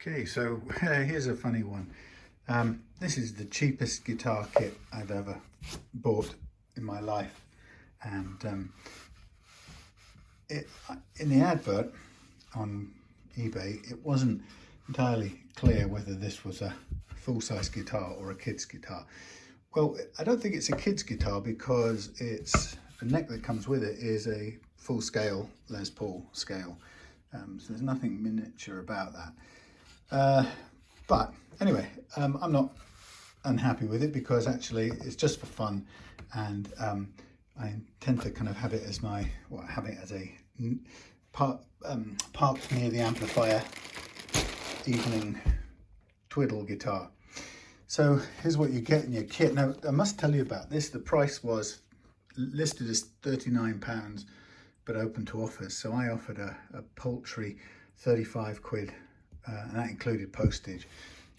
Okay, so here's a funny one. This is the cheapest guitar kit I've ever bought in my life, and in the advert on eBay it wasn't entirely clear whether this was a full-size guitar or a kid's guitar. Well, I don't think it's a kid's guitar because the neck that comes with it is a full-scale Les Paul scale, so there's nothing miniature about that. But anyway, I'm not unhappy with it because actually it's just for fun, and I intend to kind of have it as parked near the amplifier evening twiddle guitar. So here's what you get in your kit. Now I must tell you about this. The price was listed as £39 but open to offers, so I offered a paltry 35 quid. And that included postage.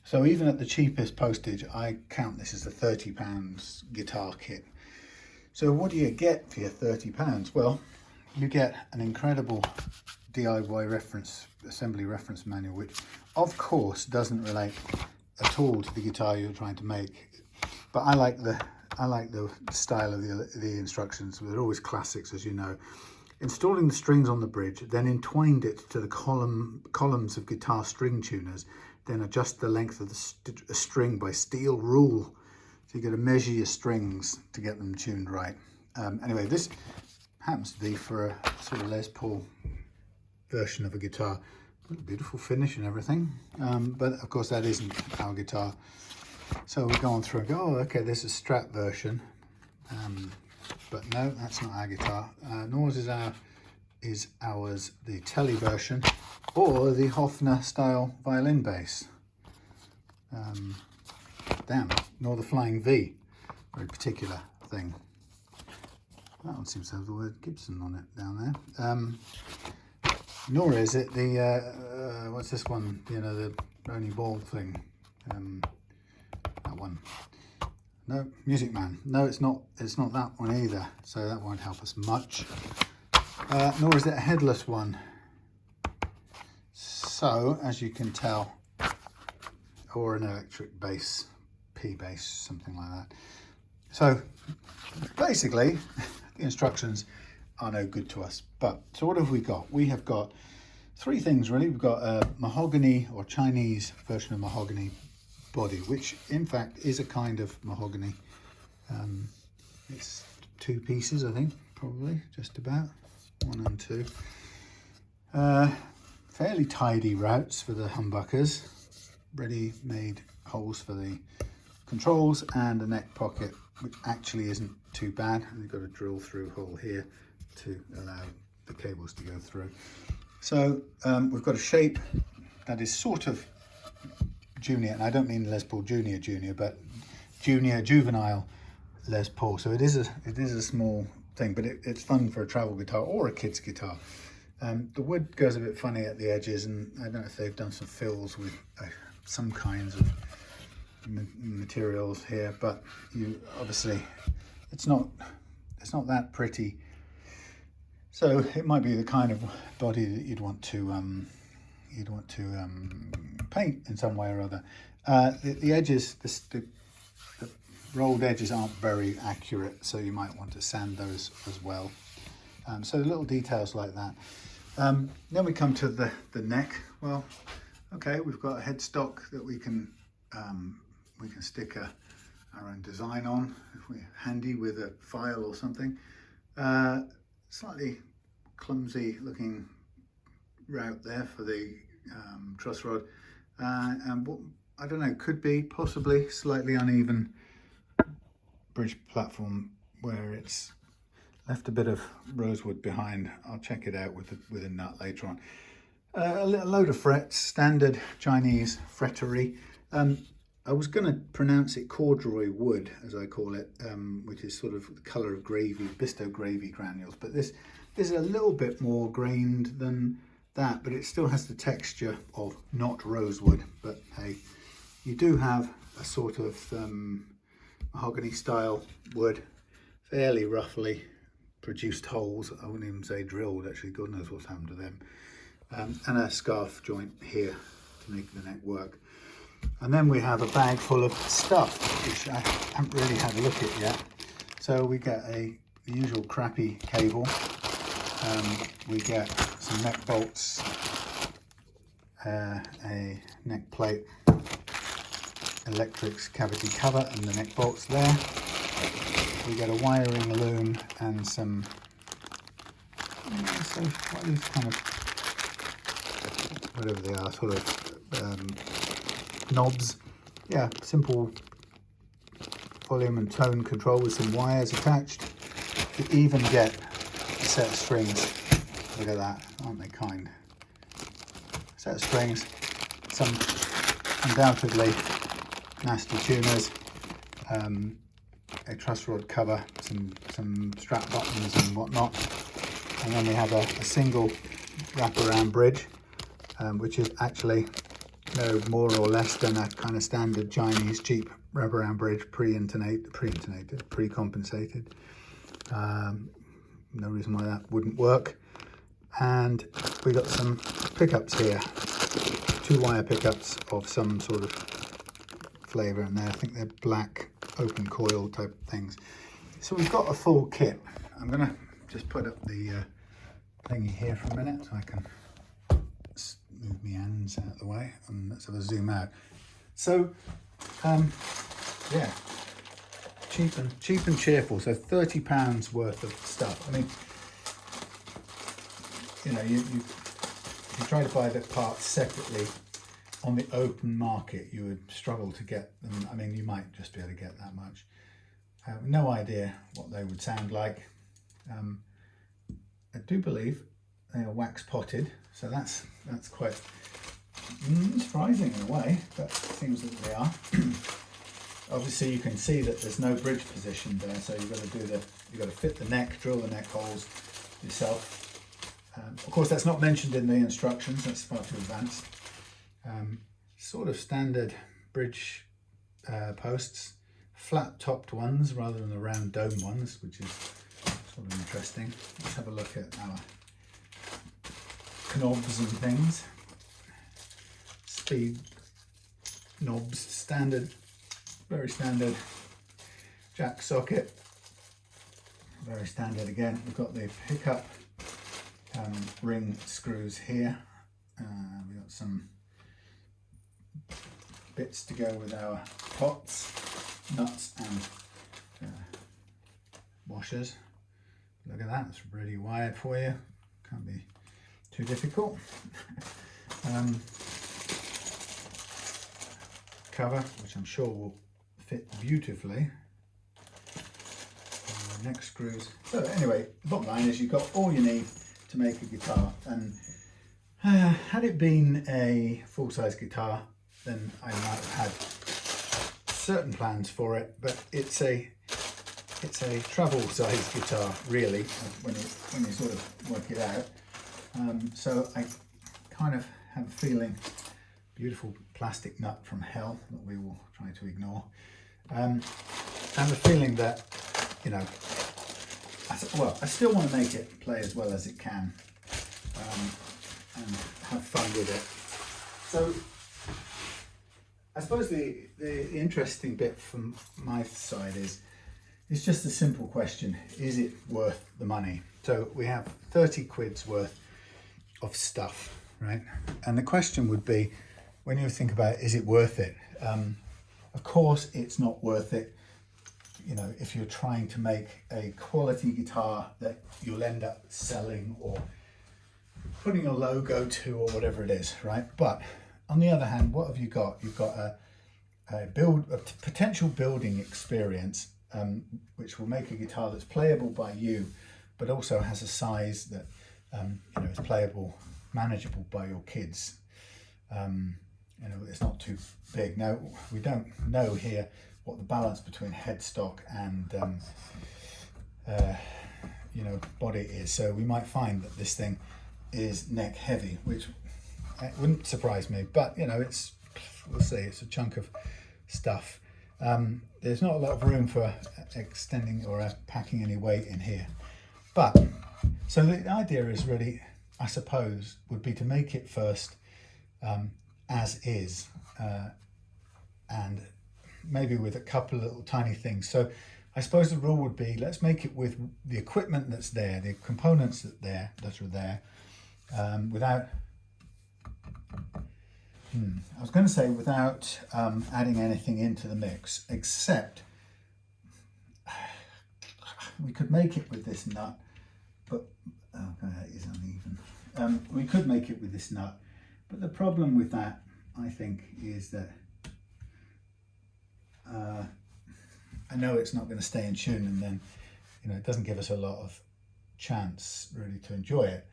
So even at the cheapest postage, I count this as a £30 guitar kit. So what do you get for your £30? Well, you get an incredible DIY assembly reference manual, which of course doesn't relate at all to the guitar you're trying to make. But I like the style of the instructions. They're always classics, as you know. Installing the strings on the bridge, then entwined it to the columns of guitar string tuners, then adjust the length of the string by steel rule. So you've got to measure your strings to get them tuned right. Anyway, this happens to be for a sort of Les Paul version of a guitar. Beautiful finish and everything, but of course that isn't our guitar. So we go on through and go, oh, okay, there's a Strat version. But no, that's not our guitar, nor is ours the Tele version or the Hofner style violin bass. Nor the Flying V, very particular thing. That one seems to have the word Gibson on it down there. Nor is it the, what's this one, you know, the Ronnie Ball thing, that one. No, Music Man. No, it's not that one either, so that won't help us much. Nor is it a headless one. So, as you can tell, or an electric bass, P bass, something like that. So, basically, the instructions are no good to us. But, so what have we got? We have got three things really. We've got a mahogany or Chinese version of mahogany body, which in fact is a kind of mahogany. It's two pieces, I think, probably, just about, 1 and 2. Fairly tidy routes for the humbuckers, ready-made holes for the controls, and a neck pocket, which actually isn't too bad. We've got a drill through hole here to allow the cables to go through. So we've got a shape that is sort of junior, and I don't mean Les Paul junior, but juvenile Les Paul. So it is a small thing, but it's fun for a travel guitar or a kid's guitar. The wood goes a bit funny at the edges, and I don't know if they've done some fills with some kinds of materials here, but you obviously it's not that pretty. So it might be the kind of body that you'd want to paint in some way or other. The edges, the rolled edges aren't very accurate, so you might want to sand those as well. So little details like that. Then we come to the neck. Well, okay, we've got a headstock that we can stick our own design on if we're handy with a file or something. Slightly clumsy looking route there for the truss rod, and what I don't know, could be possibly slightly uneven bridge platform where it's left a bit of rosewood behind. I'll check it out with a nut later on. A load of frets, standard Chinese frettery. I was going to pronounce it corduroy wood, as I call it, which is sort of the colour of gravy, Bisto gravy granules, but this is a little bit more grained than that, but it still has the texture of not rosewood. But hey, you do have a sort of mahogany style wood, fairly roughly produced holes. I wouldn't even say drilled, actually, God knows what's happened to them, and a scarf joint here to make the neck work. And then we have a bag full of stuff, which I haven't really had a look at yet. So we get the usual crappy cable. We get some neck bolts, a neck plate, electrics cavity cover and the neck bolts there. We get a wiring loom and some, so what are these kind of, whatever they are, sort of knobs. Yeah, simple volume and tone control with some wires attached. You even get a set of strings. Look at that, aren't they kind? Set of strings, some undoubtedly nasty tuners, a truss rod cover, some strap buttons and whatnot, and then we have a single wraparound bridge, which is actually no more or less than a kind of standard Chinese cheap wraparound bridge, pre-compensated. No reason why that wouldn't work. And we got some pickups here, 2 wire pickups of some sort of flavour in there. I think they're black open coil type things. So we've got a full kit. I'm gonna just put up the thingy here for a minute so I can move my hands out of the way, and let's have a zoom out. So yeah, cheap and cheerful. So £30 worth of stuff. I mean, you know, you try to buy the parts separately on the open market, you would struggle to get them. I mean, you might just be able to get that much. I have no idea what they would sound like. I do believe they are wax potted, so that's quite surprising in a way, but it seems that they are. Obviously, you can see that there's no bridge position there, so you've got to fit the neck, drill the neck holes yourself. Of course, that's not mentioned in the instructions. That's far too advanced. Sort of standard bridge posts, flat topped ones rather than the round dome ones, which is sort of interesting. Let's have a look at our knobs and things. Speed knobs, standard, very standard. Jack socket, very standard again. We've got the pickup ring screws here. We've got some bits to go with our pots, nuts and washers. Look at that, it's really wired for you. Can't be too difficult. Cover, which I'm sure will fit beautifully. Neck screws. So anyway, the bottom line is you've got all you need to make a guitar. And had it been a full-size guitar, then I might have had certain plans for it, but it's a travel-size guitar, really, when you sort of work it out. So I kind of have a feeling, beautiful plastic nut from hell that we will try to ignore. I have a feeling that, you know, I still want to make it play as well as it can, and have fun with it. So I suppose the interesting bit from my side is it's just a simple question: is it worth the money? So we have 30 quid's worth of stuff, right? And the question would be, when you think about, is it worth it? Of course, it's not worth it. You know, if you're trying to make a quality guitar that you'll end up selling or putting a logo to or whatever it is, right? But on the other hand, what have you got? You've got a potential building experience, which will make a guitar that's playable by you, but also has a size that you know, is playable, manageable by your kids. You know, it's not too big. Now, we don't know here what the balance between headstock and you know, body is, so we might find that this thing is neck heavy, which wouldn't surprise me, but you know, we'll see, it's a chunk of stuff. There's not a lot of room for extending or packing any weight in here, but so the idea is really, I suppose, would be to make it first as is, and maybe with a couple of little tiny things. So I suppose the rule would be, let's make it with the equipment that's there, the components that are there, without, I was going to say without adding anything into the mix, except we could make it with this nut, but that is uneven. We could make it with this nut, but the problem with that, I think, is that I know it's not going to stay in tune, and then, you know, it doesn't give us a lot of chance really to enjoy it.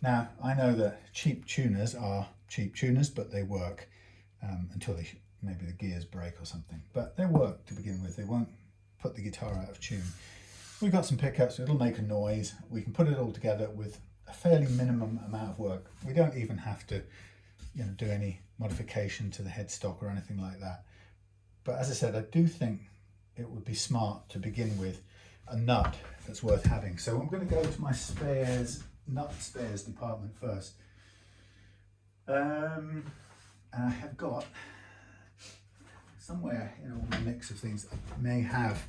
Now, I know that cheap tuners are cheap tuners, but they work until maybe the gears break or something, but they work to begin with. They won't put the guitar out of tune. We've got some pickups, it'll make a noise. We can put it all together with a fairly minimum amount of work. We don't even have to, you know, do any modification to the headstock or anything like that. But as I said, I do think it would be smart to begin with a nut that's worth having. So I'm going to go to my nut spares department first. And I have got somewhere in all the mix of things, I may have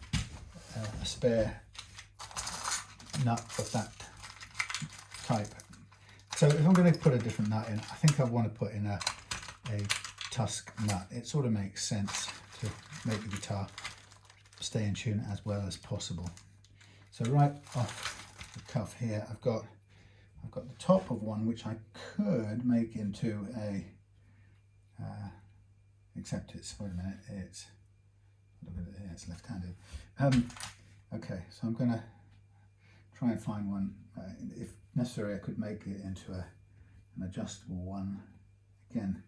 a spare nut of that type. So if I'm going to put a different nut in, I think I want to put in a Tusq nut. It sort of makes sense to make the guitar stay in tune as well as possible. So right off the cuff here, I've got the top of one which I could make into a except it's, wait a minute, it's, look at it here, it's left-handed. Okay, so I'm going to try and find one. If necessary, I could make it into an adjustable one. Again,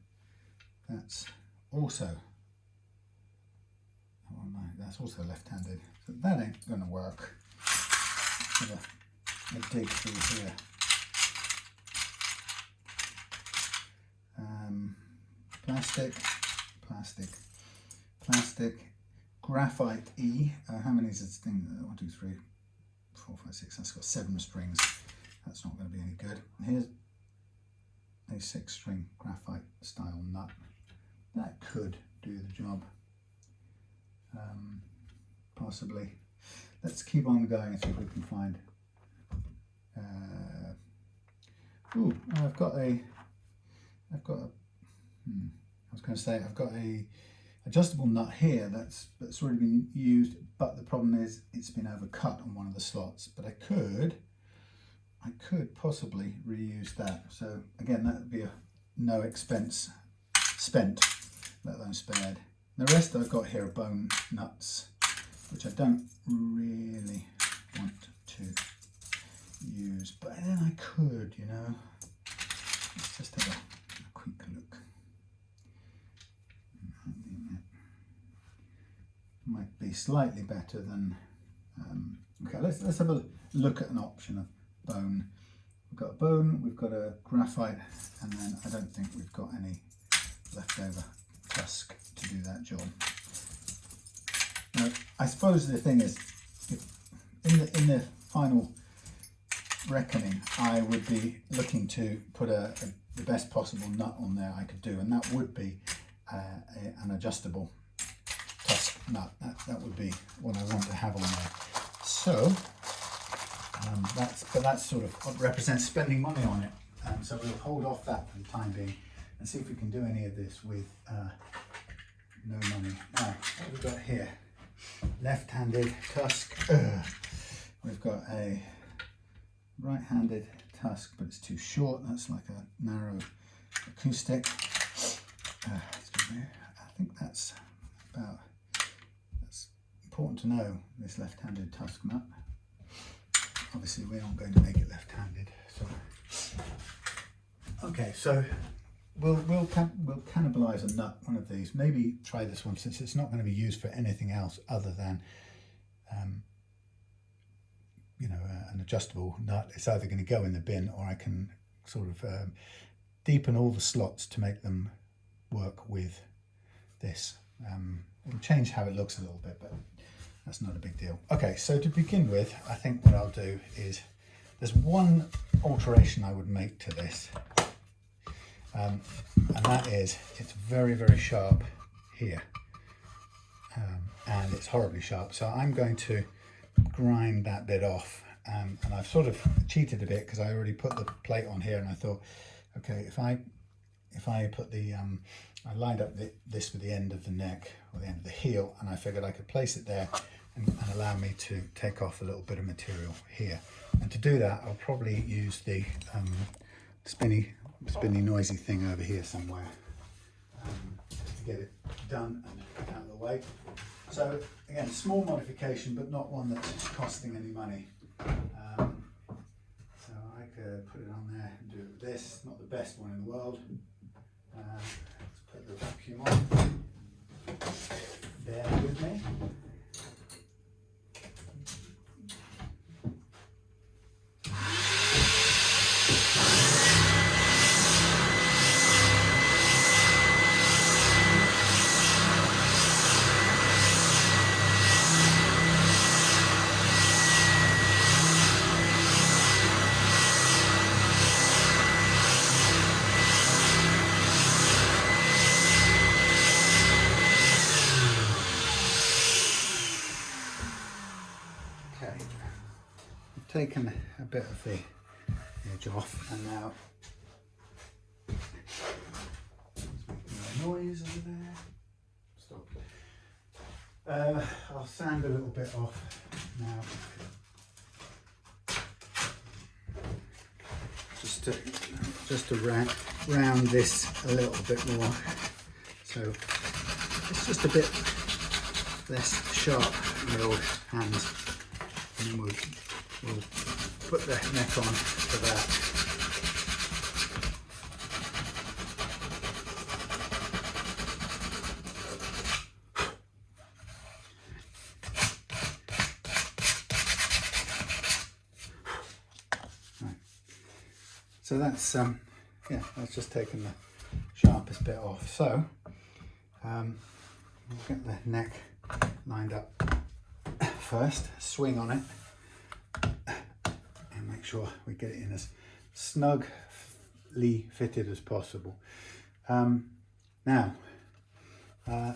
that's also left-handed, so that ain't going to work. Have a dig through here. Plastic, graphite E. How many is this thing? 1, 2, 3, 4, 5, 6. That's got 7 strings. That's not going to be any good. Here's a 6-string graphite style nut. That could do the job. Possibly. Let's keep on going and see if we can find. I've got a. I was going to say I've got a adjustable nut here that's already been used, but the problem is it's been overcut on one of the slots. But I could possibly reuse that. So again, that would be a no expense spent, let alone spared. The rest I've got here are bone nuts, which I don't really want to use, but then I could, you know. Let's just have a quick look. Might be slightly better than. Okay, let's have a look at an option of bone. We've got a bone, we've got a graphite, and then I don't think we've got any leftover Tusq to do that job. Now, I suppose the thing is, in the final reckoning, I would be looking to put the best possible nut on there I could do, and that would be an adjustable Tusq nut. That would be what I want to have on there. So that sort of represents spending money on it. So we'll hold off that for the time being and see if we can do any of this with no money. Now, what we've got here, left-handed Tusq. We've got a right-handed Tusq, but it's too short. That's like a narrow acoustic. I think that's important to know, this left-handed Tusq nut. Obviously we aren't going to make it left-handed, so okay, so we'll cannibalize a nut, one of these. Maybe try this one, since it's not going to be used for anything else other than you know, an adjustable nut. It's either going to go in the bin, or I can sort of deepen all the slots to make them work with this. It'll change how it looks a little bit, but that's not a big deal. Okay, so to begin with, I think what I'll do is, there's one alteration I would make to this. and that is, it's very, very sharp here, and it's horribly sharp. So I'm going to grind that bit off, and I've sort of cheated a bit because I already put the plate on here, and I thought, okay, if I put the, I lined up this with the end of the neck or the end of the heel, and I figured I could place it there and allow me to take off a little bit of material here. And to do that, I'll probably use the spinny noisy thing over here somewhere, just to get it done and out of the way. So again, small modification, but not one that's costing any money. So I could put it on there and do it with this. Not the best one in the world. Let's put the vacuum on. Bear with me. Taken a bit of the edge off, and now it's making a noise over there. Stop. I'll sand a little bit off now, just to round this a little bit more, so it's just a bit less sharp in the old hands, and then we'll put the neck on for that. Right. So that's yeah, that's just taken the sharpest bit off. So we'll get the neck lined up first, swing on it, make sure we get it in as snugly fitted as possible. Now,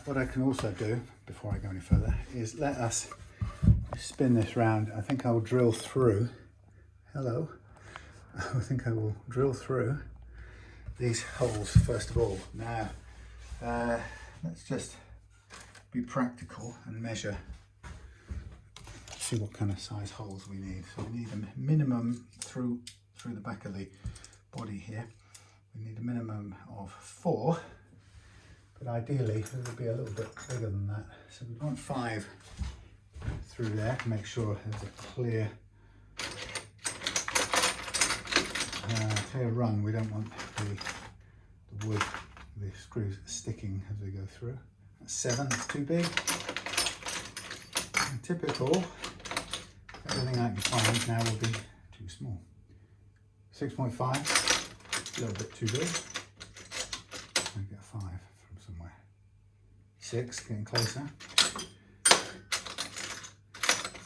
what I can also do before I go any further is let us spin this round. I think I will drill through. Hello. I think I will drill through these holes first of all. Now, let's just be practical and measure. See what kind of size holes we need. So we need a minimum through the back of the body here. We need a minimum of 4, but ideally it would be a little bit bigger than that. So we want 5 through there to make sure there's a clear run. We don't want the wood, the screws sticking as we go through. That's 7, that's too big. And typical. Everything I can find now will be too small. 6.5, a little bit too big. I get a 5 from somewhere. 6, getting closer.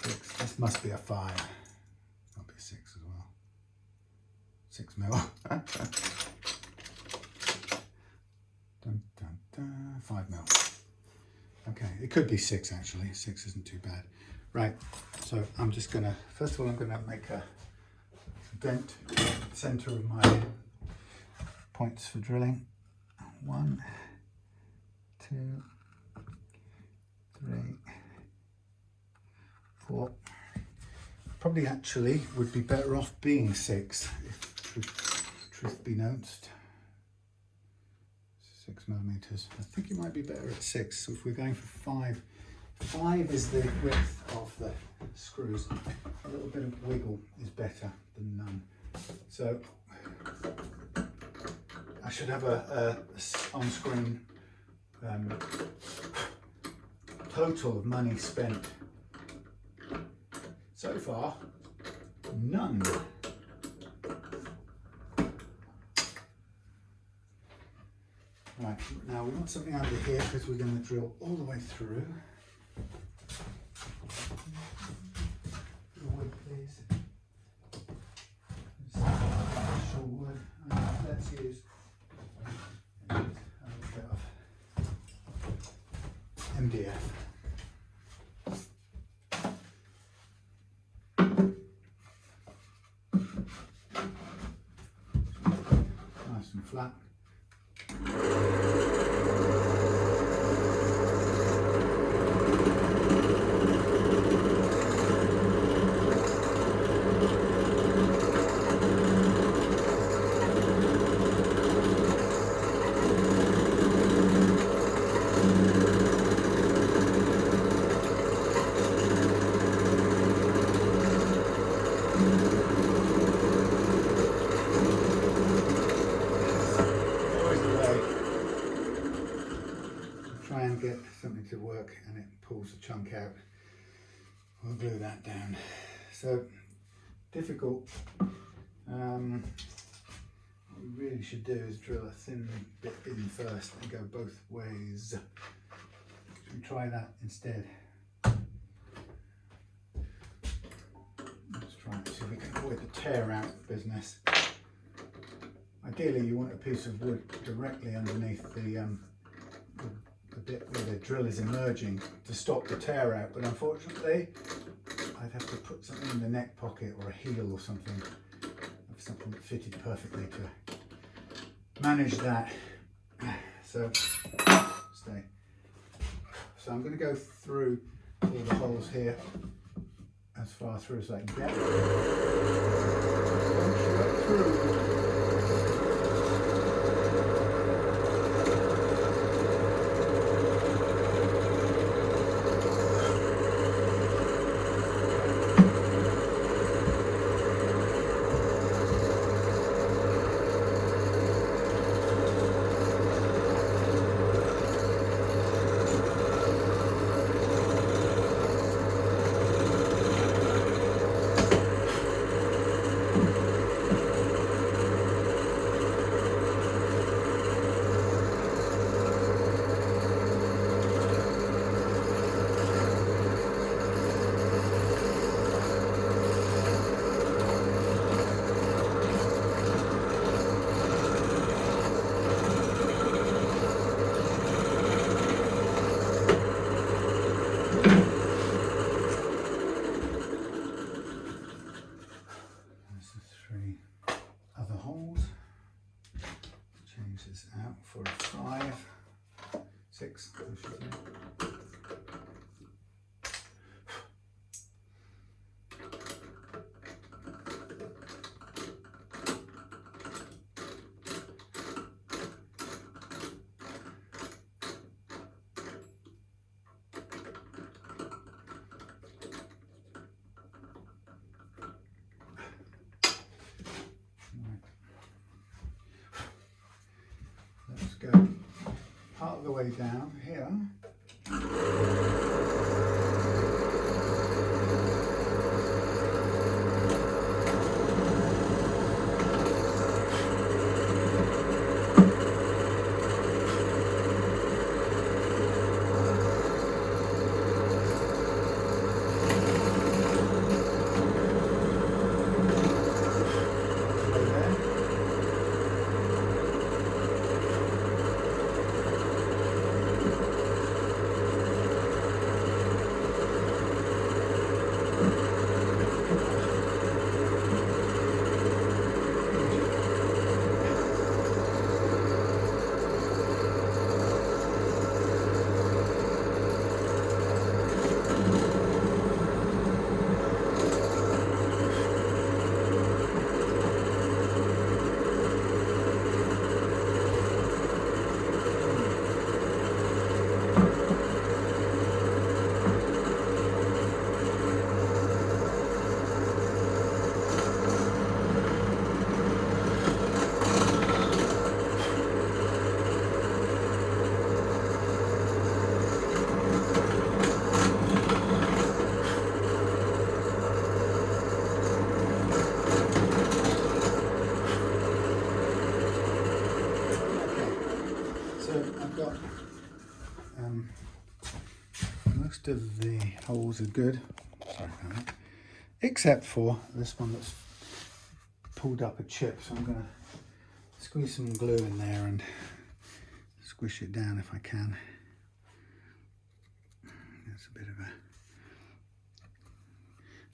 6, this must be a 5. That'll be a 6 as well. 6 mil. Dun, dun, dun. 5 mil. Okay, it could be 6 actually. 6 isn't too bad. Right, so I'm just gonna, first of all, I'm gonna make a dent in the center of my points for drilling. 1, 2, 3, 4. Probably actually would be better off being 6, if truth be noticed. 6 millimeters. I think it might be better at 6. So if we're going for 5, 5 is the width of the screws. A little bit of wiggle is better than none. So I should have a on-screen total of money spent. So far, none. Right, now we want something under here because we're going to drill all the way through. Wood, please. Show wood. Let's use MDF. Nice and flat. Get something to work and it pulls the chunk out. We'll glue that down. So difficult. What we really should do is drill a thin bit in first and go both ways. Should we try that instead? Let's try it, see if we can avoid the tear out business. Ideally you want a piece of wood directly underneath the bit where the drill is emerging to stop the tear out, but unfortunately I'd have to put something in the neck pocket or a heel or something that fitted perfectly to manage that. So stay. So I'm going to go through all the holes here as far through as I can get. Once you go through, out for a 5, 6, I should say. Let's go part of the way down here. Most of the holes are good, sorry about that, except for this one that's pulled up a chip, so I'm going to squeeze some glue in there and squish it down if I can. It's a bit of a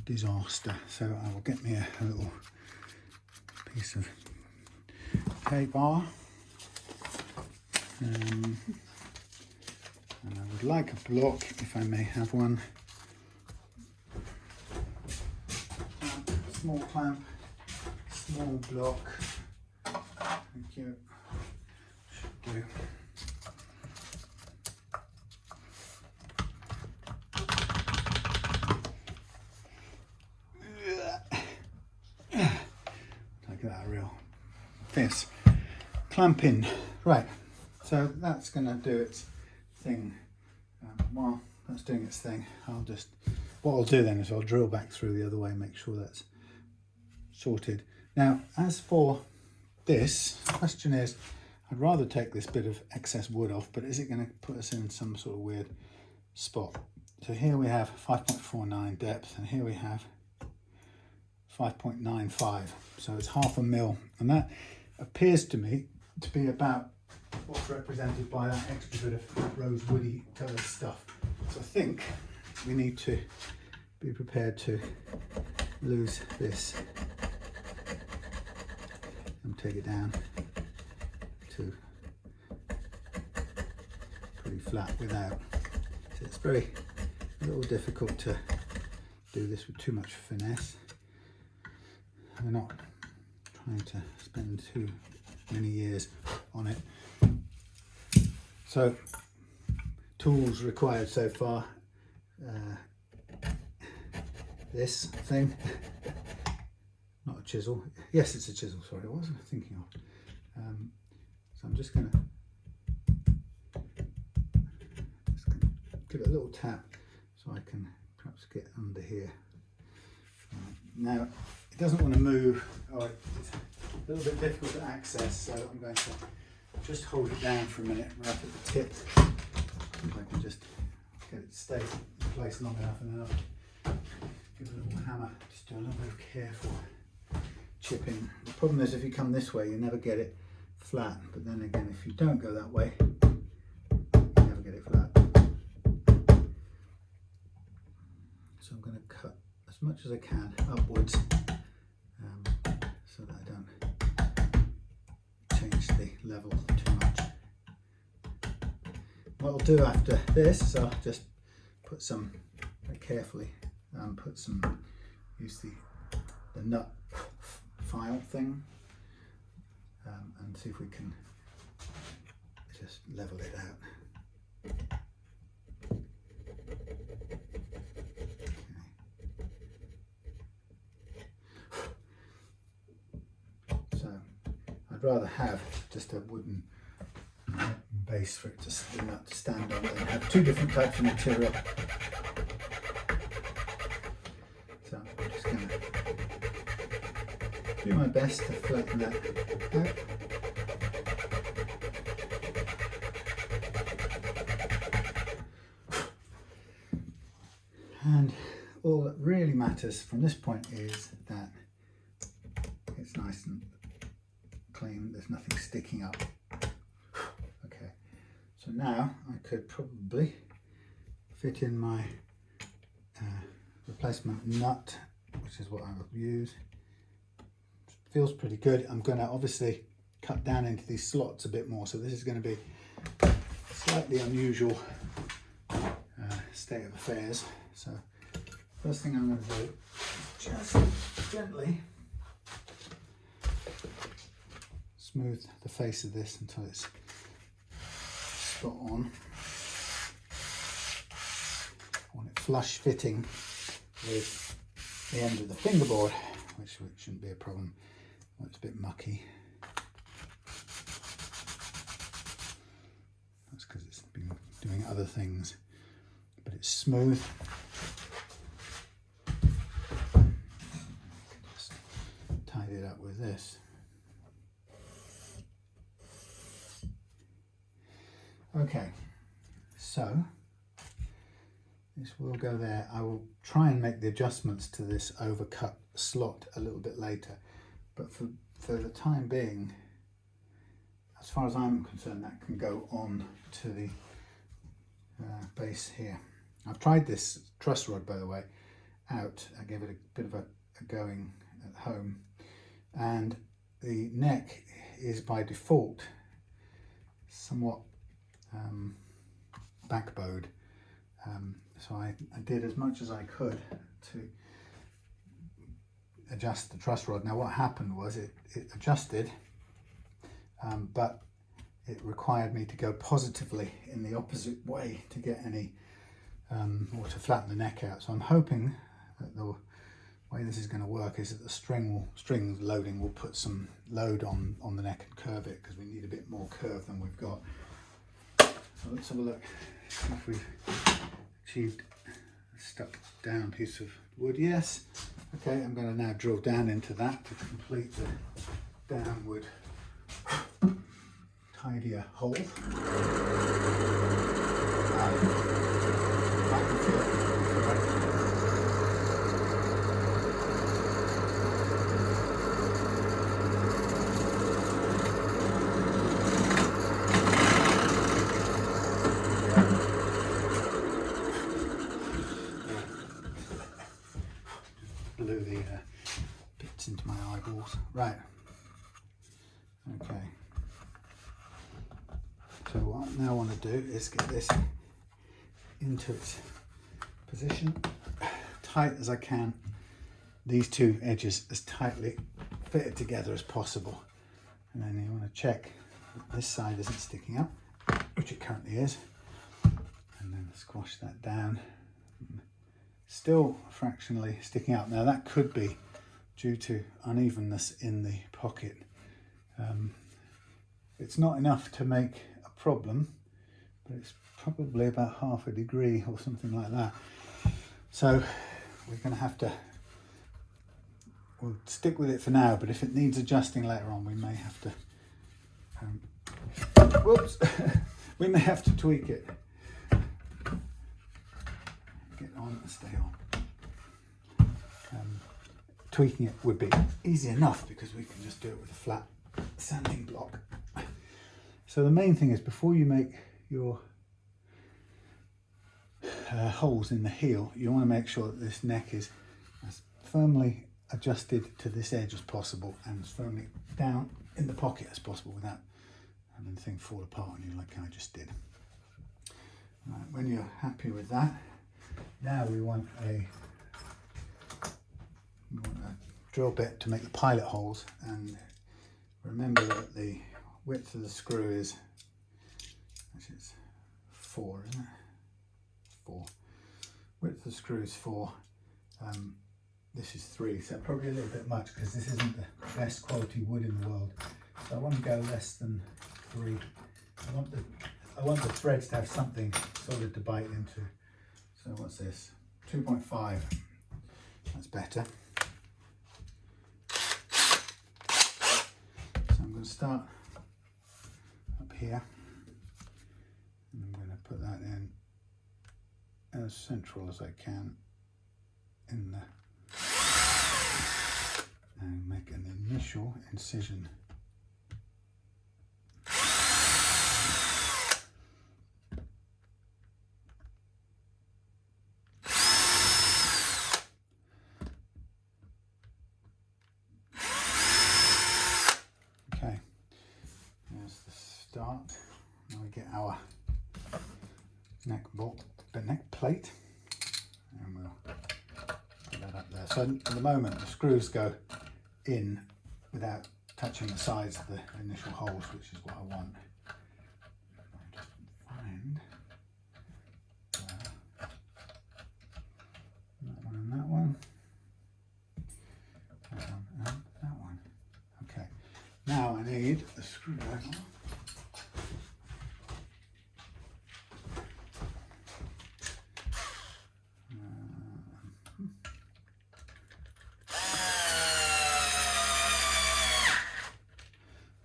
disaster. So I will get me a little piece of K-bar, and I would like a block if I may have one. Small clamp, small block. Thank you. Should do. Take that real fierce clamp in. Right, so that's going to do its thing. While that's doing its thing, what I'll do then is I'll drill back through the other way and make sure that's sorted. Now, as for this, the question is, I'd rather take this bit of excess wood off, but is it going to put us in some sort of weird spot? So here we have 5.49 depth, and here we have 5.95, so it's 0.5 mil, and that appears to me to be about what's represented by that extra bit of rose woody coloured stuff. So I think we need to be prepared to lose this and take it down to pretty flat without. So it's a little difficult to do this with too much finesse. We're not trying to spend too many years on it. So, tools required so far. This thing, not a chisel. Yes, it's a chisel. Sorry, what was I thinking of? So I'm just going to give it a little tap so I can perhaps get under here. Now, it doesn't want to move. Oh, it's a little bit difficult to access, so I'm going to just hold it down for a minute right at the tip. If I can just get it to stay in place long enough, and then I'll give it a little hammer. Just do a little bit of careful chipping. The problem is if you come this way, you never get it flat. But then again, if you don't go that way, you never get it flat. So I'm going to cut as much as I can upwards, so that I don't change the level too much. What I'll do after this is I'll just put some, very carefully, use the nut file thing, and see if we can just level it out. So I'd rather have just a wooden base for it to stand on, and have two different types of material. So I'm just going to do my best to flatten that out. And all that really matters from this point is that it's nice and clean, there's nothing sticking up. Okay, so now I could probably fit in my replacement nut, which is what I will use. Feels pretty good. I'm going to obviously cut down into these slots a bit more, so this is going to be a slightly unusual state of affairs. So first thing I'm going to do is just gently smooth the face of this until it's spot on. I want it flush fitting with the end of the fingerboard, which shouldn't be a problem. Oh, it's a bit mucky. That's because it's been doing other things, but it's smooth. Just tidy it up with this. Okay, so this will go there. I will try and make the adjustments to this overcut slot a little bit later, but for the time being, as far as I'm concerned, that can go on to the base here. I've tried this truss rod, by the way, out. I gave it a bit of a going at home, and the neck is by default somewhat backbowed. So I did as much as I could to adjust the truss rod. Now what happened was it adjusted, but it required me to go positively in the opposite way to get any, or to flatten the neck out. So I'm hoping that the way this is going to work is that the string loading will put some load on the neck and curve it, because we need a bit more curve than we've got. So let's have a look, see if we've achieved a stuck down piece of wood. Yes. Okay, I'm going to now drill down into that to complete the downward tidier hole. I can feel it. Blew the bits into my eyeballs. Right. Okay. So what I now want to do is get this into its position, tight as I can. These two edges as tightly fitted together as possible. And then you want to check that this side isn't sticking up, which it currently is. And then squash that down. Still fractionally sticking out. Now that could be due to unevenness in the pocket. It's not enough to make a problem, but it's probably about half a degree or something like that. So we're going to have to, we'll stick with it for now, but if it needs adjusting later on, we may have to, whoops, we may have to tweak it. Get on and stay on. Tweaking it would be easy enough because we can just do it with a flat sanding block. So the main thing is, before you make your holes in the heel, you want to make sure that this neck is as firmly adjusted to this edge as possible and as firmly down in the pocket as possible without having the thing fall apart on you like I just did. Right, when you're happy with that, now we want a drill bit to make the pilot holes, and remember that the width of the screw is, actually it's 4, isn't it? 4. Width of the screw is 4. This is 3, so probably a little bit much because this isn't the best quality wood in the world. So I want to go less than 3. I want the threads to have something solid to bite into. So what's this? 2.5. That's better. So I'm going to start up here, and I'm going to put that in as central as I can in the, and make an initial incision. Okay, there's the start. Now we get our neck plate, and we'll put that up there. So at the moment the screws go in without touching the sides of the initial holes, which is what I want. I'll just find that one and that one. That one and that one. Okay, now I need a screwdriver.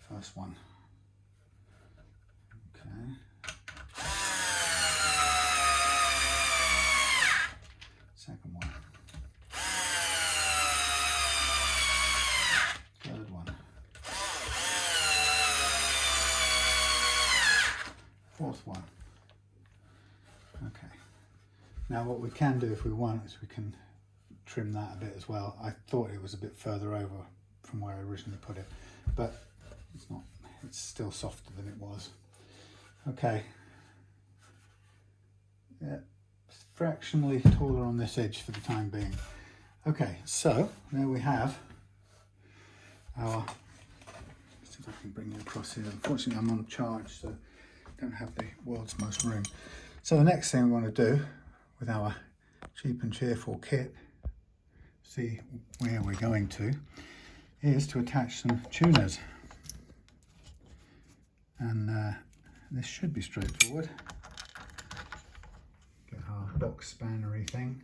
First one. Okay. Second one. Third one. Now what we can do if we want is we can trim that a bit as well. I thought it was a bit further over from where I originally put it, but it's not, it's still softer than it was. Okay, yeah, fractionally taller on this edge for the time being. Okay, so there we have our, let's see if I can bring you across here. Unfortunately I'm on charge, so I don't have the world's most room. So the next thing we want to do with our cheap and cheerful kit, see where we're going to, is to attach some tuners. And this should be straightforward. Get our box spannery thing.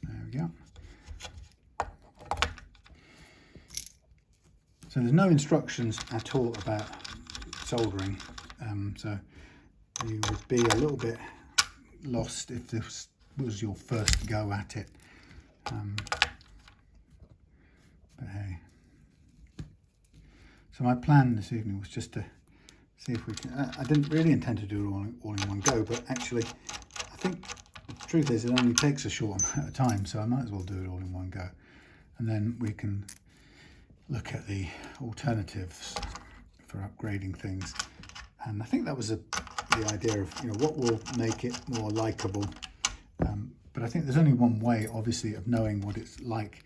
There we go. So there's no instructions at all about soldering, so you would be a little bit lost if this was your first go at it. But hey. So my plan this evening was just to see if we can, I didn't really intend to do it all in one go, but actually I think the truth is it only takes a short amount of time, so I might as well do it all in one go. And then we can look at the alternatives for upgrading things. And I think that was the idea of, you know, what will make it more likable. But I think there's only one way, obviously, of knowing what it's like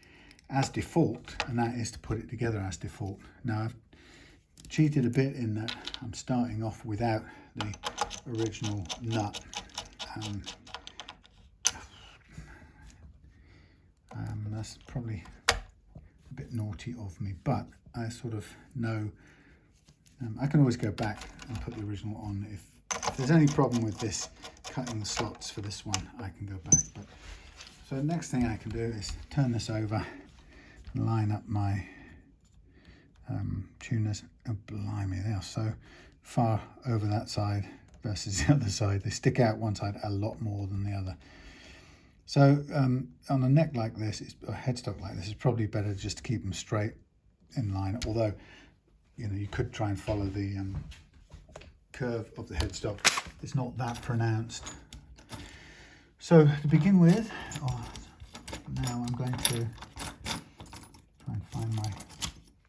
as default, and that is to put it together as default. Now, I've cheated a bit in that I'm starting off without the original nut. That's probably a bit naughty of me, but I sort of know I can always go back and put the original on. If there's any problem with this cutting the slots for this one, I can go back. But so the next thing I can do is turn this over and line up my tuners. Oh, blimey, they are so far over that side versus the other side. They stick out one side a lot more than the other. So on a neck like this, a headstock like this, it's probably better just to keep them straight in line, although, you know, you could try and follow the curve of the headstock. It's not that pronounced. So to begin with, now I'm going to try and find my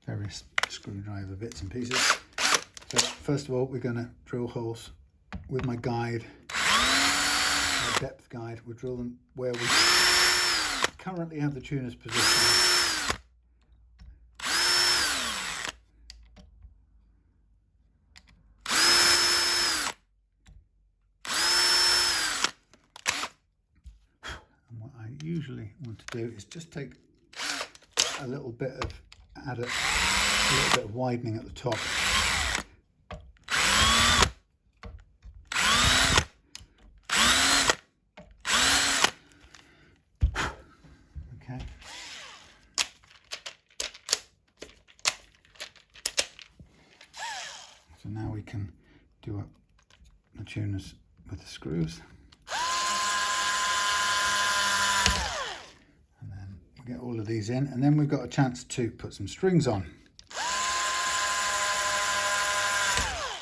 various screwdriver bits and pieces. So first of all, we're going to drill holes with my guide, my depth guide. We'll drill them where we currently have the tuners positioned. Usually want to do is just take a little bit of, add a little bit of widening at the top. Okay. So now we can do up the tuners with the screws. Get all of these in, and then we've got a chance to put some strings on.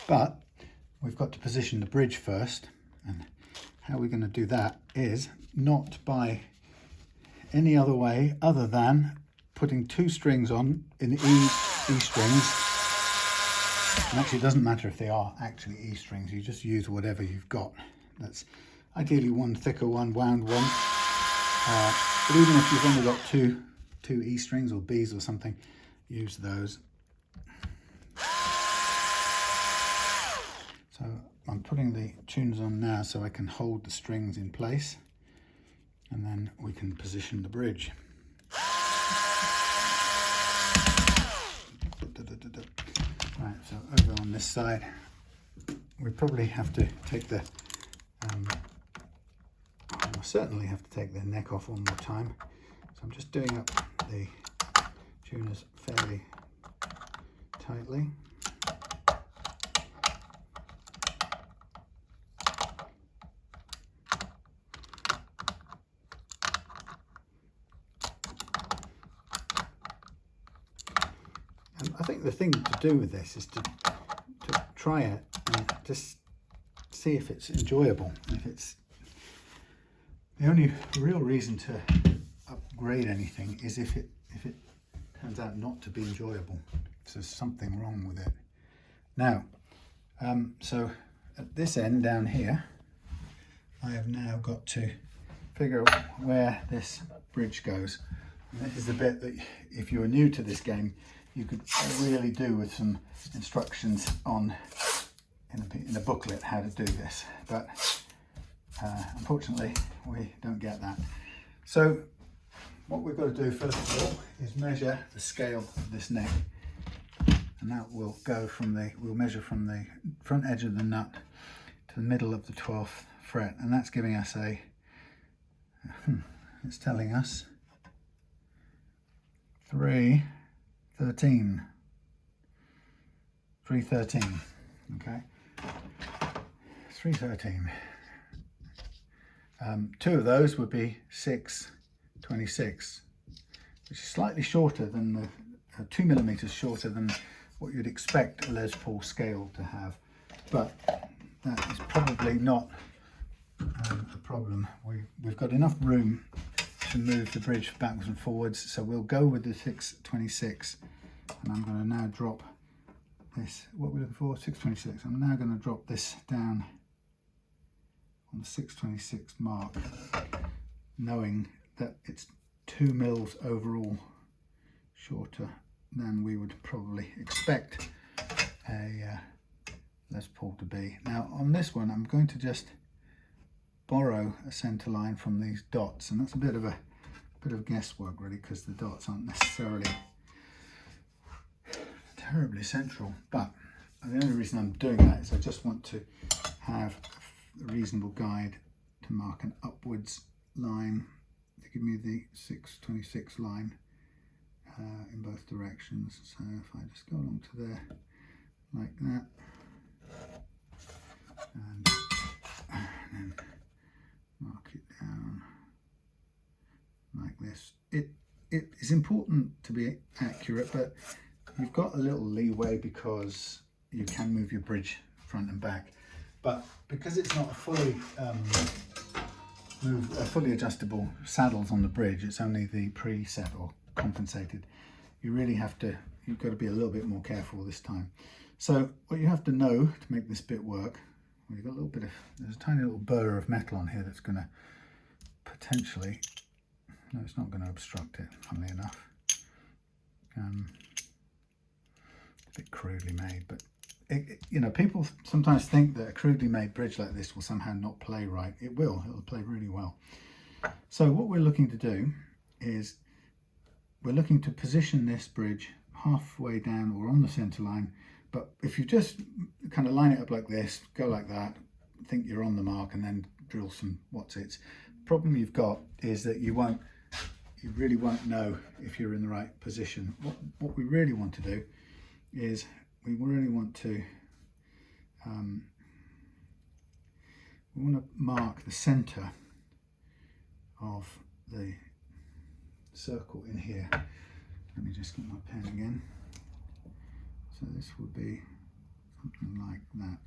But we've got to position the bridge first, and how we're going to do that is not by any other way other than putting two strings on in the E strings. And actually it doesn't matter if they are actually E strings, you just use whatever you've got. That's ideally one thicker one, wound one. But even if you've only got two E strings or Bs or something, use those. So I'm putting the tuners on now so I can hold the strings in place, and then we can position the bridge. Right, so over on this side, we probably have to take the I'll certainly have to take the neck off one more time. So I'm just doing up the tuners fairly tightly. And I think the thing to do with this is to try it and just see if it's enjoyable. If it's the only real reason to upgrade anything is if it turns out not to be enjoyable. So there's something wrong with it. Now, so at this end down here, I have now got to figure out where this bridge goes. And this is the bit that, if you are new to this game, you could really do with some instructions on in a booklet how to do this. But unfortunately, we don't get that. So what we've got to do first of all is measure the scale of this neck, and that will go from we'll measure from the front edge of the nut to the middle of the 12th fret, and that's giving us it's telling us 313, okay, 313. Two of those would be 626, which is slightly shorter than the 2 millimeters shorter than what you'd expect a Les Paul scale to have, but that is probably not a problem. We've got enough room to move the bridge backwards and forwards, so we'll go with the 626, and I'm going to now drop this, what we're looking for, 626. I'm now going to drop this down on the 626 mark, knowing that it's 2 mils overall shorter than we would probably expect a Les Paul to be. Now on this one, I'm going to just borrow a center line from these dots, and that's a bit of guesswork really, because the dots aren't necessarily terribly central, but the only reason I'm doing that is I just want to have a reasonable guide to mark an upwards line to give me the 626 line in both directions. So if I just go along to there like that, and then mark it down like this. It is important to be accurate, but you've got a little leeway because you can move your bridge front and back. But because it's not a fully adjustable saddles on the bridge, it's only the preset or compensated, you've got to be a little bit more careful this time. So what you have to know to make this bit work, we've got there's a tiny little burr of metal on here that's going to potentially, no, it's not going to obstruct it, funnily enough. It's a bit crudely made, but you know, people sometimes think that a crudely made bridge like this will somehow not play right. It'll play really well. So what we're looking to do is we're looking to position this bridge halfway down or on the center line. But if you just kind of line it up like this, go like that, think you're on the mark, and then drill some what's-its. The problem you've got is that you really won't know if you're in the right position. What we really want to do is we really want to mark the center of the circle in here. Let me just get my pen again. So this would be something like that.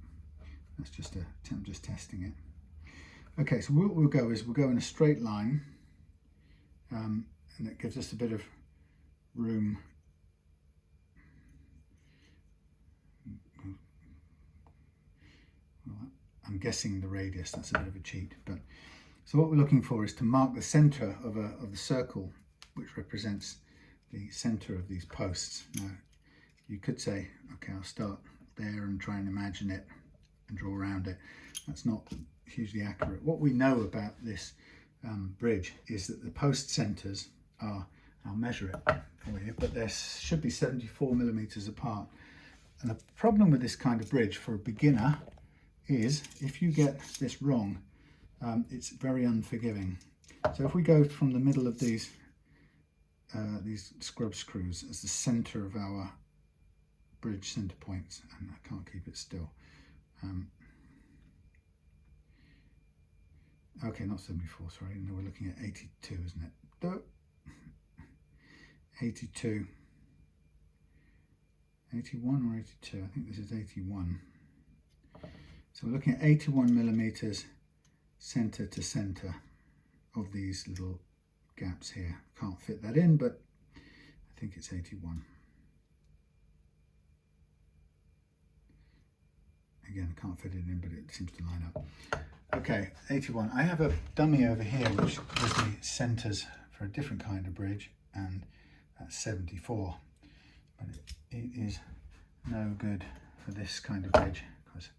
That's just I'm just testing it. Okay, so what we'll go in a straight line, and it gives us a bit of room. Well, I'm guessing the radius, that's a bit of a cheat, but so what we're looking for is to mark the center of the circle, which represents the center of these posts. Now you could say, okay, I'll start there and try and imagine it and draw around it. That's not hugely accurate. What we know about this bridge is that the post centers are, I'll measure it for you, but there should be 74 millimeters apart. And the problem with this kind of bridge for a beginner is if you get this wrong, it's very unforgiving. So if we go from the middle of these scrub screws as the center of our bridge center points, and I can't keep it still. Okay, not 74, sorry, no, we're looking at 82, isn't it? 82. 81 or 82? I think this is 81. So we're looking at 81 millimeters center to center of these little gaps here. Can't fit that in, but I think it's 81. Again, I can't fit it in, but it seems to line up. Okay, 81. I have a dummy over here which gives me centers for a different kind of bridge, and that's 74. But it is no good for this kind of bridge because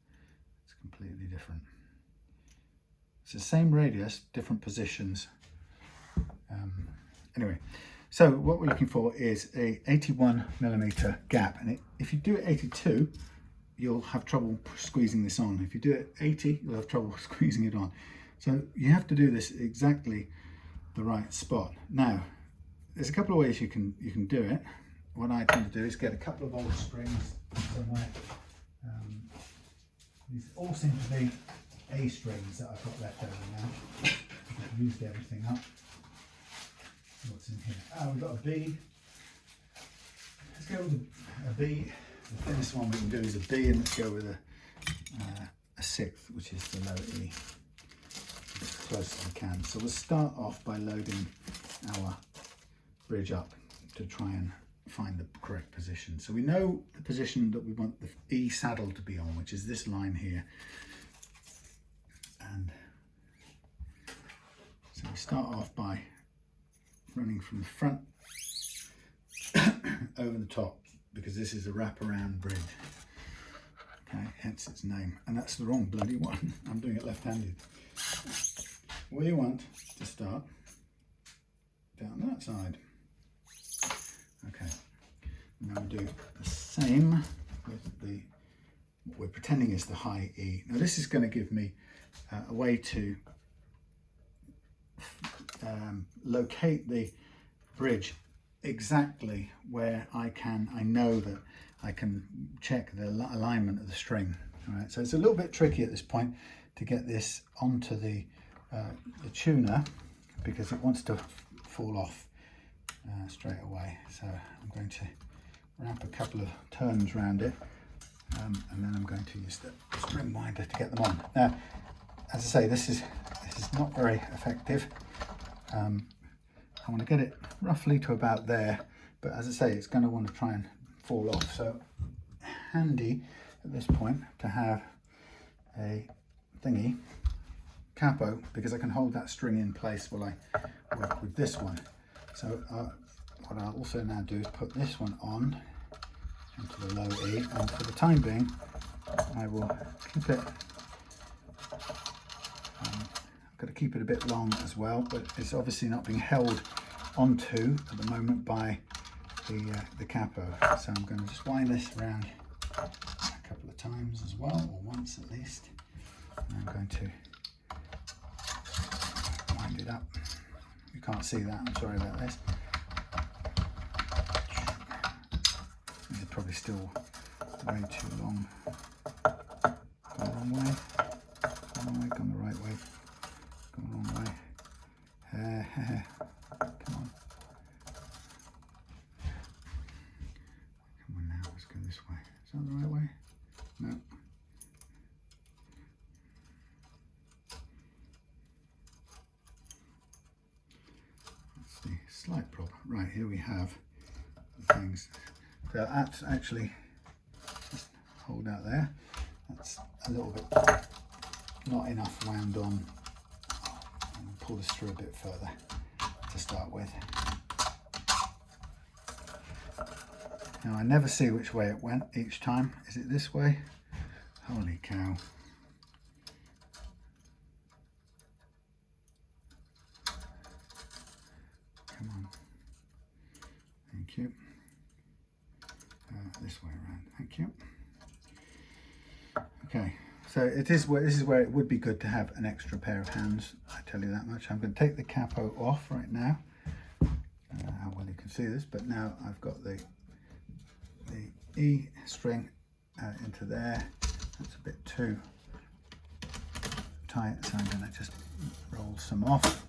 it's completely different. It's the same radius, different positions. Anyway, so what we're looking for is a 81 millimeter gap, and if you do it 82, you'll have trouble squeezing this on. If you do it 80, you'll have trouble squeezing it on. So you have to do this exactly the right spot. Now, there's a couple of ways you can do it. What I tend to do is get a couple of old springs somewhere. These all seem to be A strings that I've got left over now. I've used everything up. What's in here? Oh, we've got a B. Let's go with a B. The thinnest one we can do is a B, and let's go with a sixth, which is the low E, as close as we can. So we'll start off by loading our bridge up to try and find the correct position. So we know the position that we want the E saddle to be on, which is this line here. And so we start off by running from the front over the top, because this is a wraparound bridge. Okay, hence its name. And that's the wrong bloody one. I'm doing it left-handed. We want to start down that side. Okay, now we do the same with what we're pretending is the high E. Now this is going to give me a way to locate the bridge exactly where I know that I can check the alignment of the string. All right, so it's a little bit tricky at this point to get this onto the tuner, because it wants to fall off straight away. So I'm going to wrap a couple of turns around it, and then I'm going to use the string winder to get them on. Now, as I say, this is not very effective. I want to get it roughly to about there, but as I say, it's going to want to try and fall off. So handy at this point to have a thingy, capo, because I can hold that string in place while I work with this one. So what I'll also now do is put this one on into the low E, and for the time being I will keep it, I've got to keep it a bit long as well, but it's obviously not being held onto at the moment by the capo. So I'm going to just wind this around a couple of times as well, or once at least, and I'm going to wind it up. You can't see that, I'm sorry about this. This is probably still way too long. Gone the wrong way, gone the right way, gone the wrong way. Come on. Come on now, let's go this way. Is that the right way? No. That's the slight problem. Right, here we have the things. So that's actually, just hold out there. That's a little bit not enough wound on. And pull this through a bit further to start with. Now I never see which way it went each time. Is it this way? Holy cow. Come on. Thank you. This way around. Thank you. Okay. So this is where it would be good to have an extra pair of hands, I tell you that much. I'm going to take the capo off right now. I don't know how well you can see this, but now I've got the E string into there. That's a bit too tight, so I'm going to just roll some off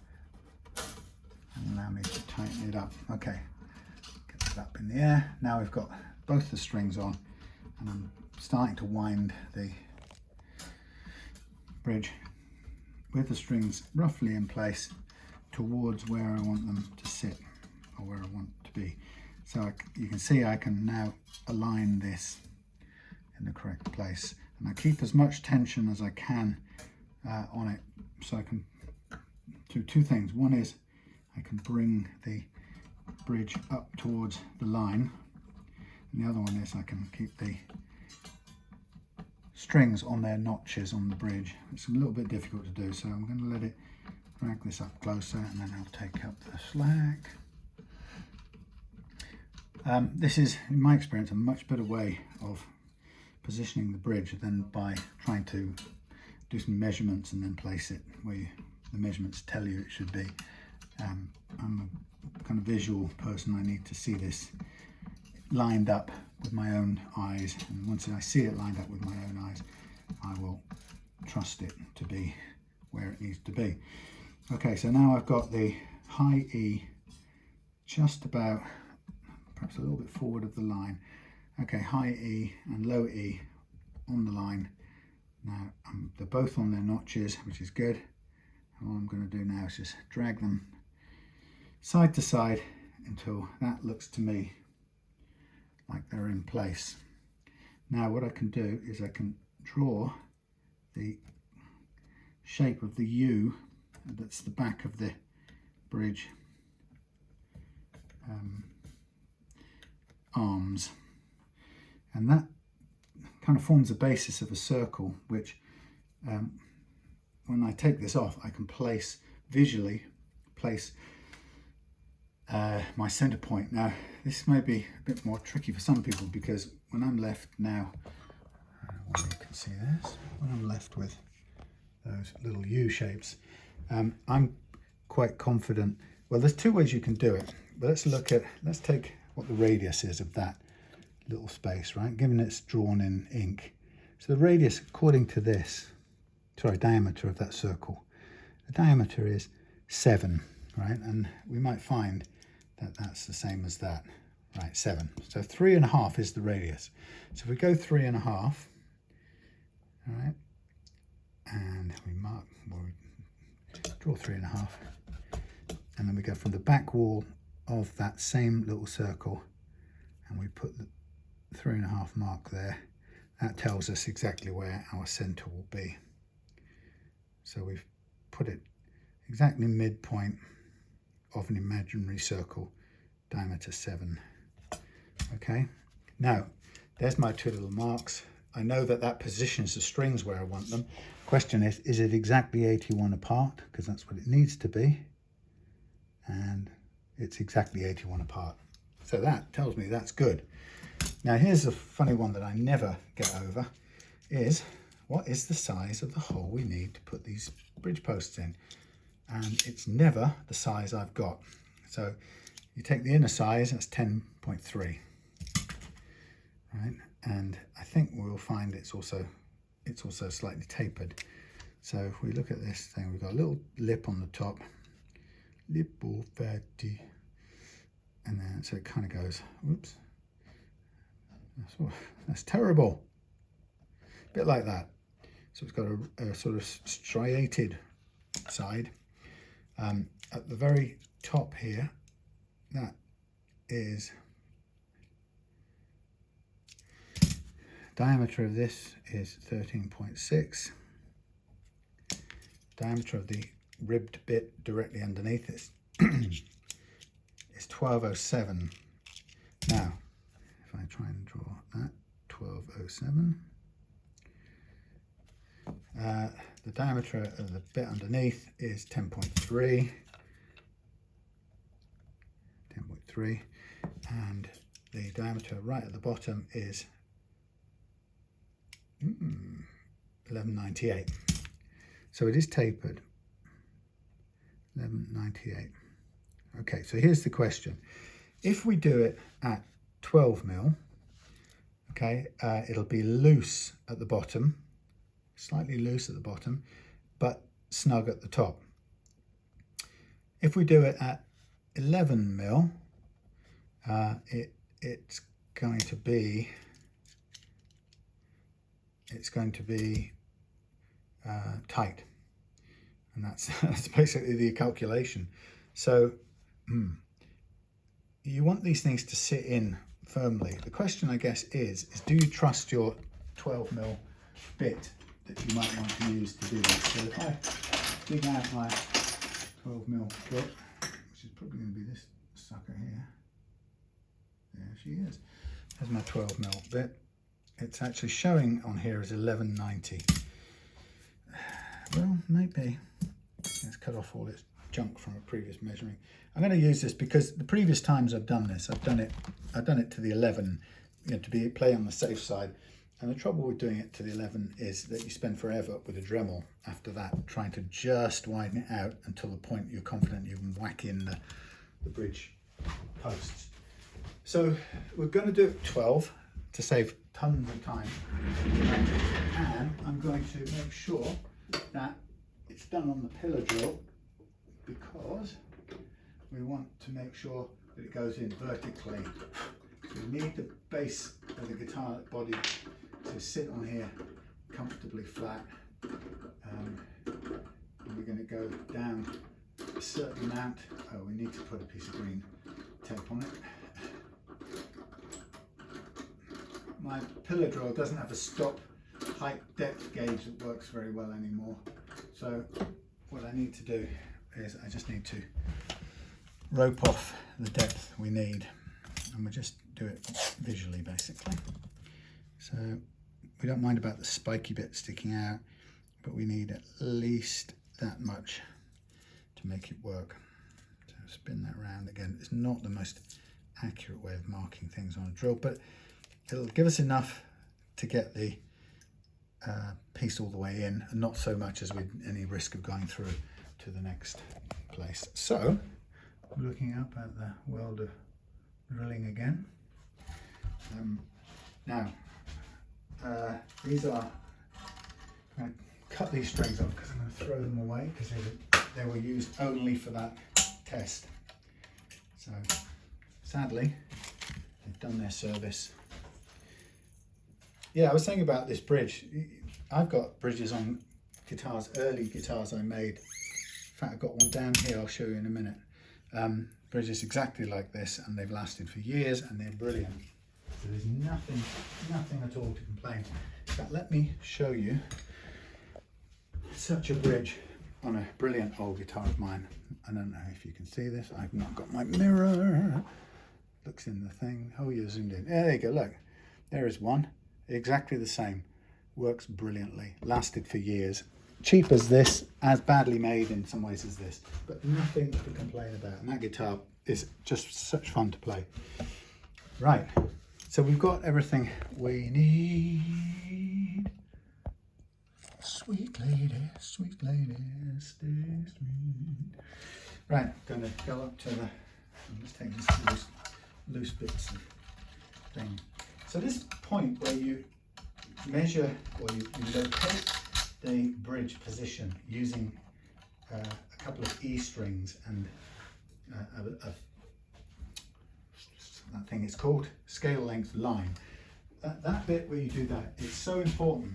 and allow me to tighten it up. Okay, get that up in the air. Now we've got both the strings on, and I'm starting to wind the bridge with the strings roughly in place towards where I want them to sit, or where I want to be. So you can see I can now align this in the correct place, and I keep as much tension as I can on it, so I can do two things. One is I can bring the bridge up towards the line, and the other one is I can keep the strings on their notches on the bridge. It's a little bit difficult to do, so I'm going to let it drag this up closer, and then I'll take up the slack. This is, in my experience, a much better way of positioning the bridge than by trying to do some measurements and then place it where the measurements tell you it should be. I'm a kind of visual person. I need to see this lined up with my own eyes, and once I see it lined up with my own eyes, I will trust it to be where it needs to be. Okay, so now I've got the high E just about, perhaps a little bit forward of the line. Okay, high E and low E on the line. Now they're both on their notches, which is good. And what I'm going to do now is just drag them side to side until that looks to me like they're in place. Now what I can do is I can draw the shape of the U, that's the back of the bridge arms, and that kind of forms the basis of a circle, which when I take this off, I can visually place my center point. Now this may be a bit more tricky for some people, because when I'm left now, you can see this, when I'm left with those little U shapes, I'm quite confident. Well, there's two ways you can do it, but let's take what the radius is of that little space, right, given it's drawn in ink. So the radius, according to this, diameter of that circle, the diameter is 7, right, and we might find that that's the same as that, right, 7. So 3.5 is the radius. So if we go 3.5, all right, and we mark, well, we draw 3.5, and then we go from the back wall of that same little circle, and we put the 3.5 mark there. That tells us exactly where our center will be. So we've put it exactly midpoint of an imaginary circle, diameter 7. Okay, now there's my two little marks. I know that positions the strings where I want them. Question is it exactly 81 apart? Because that's what it needs to be, and it's exactly 81 apart. So that tells me that's good. Now here's a funny one that I never get over, is what is the size of the hole we need to put these bridge posts in? And it's never the size I've got. So you take the inner size, that's 10.3, right? And I think we'll find it's also slightly tapered. So if we look at this thing, we've got a little lip on the top, lippo fatty, and then so it kind of goes, whoops, that's terrible, a bit like that. So it's got a sort of striated side. At the very top here, that is, diameter of this is 13.6. Diameter of the ribbed bit directly underneath it is 1207. Now, if I try and draw that, 1207. The diameter of the bit underneath is 10.3, and the diameter right at the bottom is 1198. So it is tapered, 1198. Okay, so here's the question. If we do it at 12 mil, okay, it'll be loose at the bottom, slightly loose at the bottom, but snug at the top. If we do it at 11 mil, it's going to be, tight, and that's basically the calculation. So you want these things to sit in firmly. The question, I guess, is do you trust your 12mm bit that you might want to use to do that? So if I dig out my 12mm bit, which is probably going to be this sucker here, there she is. There's my 12mm bit. It's actually showing on here as 1190. Well, maybe. Let's cut off all this junk from a previous measuring. I'm going to use this because the previous times I've done this, I've done it to the 11, you know, to play on the safe side. And the trouble with doing it to the 11 is that you spend forever with a Dremel after that, trying to just widen it out until the point you're confident you can whack in the bridge posts. So we're going to do it 12 to save tons of time. And I'm going to make sure that it's done on the pillar drill, because we want to make sure that it goes in vertically. So we need the base of the guitar body to sit on here comfortably flat. And we're going to go down a certain amount. Oh, we need to put a piece of green tape on it. My pillar drill doesn't have a stop height depth gauge that works very well anymore. So what I need to do is I just need to rope off the depth we need, and we'll just do it visually basically. So we don't mind about the spiky bit sticking out, but we need at least that much to make it work. So spin that around again. It's not the most accurate way of marking things on a drill, but it'll give us enough to get the piece all the way in, and not so much as with any risk of going through to the next place. So looking up at the world of drilling again. Now these are, I'm going to cut these strings off because I'm going to throw them away because they were used only for that test. So sadly they've done their service. Yeah, I was saying about this bridge. I've got bridges on guitars, early guitars I made. In fact, I've got one down here, I'll show you in a minute. Bridges exactly like this, and they've lasted for years, and they're brilliant. So there's nothing at all to complain. In fact, let me show you such a bridge on a brilliant old guitar of mine. I don't know if you can see this. I've not got my mirror. Looks in the thing. Oh, you're zoomed in. There you go, look. There is one. Exactly the same, works brilliantly, lasted for years, cheap as this, as badly made in some ways as this, but nothing to complain about. And that guitar is just such fun to play. Right, so we've got everything we need. Sweet lady, stay sweet. Right, going to go up to the, let's take this loose bits of thing. So this point where you measure or you locate the bridge position using a couple of E strings and that thing is called scale length line. That bit where you do that is so important.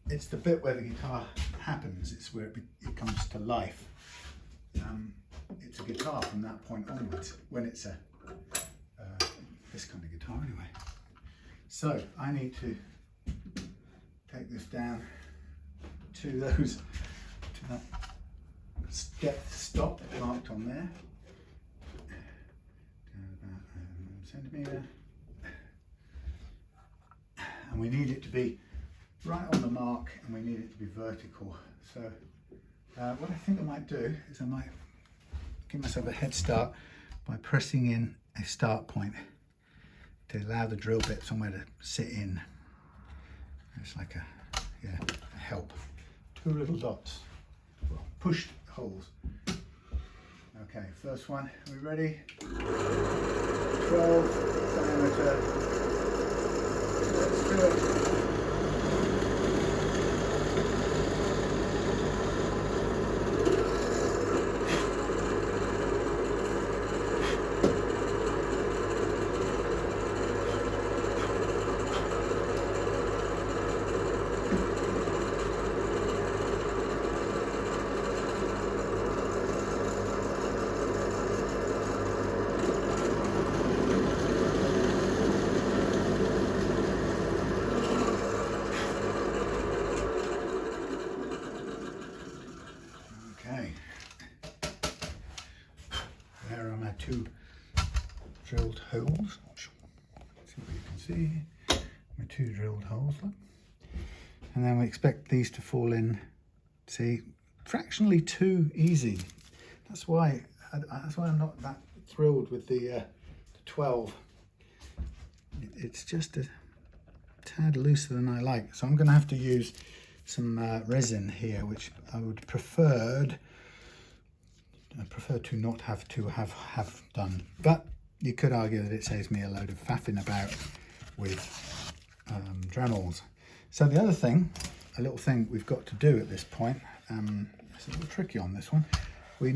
It's the bit where the guitar happens. It's where it comes to life. It's a guitar from that point onwards, when it's a this kind of guitar anyway. So I need to take this down to that depth stop marked on there, down about 1 centimetre, and we need it to be right on the mark, and we need it to be vertical. So what I think I might do is I might give myself a head start by pressing in a start point to allow the drill bit somewhere to sit in. It's like a help. 2 little dots, well, push holes. Okay, first one, are we ready? 12 diameter. Let's do it. drilled holes. Let's see what you can see. My 2 drilled holes, look. And then we expect these to fall in, see, fractionally too easy. That's why I'm not that thrilled with the 12. It's just a tad looser than I like. So I'm going to have to use some resin here, which I would prefer to not have done. But you could argue that it saves me a load of faffing about with Dremels. So the other thing, a little thing we've got to do at this point, it's a little tricky on this one. We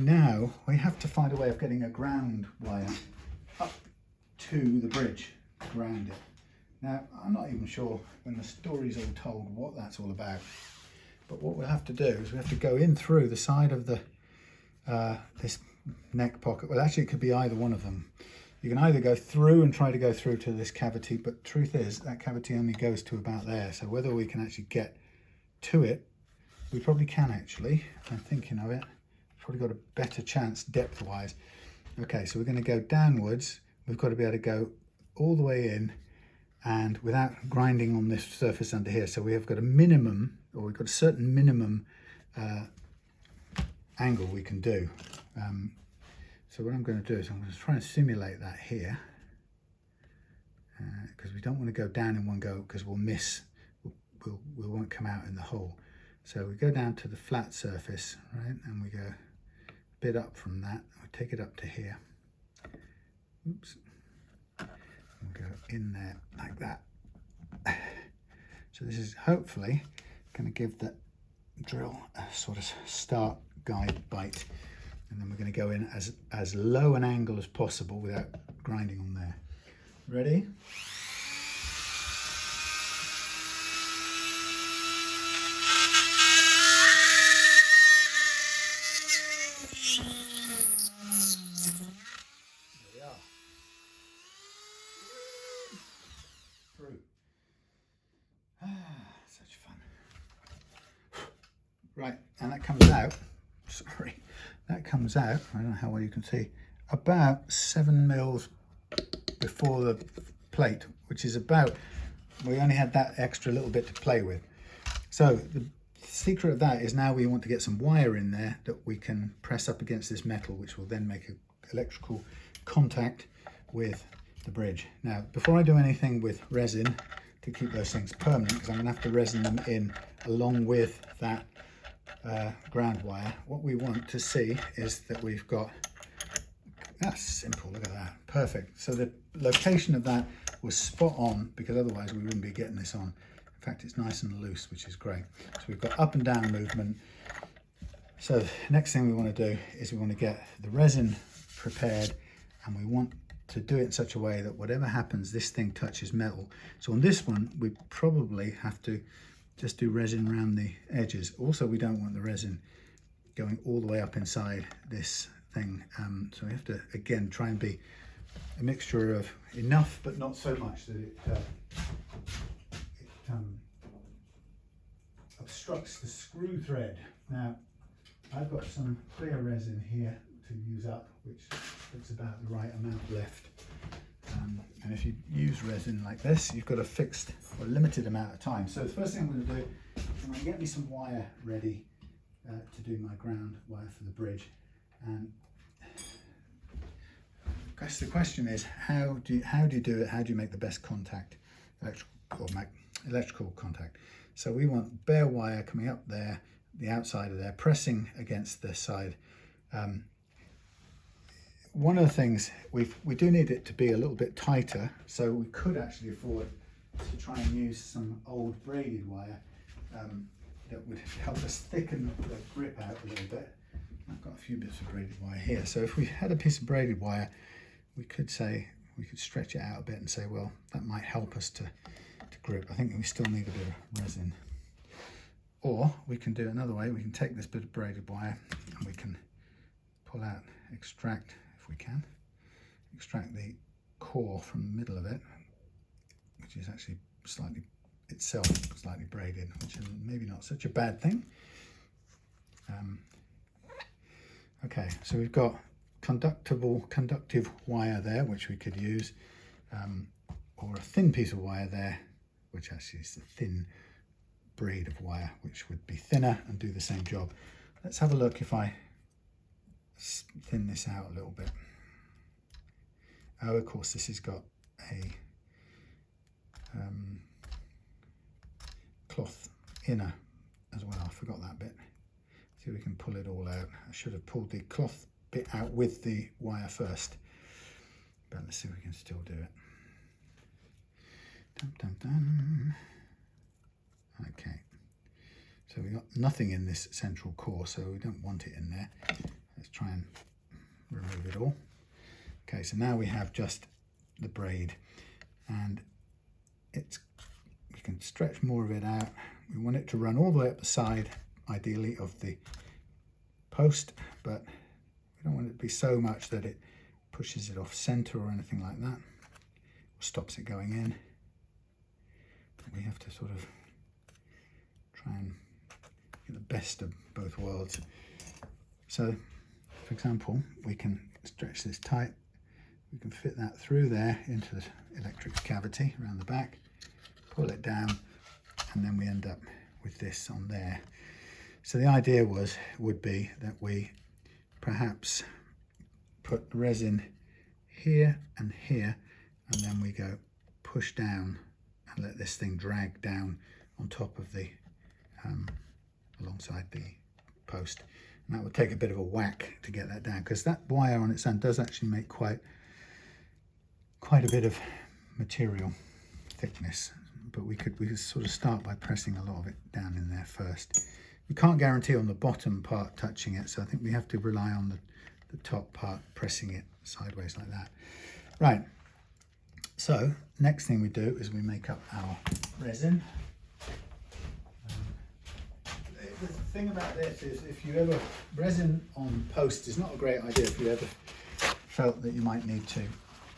have to find a way of getting a ground wire up to the bridge to ground it. Now, I'm not even sure when the story's all told what that's all about, but what we'll have to do is we have to go in through the side of the this neck pocket. Well, actually, it could be either one of them. You can either go through and try to go through to this cavity, but truth is that cavity only goes to about there. So whether we can actually get to it, we probably can actually. I'm thinking of it. Probably got a better chance depth-wise. Okay, so we're going to go downwards. We've got to be able to go all the way in and without grinding on this surface under here. So we have got a minimum, or we've got a certain minimum angle we can do. So what I'm going to do is I'm going to try and simulate that here, because we don't want to go down in one go, because we'll miss, we won't come out in the hole. So we go down to the flat surface, right, and we go a bit up from that. We take it up to here. Oops. We'll go in there like that. So this is hopefully going to give the drill a sort of start guide bite, and then we're going to go in as low an angle as possible without grinding on there. Ready? There we are. Through. Such fun. Right, and that comes out, sorry, that comes out, I don't know how well you can see, about 7 mils before the plate, which is about, we only had that extra little bit to play with. So the secret of that is now we want to get some wire in there that we can press up against this metal, which will then make an electrical contact with the bridge. Now, before I do anything with resin to keep those things permanent, because I'm going to have to resin them in along with that ground wire, what we want to see is that we've got, that's simple, look at that, perfect. So the location of that was spot on, because otherwise we wouldn't be getting this on. In fact, it's nice and loose, which is great. So we've got up and down movement. So the next thing we want to do is we want to get the resin prepared, and we want to do it in such a way that whatever happens, this thing touches metal. So on this one, we probably have to just do resin around the edges. Also, we don't want the resin going all the way up inside this thing. So we have to, again, try and be a mixture of enough, but not so much that it obstructs the screw thread. Now, I've got some clear resin here to use up, which looks about the right amount left. And if you use resin like this, you've got a fixed or limited amount of time. So the first thing I'm going to do is I'm going to get me some wire ready to do my ground wire for the bridge. And I guess the question is, how do you do it? How do you make the best contact, electrical contact? So we want bare wire coming up there, the outside of there, pressing against the side. One of the things, we do need it to be a little bit tighter, so we could actually afford to try and use some old braided wire that would help us thicken the grip out a little bit. I've got a few bits of braided wire here, so if we had a piece of braided wire, we could stretch it out a bit and say, well, that might help us to grip. I think we still need a bit of resin. Or we can do it another way. We can take this bit of braided wire and we can pull out, extract, if we can, extract the core from the middle of it, which is actually slightly braided, which is maybe not such a bad thing. Okay, so we've got conductive wire there, which we could use, or a thin piece of wire there, which actually is a thin braid of wire, which would be thinner and do the same job. Let's have a look if I thin this out a little bit. Oh, of course, this has got a cloth inner as well. I forgot that bit. See if we can pull it all out. I should have pulled the cloth bit out with the wire first, but let's see if we can still do it. Dum, dum, dum. Okay, so we got nothing in this central core, so we don't want it in there. Let's try and remove it all. Okay, so now we have just the braid, and we can stretch more of it out. We want it to run all the way up the side, ideally, of the post, but we don't want it to be so much that it pushes it off center or anything like that, or stops it going in. We have to sort of try and get the best of both worlds. So, for example, we can stretch this tight. We can fit that through there into the electric cavity around the back, pull it down, and then we end up with this on there. So the idea would be that we perhaps put resin here and here, and then we go push down and let this thing drag down on top of the alongside the post, and that would take a bit of a whack to get that down, because that wire on its own does actually make quite a bit of material thickness, but we could sort of start by pressing a lot of it down in there first. We can't guarantee on the bottom part touching it, so I think we have to rely on the top part pressing it sideways like that. Right, so next thing we do is we make up our resin. The thing about this is, if you ever, resin on post is not a great idea if you ever felt that you might need to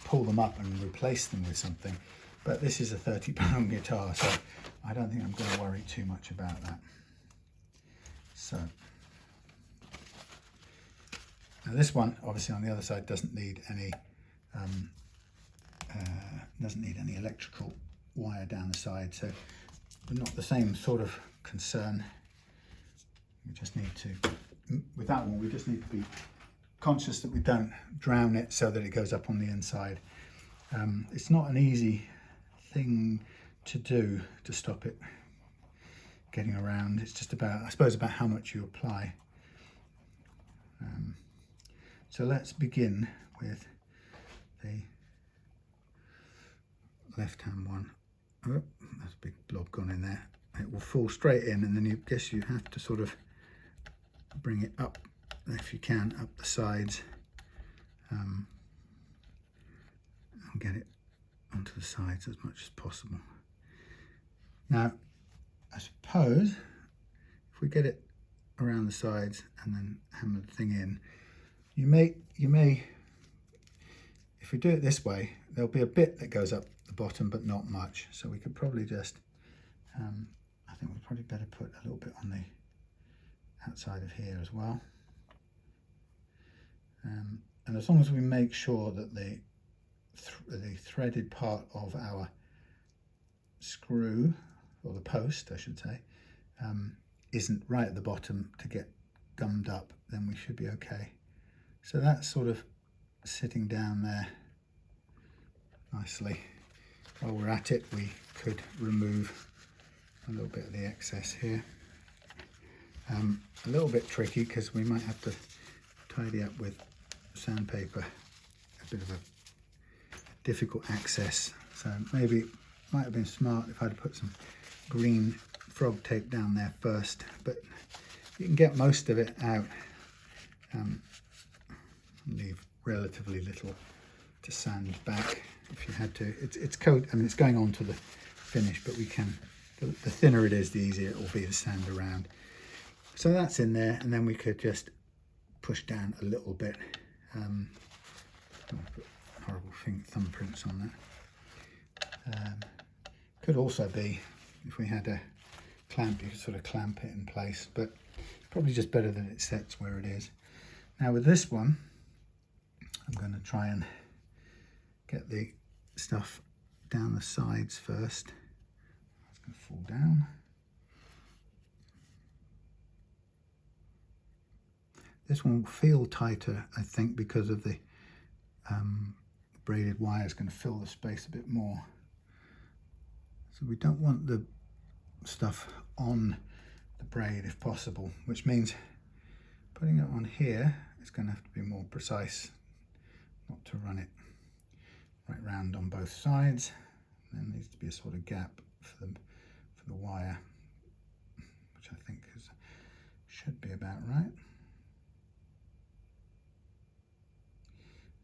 pull them up and replace them with something, but this is a 30-pound guitar, so I don't think I'm going to worry too much about that. So now this one, obviously, on the other side doesn't need any electrical wire down the side, so we're not the same sort of concern. We just need to, with that one, we just need to be conscious that we don't drown it so that it goes up on the inside. It's not an easy thing to do to stop it getting around. It's just about, I suppose, about how much you apply. So let's begin with the left-hand one. Oh, that's a big blob gone in there. It will fall straight in, and then you guess you have to sort of bring it up, if you can, up the sides, and get it onto the sides as much as possible. Now, I suppose if we get it around the sides and then hammer the thing in, you may, if we do it this way, there'll be a bit that goes up the bottom, but not much. So we could probably just, I think we'd probably better put a little bit on the outside of here as well. And as long as we make sure that the threaded part of our screw, or the post I should say, isn't right at the bottom to get gummed up, then we should be okay. So that's sort of sitting down there nicely. While we're at it, we could remove a little bit of the excess here. A little bit tricky because we might have to tidy up with sandpaper, a bit of a difficult access. So maybe it might have been smart if I'd put some green frog tape down there first, but you can get most of it out. Leave relatively little to sand back if you had to. It's coat, I mean, it's going on to the finish, but we can, the thinner it is, the easier it will be to sand around. So that's in there, and then we could just push down a little bit. Don't want to put horrible thumbprints on that. Could also be, if we had a clamp, you could sort of clamp it in place, but probably just better that it sets where it is. Now with this one, I'm going to try and get the stuff down the sides first. It's going to fall down. This one will feel tighter, I think, because of the braided wire is going to fill the space a bit more. So we don't want the stuff on the braid if possible, which means putting it on here is going to have to be more precise, not to run it right round on both sides. There needs to be a sort of gap for the wire, which I think should be about right.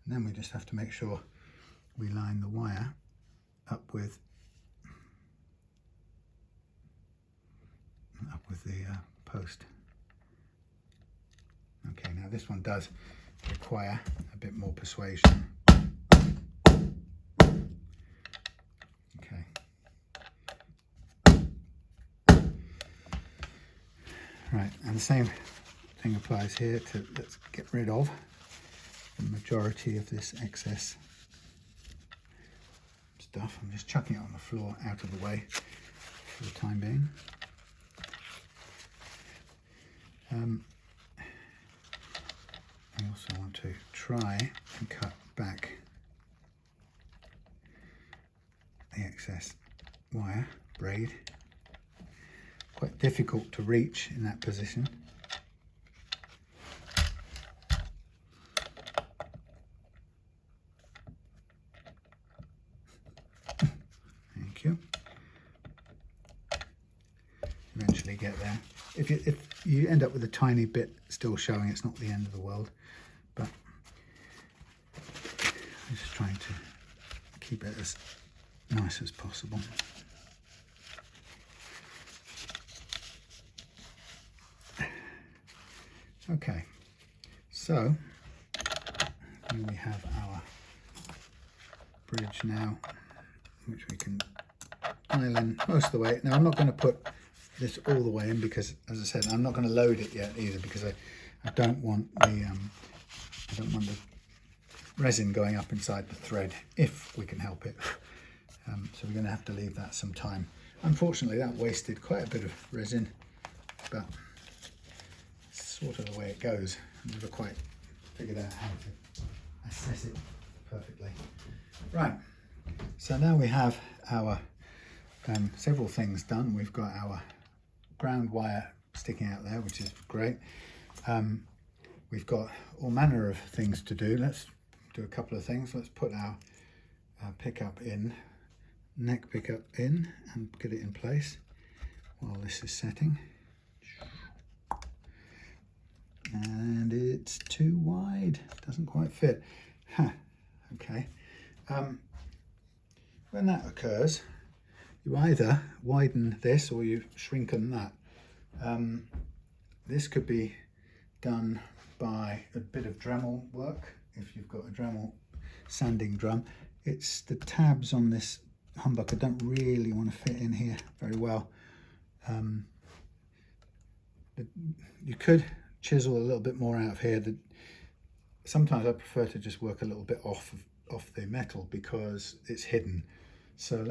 And then we just have to make sure we line the wire up with the post. Okay, now this one does require a bit more persuasion. Okay. Right, and the same thing applies here. Let's get rid of the majority of this excess stuff. I'm just chucking it on the floor out of the way for the time being. I also want to try and cut back the excess wire braid. Quite difficult to reach in that position. Thank you. Eventually get there. If you end up with a tiny bit still showing, it's not the end of the world, but I'm just trying to keep it as nice as possible. Okay, so here we have our bridge now, which we can dial in most of the way. Now I'm not going to put this all the way in because, as I said, I'm not going to load it yet either, because I don't want the resin going up inside the thread if we can help it. So we're going to have to leave that some time. Unfortunately, that wasted quite a bit of resin, but it's sort of the way it goes. I've never quite figured out how to assess it perfectly. Right, so now we have our several things done. We've got our ground wire sticking out there, which is great. We've got all manner of things to do. Let's do a couple of things. Let's put our pickup in, neck pickup in, and get it in place while this is setting. And it's too wide, doesn't quite fit. Huh. Okay. When that occurs, you either widen this or you shrinken that. This could be done by a bit of Dremel work, if you've got a Dremel sanding drum. It's the tabs on this humbucker don't really want to fit in here very well. You could chisel a little bit more out of here. Sometimes I prefer to just work a little bit off the metal because it's hidden. So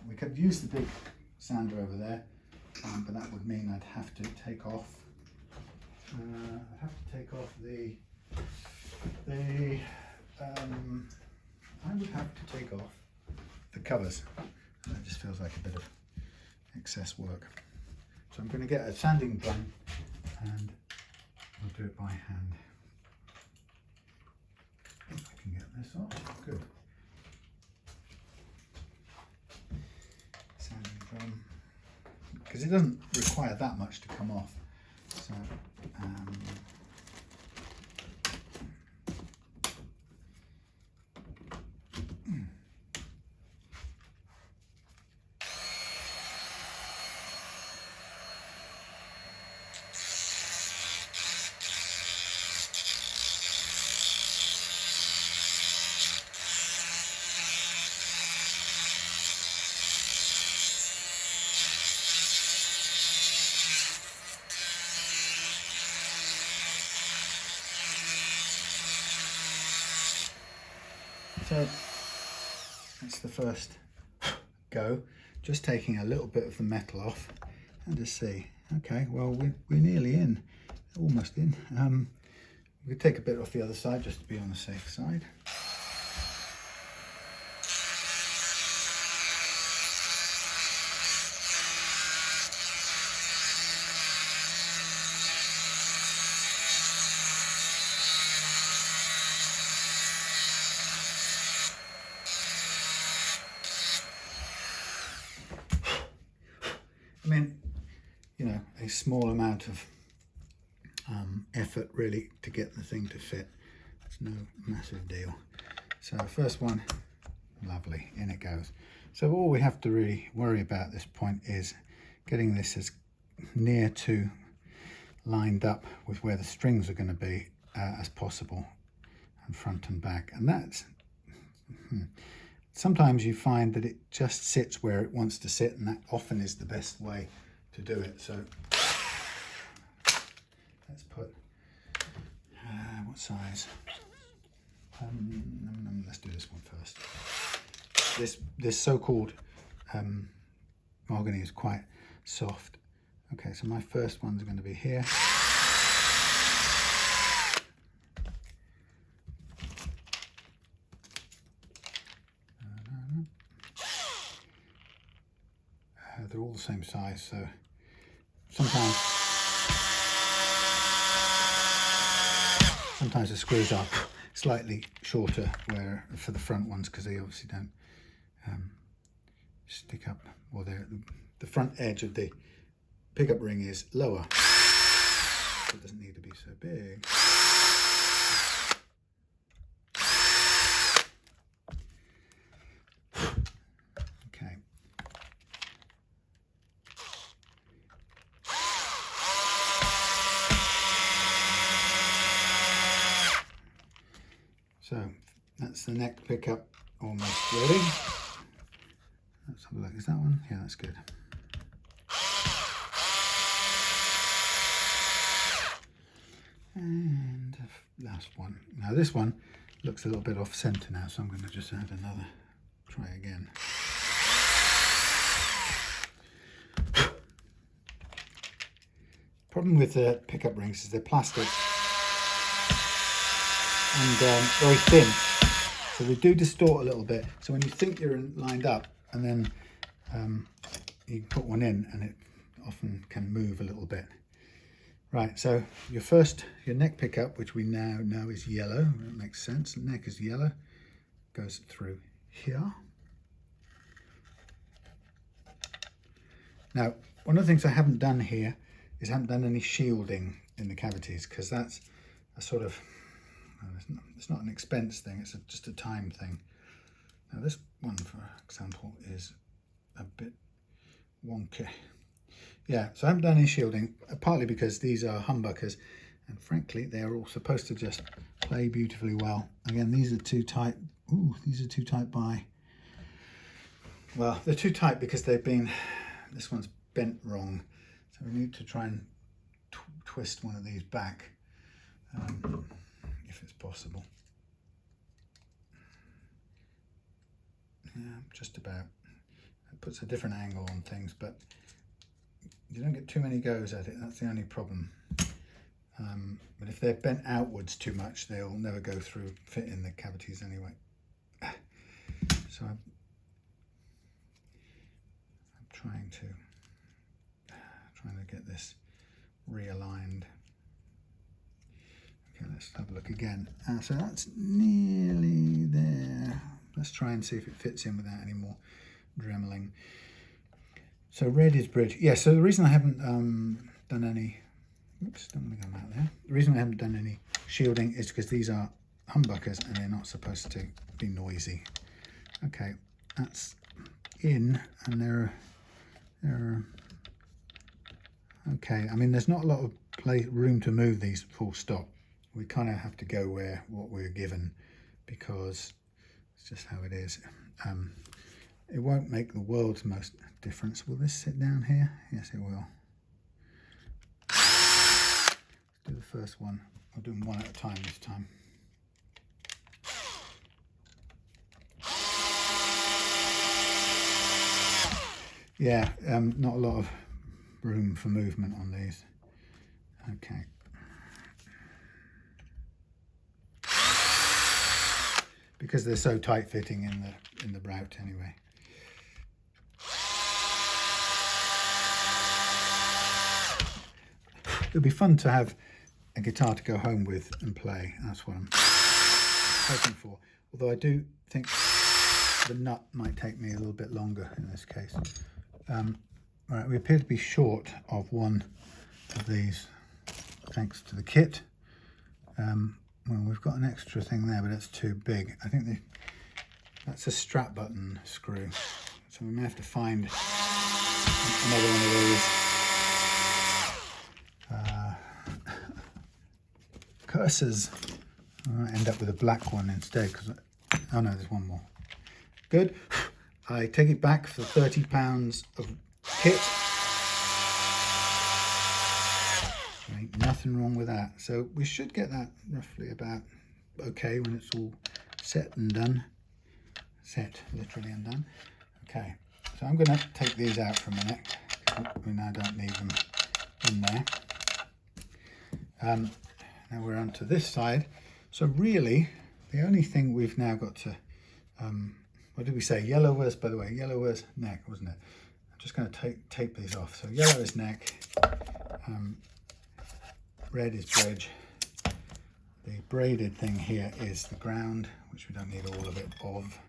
we could use the big sander over there, but that would mean I'd have to take off the covers. That just feels like a bit of excess work. So I'm going to get a sanding drum and I'll do it by hand. If I can get this off, good. Sanding drum, because it doesn't require that much to come off. So So that's the first go, just taking a little bit of the metal off and just see, okay, well we're nearly in, almost in. We could take a bit off the other side just to be on the safe side. I mean, you know, a small amount of effort really to get the thing to fit. It's no massive deal. So first one, lovely, in it goes. So all we have to really worry about at this point is getting this as near to lined up with where the strings are going to be as possible, and front and back. And that's sometimes you find that it just sits where it wants to sit, and that often is the best way to do it. So let's put what size? Let's do this one first. This so-called mahogany is quite soft. Okay, so my first one's going to be here. They're all the same size, so sometimes the screws are slightly shorter where for the front ones, because they obviously don't stick up, or the front edge of the pickup ring is lower, so it doesn't need to be so big. Okay. So that's the neck pickup almost ready. Let's have a look. Is that one? Yeah, that's good. And last one. Now this one looks a little bit off center now, so I'm going to just add another. Try again. Problem with the pickup rings is they're plastic and very thin, so they do distort a little bit. So when you think you're lined up, and then you put one in, and it often can move a little bit. Right, so your neck pickup, which we now know is yellow, that makes sense. The neck is yellow, goes through here. Now, one of the things I haven't done here is I haven't done any shielding in the cavities, because that's a sort of, it's not an expense thing, it's just a time thing. Now this one, for example, is a bit wonky. Yeah, so I haven't done any shielding, partly because these are humbuckers, and frankly they are all supposed to just play beautifully well. Again, these are too tight. Ooh, these are too tight by, well, they're too tight because this one's bent wrong, so we need to try and twist one of these back, if it's possible. Yeah, just about. It puts a different angle on things, but you don't get too many goes at it. That's the only problem. But if they're bent outwards too much, they'll never go through, fit in the cavities anyway. So I'm trying to get this realigned. Okay, let's have a look again. So that's nearly there. Let's try and see if it fits in without any more dremeling. So red is bridge. Yeah, so the reason I haven't done any, oops, don't want to go out there. The reason I haven't done any shielding is because these are humbuckers and they're not supposed to be noisy. Okay, that's in, and they're okay. I mean, there's not a lot of room to move these full stop. We kind of have to go what we're given, because it's just how it is. It won't make the world's most difference. Will this sit down here? Yes, it will. Let's do the first one. I'll do them one at a time this time. yeah, not a lot of room for movement on these. Okay. Because they're so tight fitting in the route anyway. It'll be fun to have a guitar to go home with and play. That's what I'm hoping for. Although I do think the nut might take me a little bit longer in this case. Right, we appear to be short of one of these, thanks to the kit. Well, we've got an extra thing there, but it's too big. I think that's a strap button screw. So we may have to find another one of those. Curses. I might end up with a black one instead, because oh no, there's one more. Good. I take it back for £30 of kit. Ain't nothing wrong with that. So we should get that roughly about okay when it's all set and done. Set, literally and done. Okay, so I'm going to take these out for a minute. We now don't need them in there. Now we're onto this side. So really, the only thing we've now got to, what did we say? Yellow was, by the way, yellow was neck, wasn't it? I'm just going to tape these off. So yellow is neck, red is bridge. The braided thing here is the ground, which we don't need all of it of.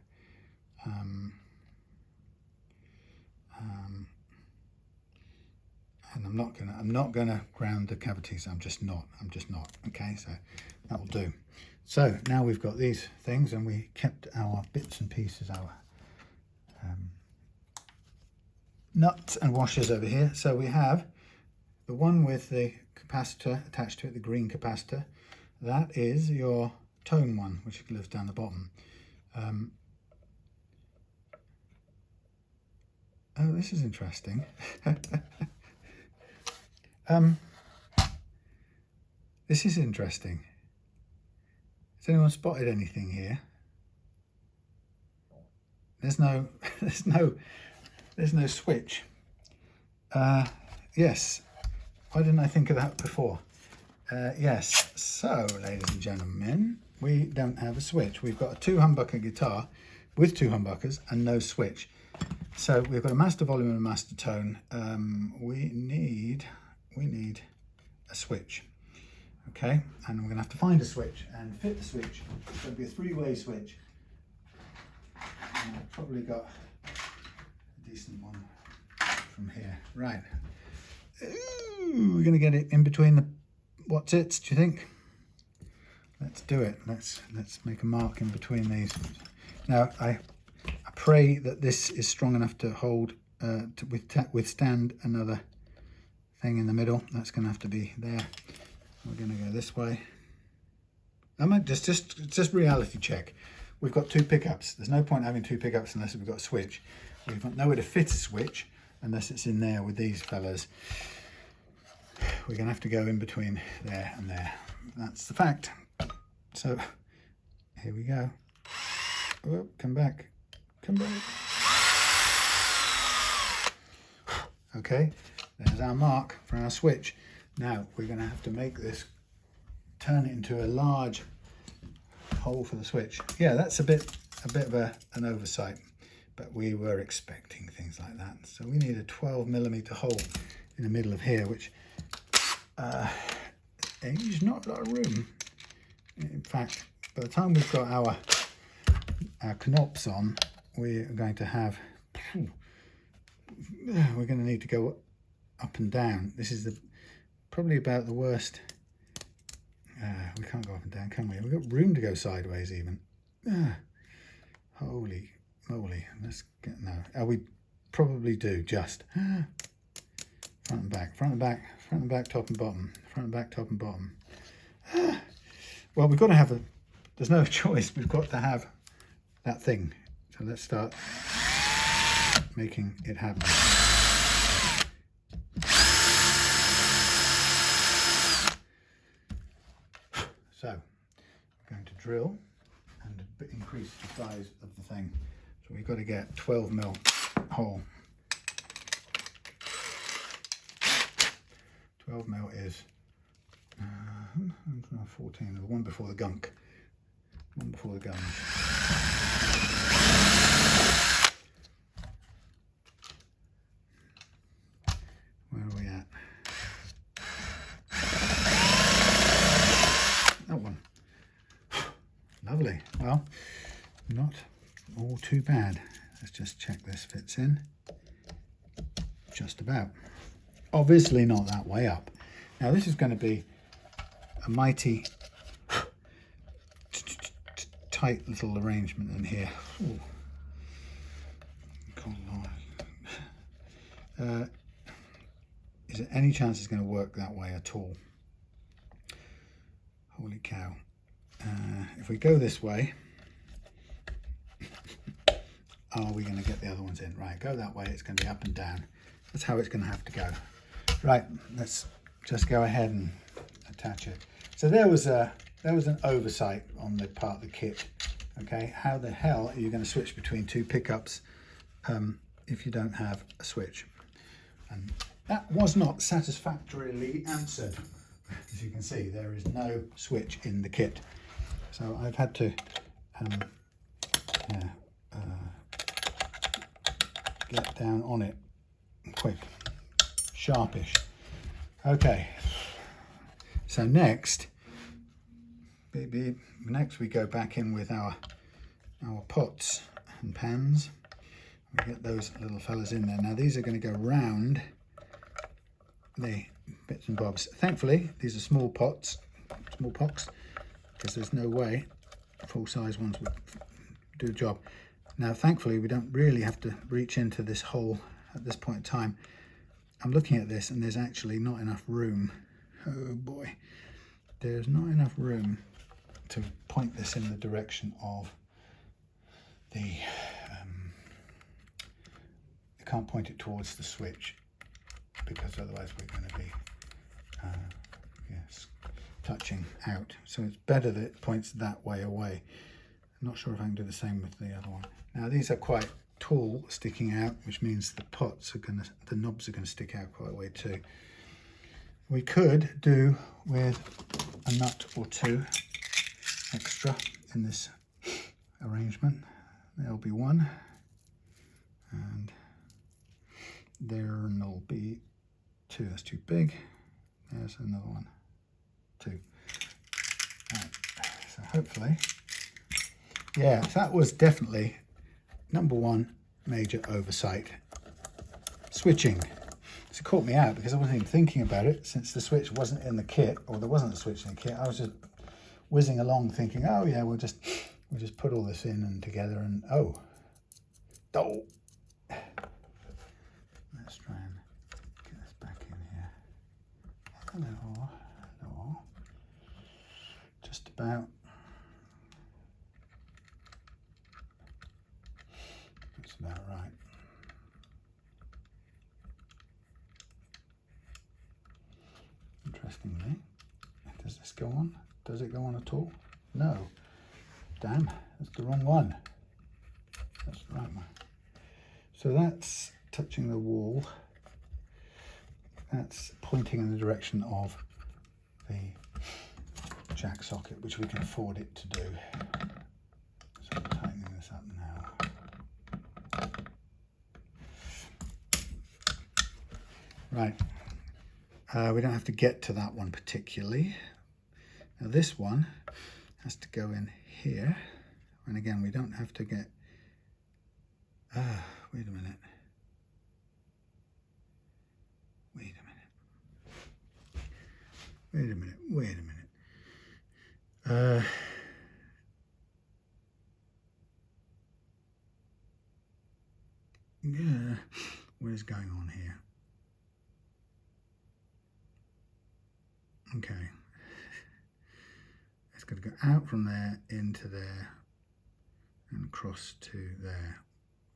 And I'm not gonna ground the cavities. I'm just not. Okay, so that will do. So now we've got these things, and we kept our bits and pieces, our nuts and washers over here. So we have the one with the capacitor attached to it, the green capacitor. That is your tone one, which lives down the bottom. Oh, this is interesting. This is interesting. Has anyone spotted anything here? There's no switch. Yes. Why didn't I think of that before? Yes. So, ladies and gentlemen, we don't have a switch. We've got a 2-humbucker guitar with 2 humbuckers and no switch. So we've got a master volume and a master tone. We need a switch. Okay, and we're going to have to find a switch and fit the switch. It's going to be a 3-way switch. And I've probably got a decent one from here. Right. Ooh, we're going to get it in between the what's-its, do you think? Let's do it. Let's make a mark in between these. Now, I pray that this is strong enough to hold, to withstand another thing in the middle. That's going to have to be there. We're going to go this way. I might just reality check. We've got 2 pickups. There's no point having 2 pickups unless we've got a switch. We've got nowhere to fit a switch unless it's in there with these fellas. We're going to have to go in between there and there. That's the fact. So here we go. Oh, come back. Come back. Okay, there's our mark for our switch. Now we're going to have to make this, turn it into a large hole for the switch. Yeah, that's a bit of an oversight, but we were expecting things like that. So we need a 12mm hole in the middle of here, which there's not a lot of room. In fact, by the time we've got our knops on, we're going to have, we're going to need to go up and down. This is probably about the worst. We can't go up and down, can we? We've got room to go sideways even. Holy moly. Let's get, no. We probably do, just. Front and back, front and back, front and back, top and bottom, front and back, top and bottom. Well, we've got to have there's no choice. We've got to have that thing. So let's start making it happen. So I'm going to drill and increase the size of the thing. So we've got to get 12mm hole. 12mm is 14, the one before the gunk. One before the gums. Where are we at? That one. Lovely. Well, not all too bad. Let's just check this fits in. Just about. Obviously not that way up. Now this is going to be a mighty tight little arrangement in here. Is there any chance it's going to work that way at all? Holy cow. If we go this way, are we going to get the other ones in? Right, go that way, it's going to be up and down. That's how it's going to have to go. Right, let's just go ahead and attach it. So there was an oversight on the part of the kit. Okay, how the hell are you going to switch between two pickups if you don't have a switch? And that was not satisfactorily answered. As you can see, there is no switch in the kit. So I've had to get down on it quick, sharpish. Okay, so next we go back in with our pots and pans. We get those little fellas in there. Now these are going to go round the bits and bobs. Thankfully these are small pots, because there's no way full-size ones would do the job. Now thankfully we don't really have to reach into this hole at this point in time. I'm looking at this and there's actually not enough room. Oh boy, there's not enough room to point this in the direction of the I can't point it towards the switch, because otherwise we're going to be touching out. So it's better that it points that way away. I'm not sure if I can do the same with the other one. Now these are quite tall, sticking out, which means the knobs are going to stick out quite a way too. We could do with a nut or two extra in this arrangement. There'll be one, and there'll be two. That's too big. There's another one, two. Right. So hopefully, yeah, that was definitely number one major oversight. Switching. So it caught me out because I wasn't even thinking about it, since the switch wasn't in the kit, or there wasn't a switch in the kit. I was just whizzing along thinking, oh yeah, we'll just put all this in and together, and oh. Let's try and get this back in here. Hello. Just about. That's about right. Interestingly, does this go on? Does it go on at all? No. Damn, that's the wrong one. That's the right one. So that's touching the wall. That's pointing in the direction of the jack socket, which we can afford it to do. So I'm tightening this up now. Right. We don't have to get to that one particularly. Now this one has to go in here. And again, we don't have to get... wait a minute. Yeah, what is going on here? Okay. It's going to go out from there into there and across to there.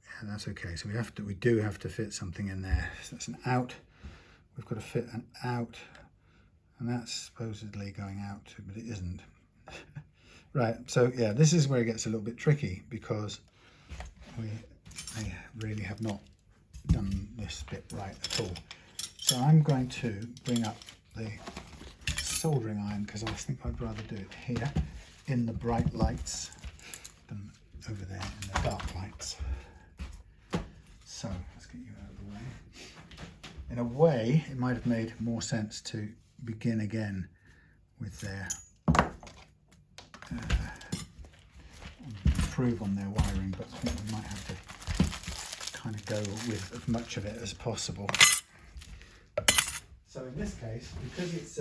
Yeah, that's okay. So we do have to fit something in there. So that's an out. We've got to fit an out, and that's supposedly going out, but it isn't. Right. So yeah, this is where it gets a little bit tricky, because I really have not done this bit right at all. So I'm going to bring up the soldering iron because I think I'd rather do it here in the bright lights than over there in the dark lights. So let's get you out of the way. In a way, it might have made more sense to begin again with their improve on their wiring, but I think we might have to kind of go with as much of it as possible. So in this case, because it's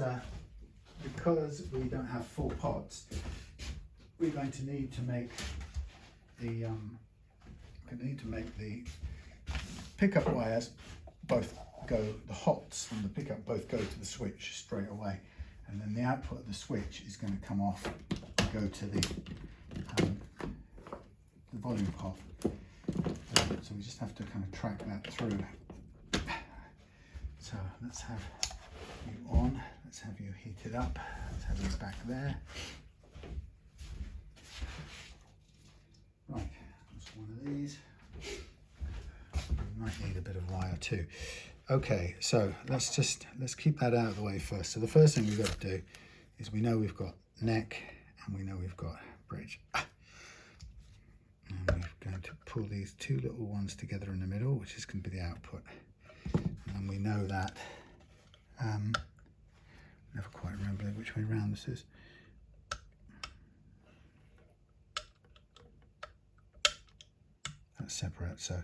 because we don't have full pots, we're going to need to make the pickup wires both go, the hots and the pickup both go to the switch straight away, and then the output of the switch is going to come off and go to the volume pot. So we just have to kind of track that through. So let's have you on, let's have you heated up, let's have you back there. Right, that's one of these. We might need a bit of wire too. Okay, so let's keep that out of the way first. So the first thing we've got to do is we know we've got neck and we know we've got bridge. And we're going to pull these two little ones together in the middle, which is going to be the output. And we know that, never quite remember which way around this is. That's separate, so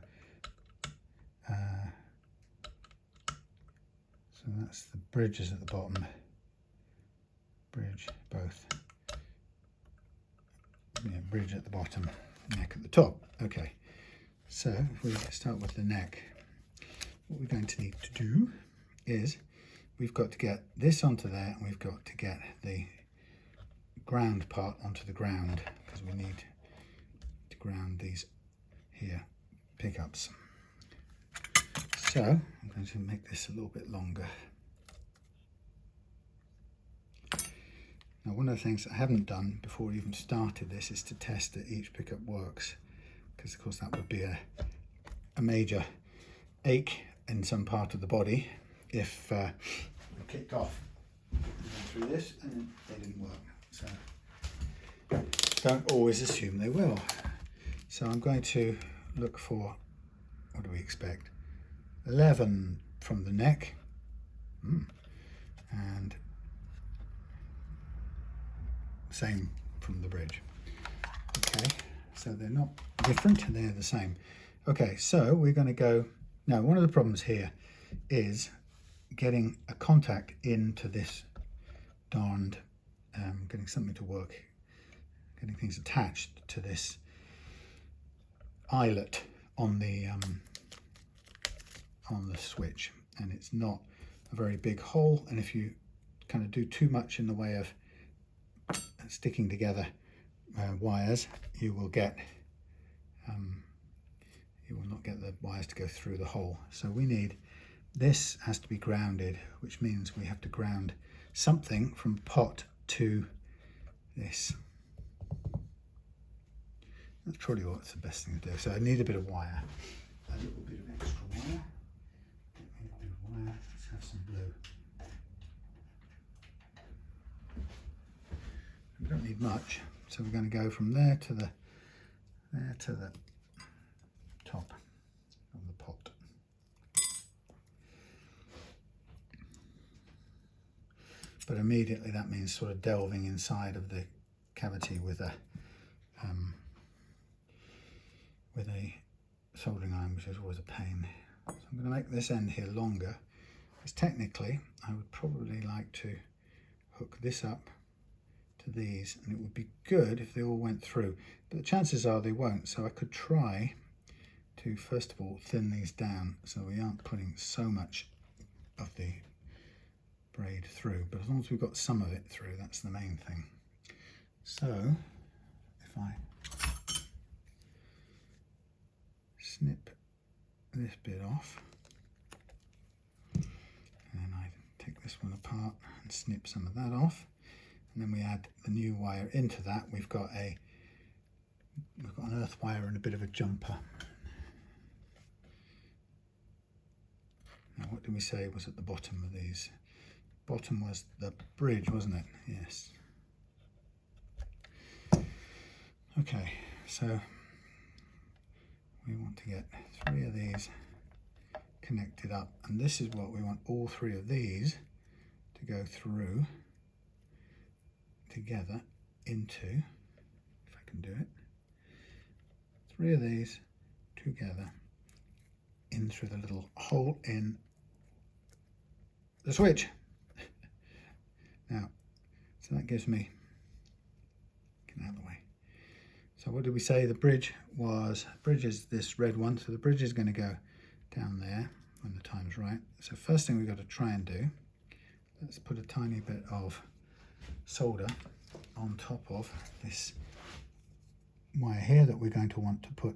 that's the bridges at the bottom, bridge both, yeah, bridge at the bottom, neck at the top. Okay, so if we start with the neck, what we're going to need to do is we've got to get this onto there, and we've got to get the ground part onto the ground, because we need to ground these here pickups. So I'm going to make this a little bit longer. Now, one of the things I haven't done before we even started this is to test that each pickup works, because of course that would be a major ache in some part of the body if we kicked off through this and they didn't work. So don't always assume they will. So I'm going to look for, what do we expect? 11 from the neck, and same from the bridge. Okay, so they're not different, they're the same. Okay, so we're going to go, now one of the problems here is getting a contact into this darned, getting something to work, getting things attached to this eyelet on the switch, and it's not a very big hole, and if you kind of do too much in the way of sticking together wires, you will not get the wires to go through the hole. So we need, this has to be grounded, which means we have to ground something from pot to this. That's probably what's the best thing to do. So I need a bit of wire, a little bit of extra wire. Get me a bit of wire. Let's have some blue. We don't need much, so we're going to go from there to the top of the pot. But immediately that means sort of delving inside of the cavity with a soldering iron, which is always a pain. So I'm going to make this end here longer, because technically I would probably like to hook this up to these, and it would be good if they all went through, but the chances are they won't. So I could try to first of all thin these down so we aren't putting so much of the braid through, but as long as we've got some of it through, that's the main thing. So if I snip this bit off, and then I take this one apart and snip some of that off, and then we add the new wire into that, we've got an earth wire and a bit of a jumper. Now what did we say was at the bottom of these? bottom was the bridge, wasn't it? Yes. Okay, so we want to get 3 of these connected up, and this is what we want all 3 of these to go through together into, if I can do it, 3 of these together in through the little hole in the switch. Now, so that gives me, get out of the way. So what did we say the bridge was? Bridge is this red one, so the bridge is going to go down there when the time's right. So first thing we've got to try and do, let's put a tiny bit of solder on top of this wire here that we're going to want to put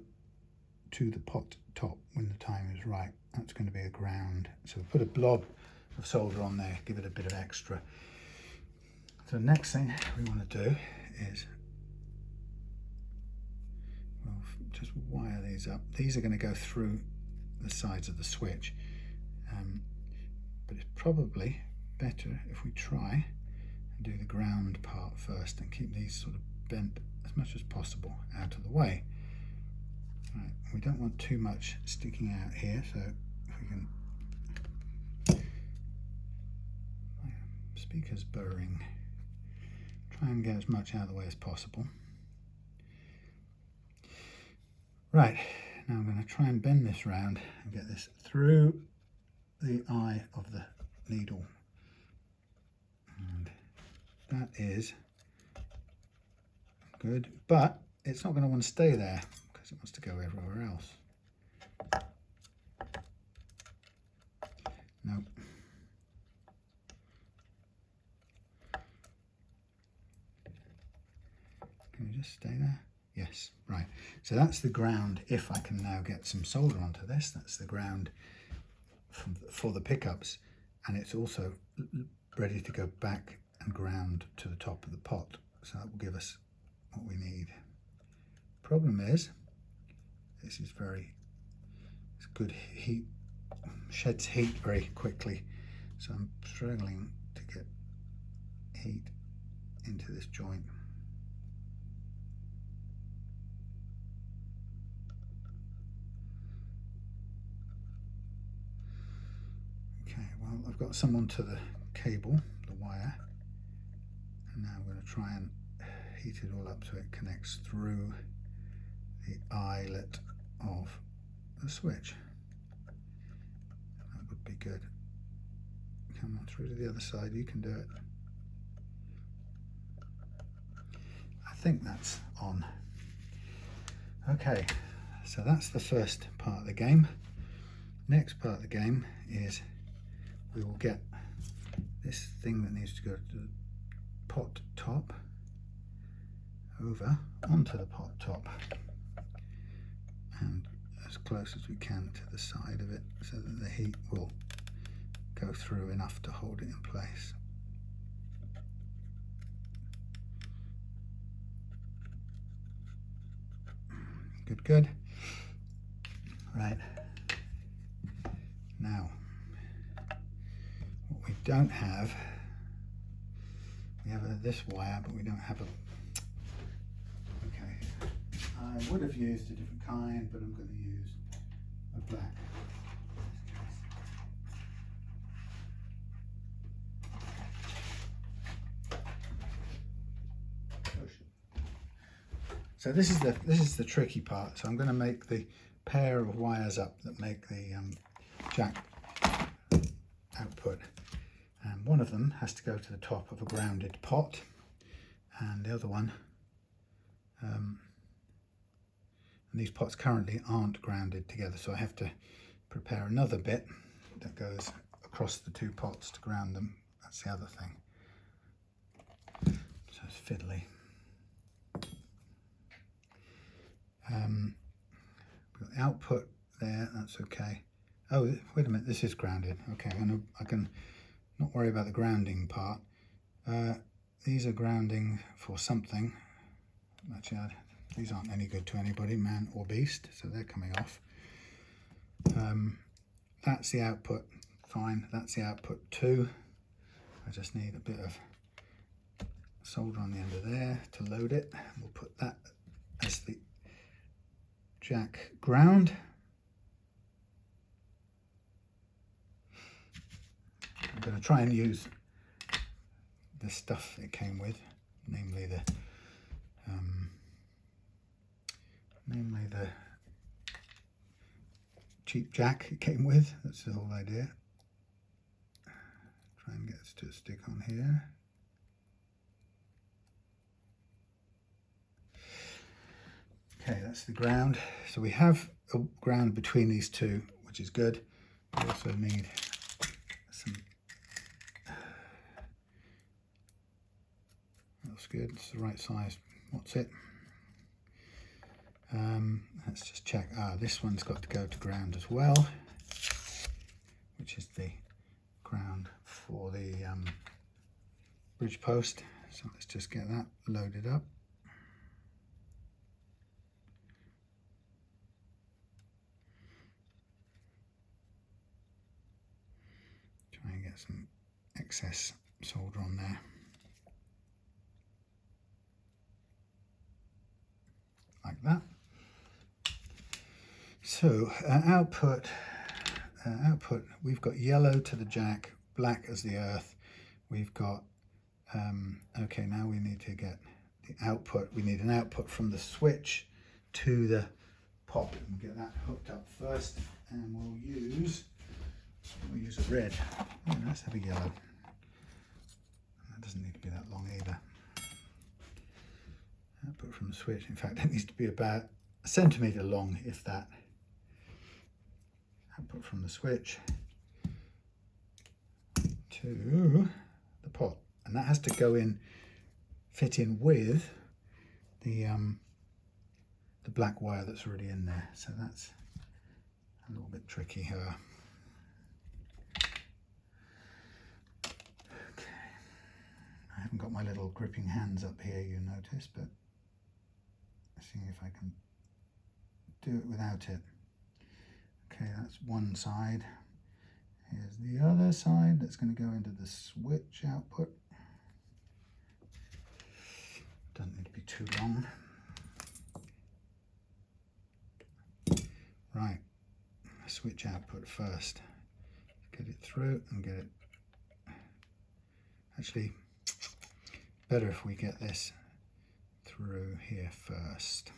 to the pot top when the time is right. That's going to be a ground. So we'll put a blob of solder on there, give it a bit of extra. So the next thing we want to do is just wire these up. These are going to go through the sides of the switch, but it's probably better if we try and do the ground part first and keep these sort of bent as much as possible out of the way. Right, we don't want too much sticking out here, so if we can, my speaker's burring, try and get as much out of the way as possible. Right, now I'm going to try and bend this round and get this through the eye of the needle. And that is good, but it's not going to want to stay there because it wants to go everywhere else. Nope. Can you just stay there? Yes, right. So that's the ground. If I can now get some solder onto this, that's the ground for the pickups, and it's also ready to go back and ground to the top of the pot. So that will give us what we need. Problem is, this is it's good heat, sheds heat very quickly. So I'm struggling to get heat into this joint. Well, I've got some onto the cable, the wire, and now I'm going to try and heat it all up so it connects through the eyelet of the switch. That would be good. Come on through to the other side, you can do it. I think that's on. Okay, so that's the first part of the game. Next part of the game is we will get this thing that needs to go to the pot top over onto the pot top and as close as we can to the side of it so that the heat will go through enough to hold it in place. Good, good. Right. Now, what we don't have, we have this wire, but we don't have a, okay. I would have used a different kind, but I'm going to use a black. So this is the tricky part. So I'm going to make the pair of wires up that make the jack output, and one of them has to go to the top of a grounded pot, and the other one, and these pots currently aren't grounded together, so I have to prepare another bit that goes across the two pots to ground them. That's the other thing. So it's fiddly. We've got the output there, that's okay. Oh, wait a minute, this is grounded. Okay, I can not worry about the grounding part. These are grounding for something. Actually, these aren't any good to anybody, man or beast, so they're coming off. That's the output, fine. That's the output too. I just need a bit of solder on the end of there to load it. We'll put that as the jack ground. I'm going to try and use the stuff it came with, namely the cheap jack it came with. That's the whole idea. Try and get it to stick on here. Okay, that's the ground. So we have a ground between these two, which is good. We also need some. That's good. It's the right size. What's it? Let's just check. This one's got to go to ground as well, which is the ground for the bridge post. So let's just get that loaded up. Try and get some excess solder on there. Like that. So output, we've got yellow to the jack, black as the earth. We've got, okay, now we need to get the output. We need an output from the switch to the pop. We'll get that hooked up first, and we'll use a red. Oh, let's have a yellow. That doesn't need to be that long either. Output from the switch. In fact, it needs to be about a centimetre long, if that. Output from the switch to the pot, and that has to go in, fit in with the black wire that's already in there. So that's a little bit tricky here. Okay, I haven't got my little gripping hands up here, you notice, but seeing if I can do it without it. Okay, that's one side. Here's the other side that's going to go into the switch output. Doesn't need to be too long. Right, switch output first. Get it through and get it. Actually, better if we get this through here first.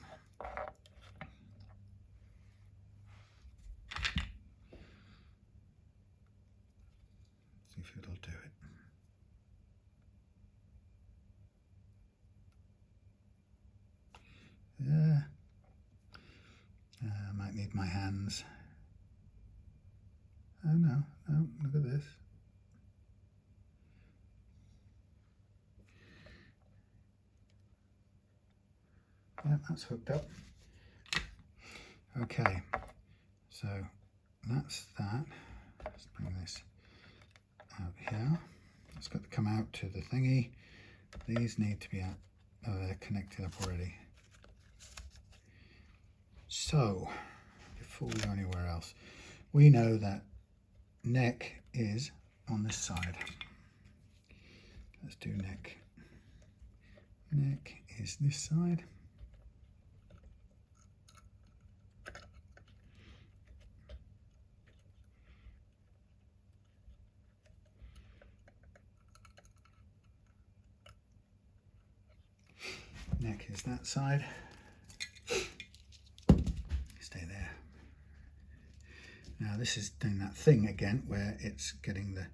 See if it'll do it. Yeah. I might need my hands. Oh no, look at this. Yeah, that's hooked up. Okay, so that's that. Let's bring this out here. It's got to come out to the thingy. These need to be out. Oh, they're connected up already. So, before we go anywhere else, we know that neck is on this side. Let's do neck. Neck is this side. Neck is that side. Stay there. Now this is doing that thing again where it's getting the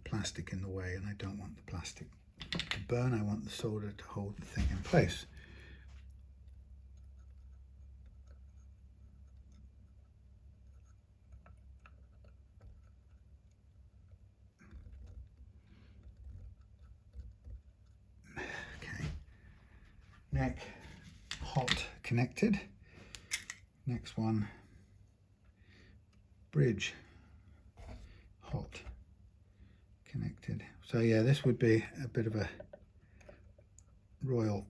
plastic in the way, and I don't want the plastic to burn. I want the solder to hold the thing in place. Okay. Neck hot connected. Next one, bridge hot connected. So yeah, this would be a bit of a royal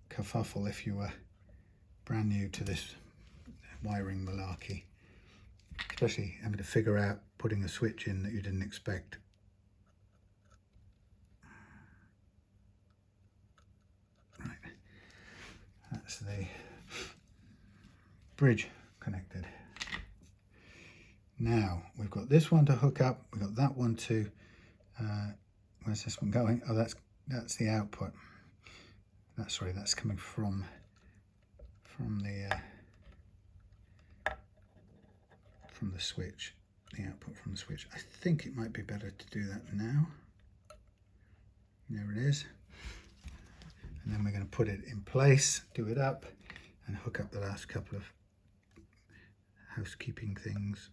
kerfuffle if you were brand new to this wiring malarkey, especially having to figure out putting a switch in that you didn't expect that's the bridge connected. Now we've got this one to hook up, we've got that one to, where's this one going? Oh, that's the output. Sorry, that's coming from the switch, the output from the switch. I think it might be better to do that now. There it is. And then we're going to put it in place, do it up, and hook up the last couple of housekeeping things.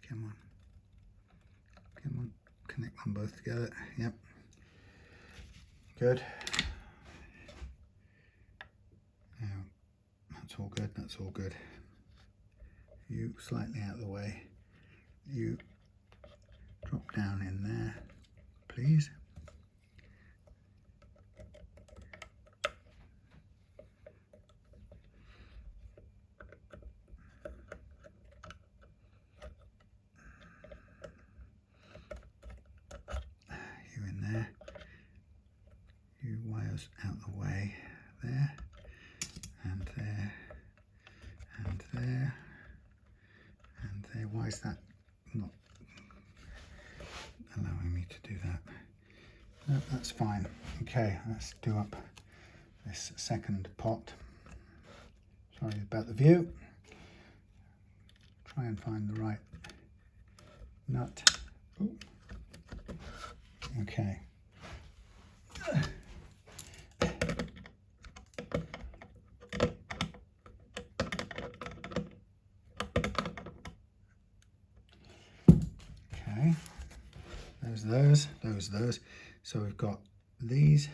Come on, connect them both together. Yep, good. Now, that's all good. You slightly out of the way. You drop down in there, please. Out the way, there, and there, and there, and there. Why is that not allowing me to do that? No, that's fine. Okay, let's do up this second pot. Sorry about the view. Try and find the right nut. Ooh. Okay. Those. So we've got these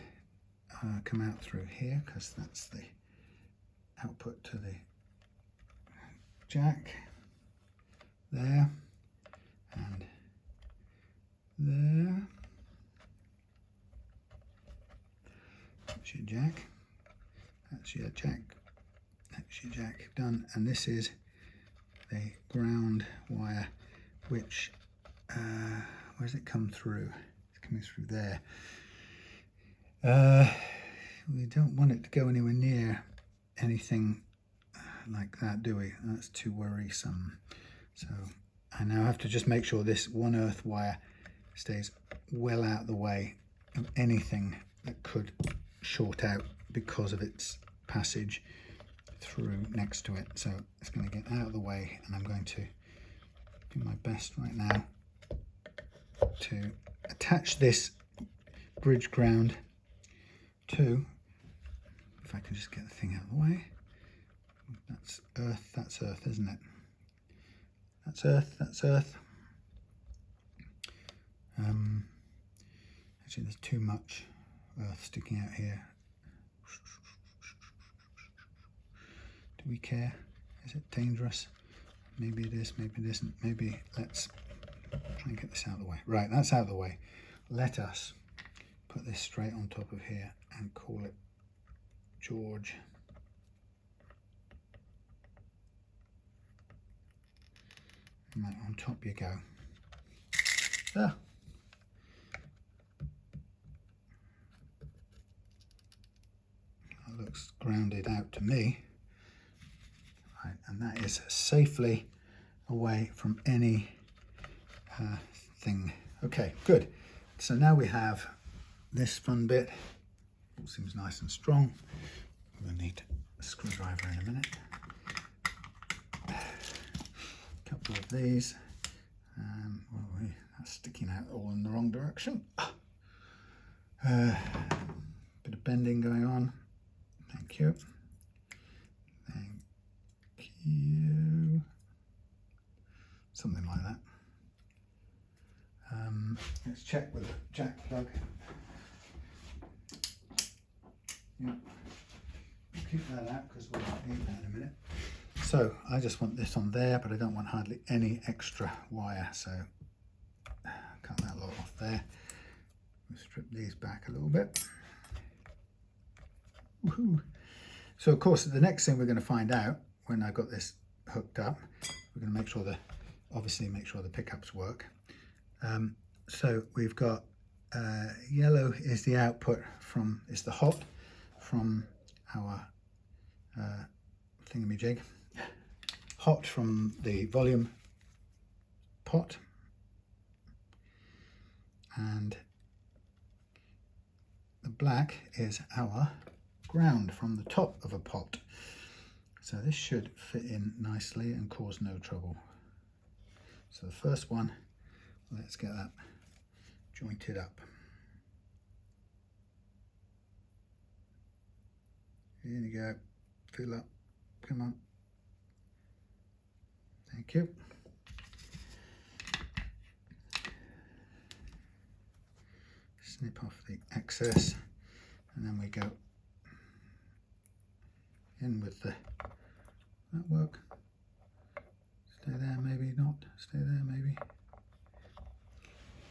come out through here because that's the output to the jack. There and there. That's your jack. That's your jack. That's your jack. Done. And this is the ground wire, which where does it come through? It's coming through there. We don't want it to go anywhere near anything like that, do we? That's too worrisome. So I now have to just make sure this one earth wire stays well out of the way of anything that could short out because of its passage through next to it. So it's going to get out of the way, and I'm going to do my best right now to attach this bridge ground to, if I can just get the thing out of the way. That's earth, isn't it? That's earth. Actually, there's too much earth sticking out here. Do we care? Is it dangerous? Maybe it is, maybe it isn't. Maybe let's try and get this out of the way. Right, that's out of the way. Let us put this straight on top of here and call it George. And right, on top you go. Ah. That looks grounded out to me. Right, and that is safely away from any thing. Okay, good. So now we have this fun bit. All seems nice and strong. We'll need a screwdriver in a minute. A couple of these. That's sticking out all in the wrong direction. Bit of bending going on. Thank you. Thank you. Something like that. Let's check with the jack plug. Yeah. Keep that out because we'll need that in a minute. So I just want this on there, but I don't want hardly any extra wire, so cut that lot off there. We'll strip these back a little bit. Woohoo! So of course the next thing we're going to find out when I've got this hooked up, we're going to make sure obviously make sure the pickups work. So we've got yellow is the output from, is the hot from our thingamajig. Hot from the volume pot, and the black is our ground from the top of a pot. So this should fit in nicely and cause no trouble. So the first one, let's get that jointed up. Here you go, fill up, come on. Thank you. Snip off the excess, and then we go in with the, that work? Stay there, maybe not, stay there, maybe.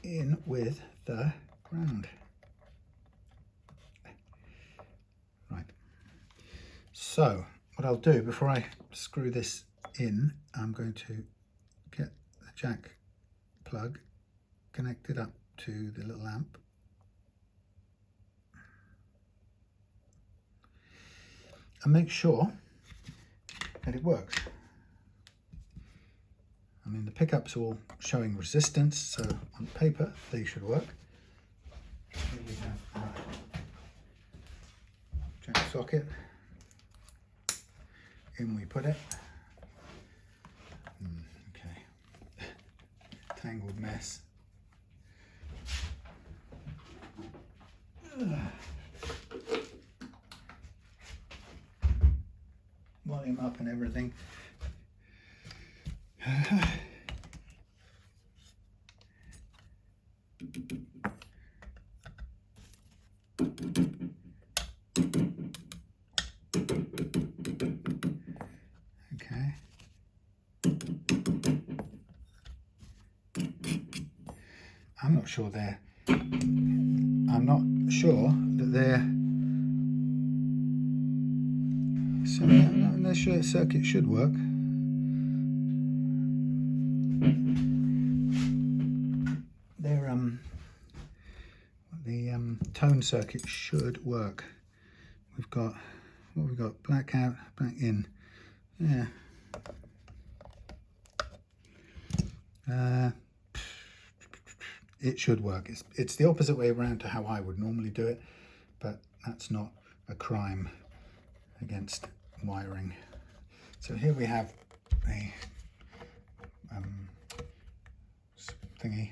In with the ground. Right. So, what I'll do before I screw this in, I'm going to get the jack plug connected up to the little lamp. And make sure that it works. I mean, the pickups are all showing resistance, so on paper they should work. Here we have our jack socket. In we put it. Okay. Tangled mess. Volume up and everything. Okay. I'm not sure that they're so the circuit should work. They're the tone circuit should work. We've got what we've got, black out, black in. Yeah. It should work. It's the opposite way around to how I would normally do it, but that's not a crime against wiring. So here we have a thingy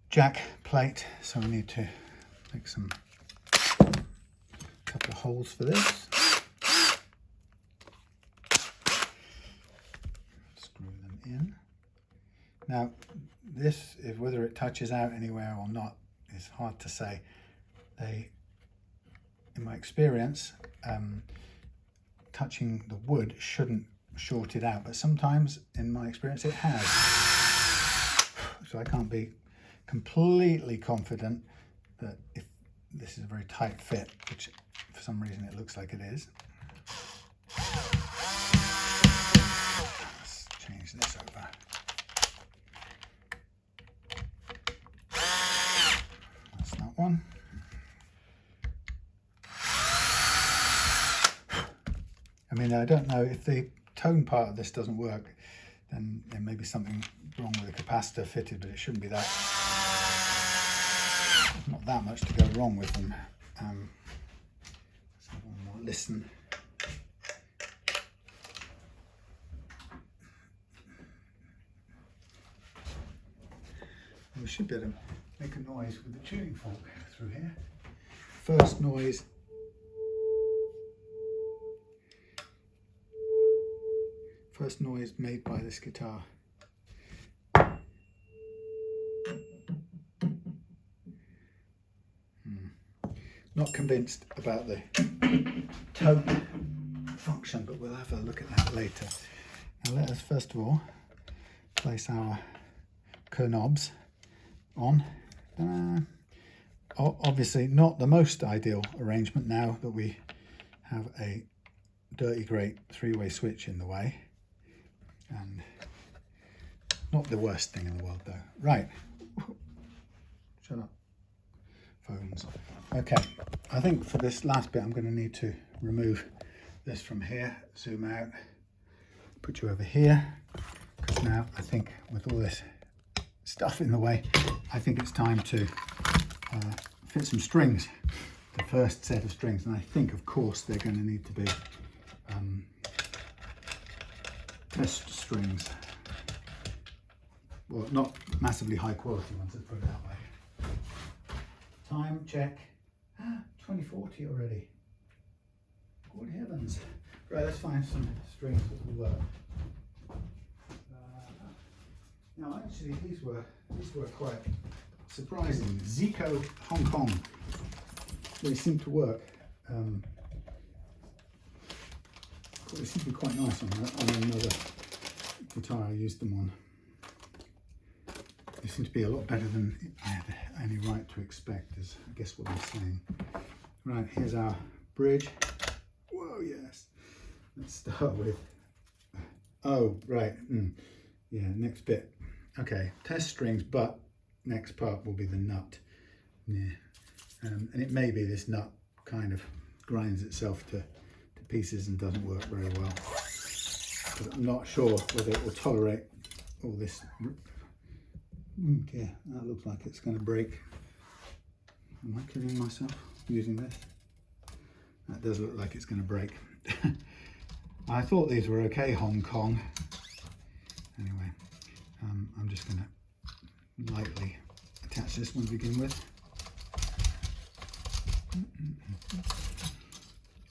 jack plate. So we need to make couple of holes for this. Screw them in. Now this, whether it touches out anywhere or not, is hard to say. In my experience, touching the wood shouldn't short it out, but sometimes in my experience it has. So I can't be completely confident that if this is a very tight fit, which for some reason it looks like it is. Let's change this over. That's that one. I mean, I don't know if the tone part of this doesn't work, then there may be something wrong with the capacitor fitted, but it shouldn't be that. Not that much to go wrong with them. Let's have one more listen. We should be able to make a noise with the tuning fork through here. First noise. First noise made by this guitar. Not convinced about the tone function, but we'll have a look at that later. Now let us first of all place our knobs on. Obviously not the most ideal arrangement now that we have a dirty great three-way switch in the way, and not the worst thing in the world though. Right, Shut up. Phones. Okay, I think for this last bit I'm going to need to remove this from here, zoom out, put you over here, because now I think with all this stuff in the way, I think it's time to fit some strings, the first set of strings, and I think of course they're going to need to be test strings. Well, not massively high quality ones, let's put it that way. Time check. 2040 already. Good heavens. Right, let's find some strings that will work. Now actually these were quite surprising. Zico Hong Kong. They seem to work. They seem to be quite nice on another guitar I used them on. They seem to be a lot better than I had any right to expect, is I guess what I'm saying. Right, here's our bridge. Whoa, yes. Let's start with, oh, right, yeah, next bit. Okay, test strings, but next part will be the nut. Yeah, and it may be this nut kind of grinds itself to pieces and doesn't work very well. But I'm not sure whether it will tolerate all this. Yeah, that looks like it's going to break. Am I kidding myself using this? That does look like it's going to break. I thought these were okay, Hong Kong. Anyway, I'm just going to lightly attach this one to begin with.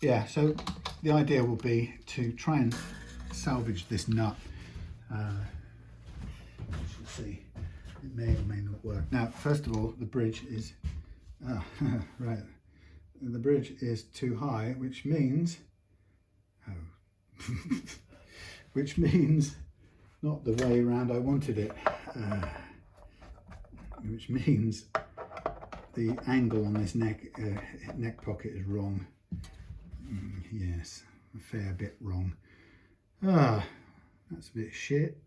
Yeah, so the idea will be to try and salvage this nut. We shall see. It may or may not work. Now, first of all, the bridge is right. The bridge is too high, which means which means not the way around I wanted it. Which means the angle on this neck pocket is wrong. Yes, a fair bit wrong. That's a bit shit.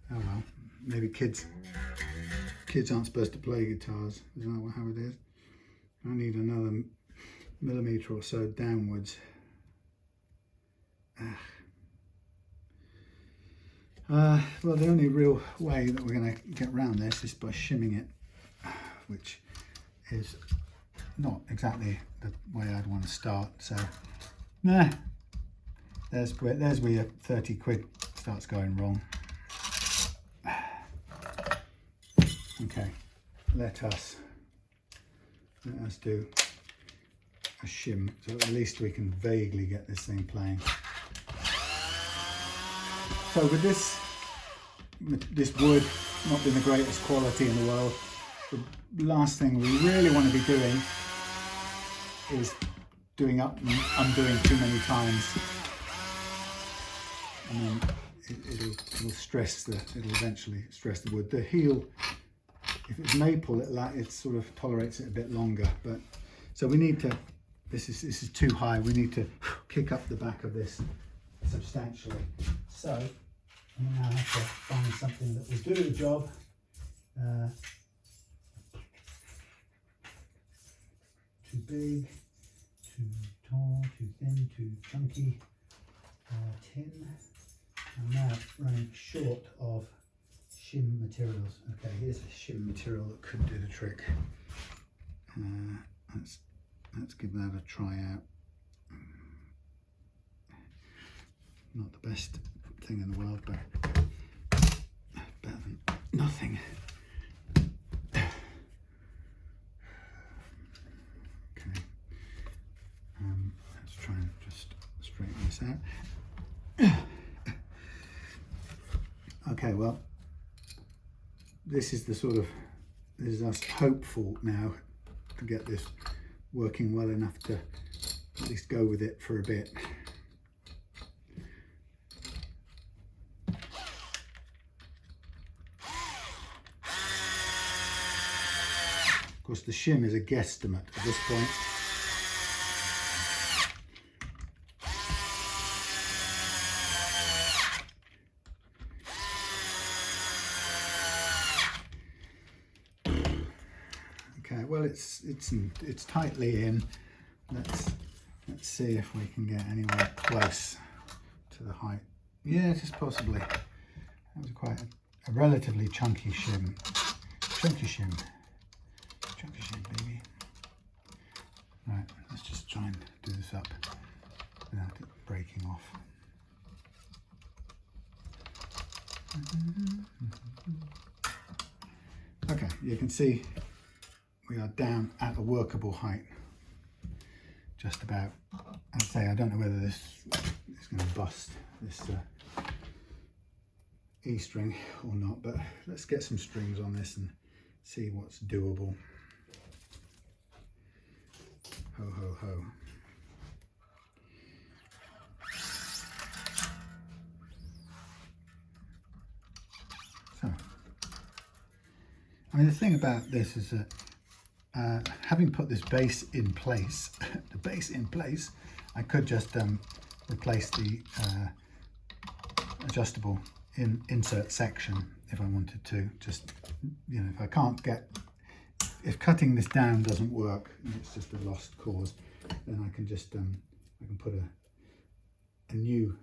Oh well, maybe kids aren't supposed to play guitars. Isn't that how it is? I need another millimetre or so downwards. Well, the only real way that we're going to get around this is by shimming it, which is not exactly the way I'd want to start. So, nah, there's where your 30 quid starts going wrong. Okay, let us do a shim, so at least we can vaguely get this thing playing. So with this wood not being the greatest quality in the world, the last thing we really want to be doing is doing up and undoing too many times, and then it'll eventually stress the wood. The heel, if it's maple, it sort of tolerates it a bit longer. But so we need to. This is too high. We need to kick up the back of this substantially. So I'm now have to find something that will do the job. Too big, too tall, too thin, too chunky. Tin. I'm now running short of shim materials. Okay, here's a shim material that could do the trick. Let's give that a try out. Not the best thing in the world, but better than nothing. Okay, let's try and just straighten this out. Okay, well, this is us hopeful now to get this working well enough to at least go with it for a bit. Of course, the shim is a guesstimate at this point. it's tightly in. Let's see if we can get anywhere close to the height. Yeah, just possibly. That was quite a relatively chunky shim. Chunky shim, baby. Right, let's just try and do this up without it breaking off. Okay, you can see we are down at a workable height. Just about. I'd say I don't know whether this is going to bust this E string or not, but let's get some strings on this and see what's doable. Ho ho ho. So, I mean, the thing about this is that having put this base in place, I could just replace the adjustable insert section if I wanted to. Just, you know, if I can't get, if cutting this down doesn't work and it's just a lost cause, then I can just I can put a new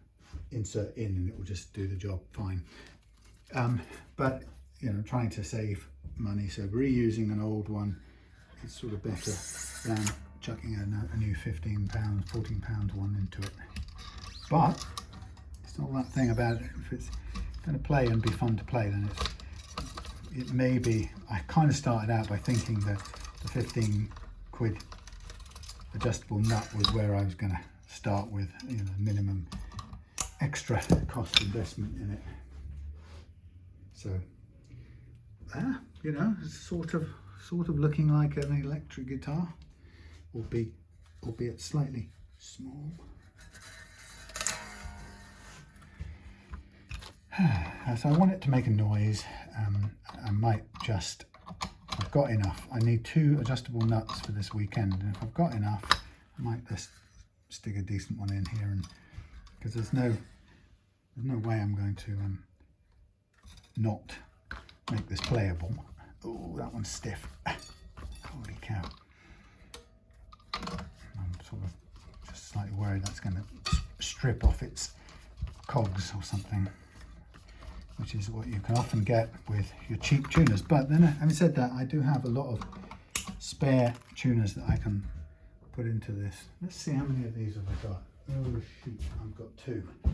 insert in and it will just do the job fine. But you know, trying to save money, so reusing an old one is sort of better than chucking a new £15, £14 one into it. But it's not that thing about it. If it's going to play and be fun to play, then it may be. I kind of started out by thinking that the 15 quid adjustable nut was where I was going to start with, you know, minimum extra cost investment in it. So you know, it's sort of looking like an electric guitar, albeit slightly small. So I want it to make a noise. I might just, I've got enough. I need 2 adjustable nuts for this weekend, and if I've got enough, I might just stick a decent one in here, and because there's no way I'm going to not make this playable. Oh, that one's stiff. Holy cow. I'm sort of just slightly worried that's going to strip off its cogs or something, which is what you can often get with your cheap tuners. But then, having said that, I do have a lot of spare tuners that I can put into this. Let's see, how many of these have I got? Oh shoot, I've got 2. So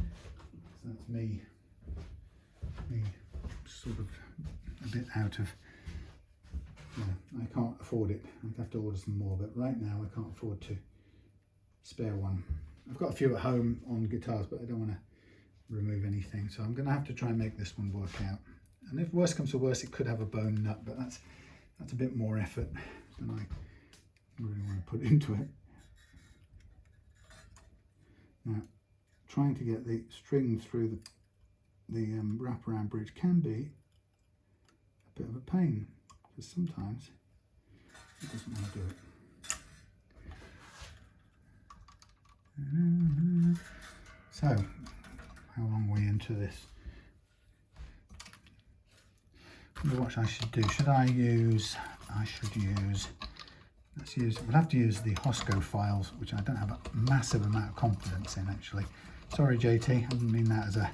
that's me sort of a bit out of, you know, I can't afford it. I'd have to order some more, but right now I can't afford to spare one. I've got a few at home on guitars, but I don't want to remove anything, so I'm going to have to try and make this one work out. And if worse comes to worse, it could have a bone nut, but that's a bit more effort than I really want to put into it. Now, trying to get the string through the wraparound bridge can be a bit of a pain, because sometimes it doesn't want to do it. So, how long are we into this? I wonder what I should do. We'll have to use the Hosco files, which I don't have a massive amount of confidence in, actually. Sorry, JT, I didn't mean that as a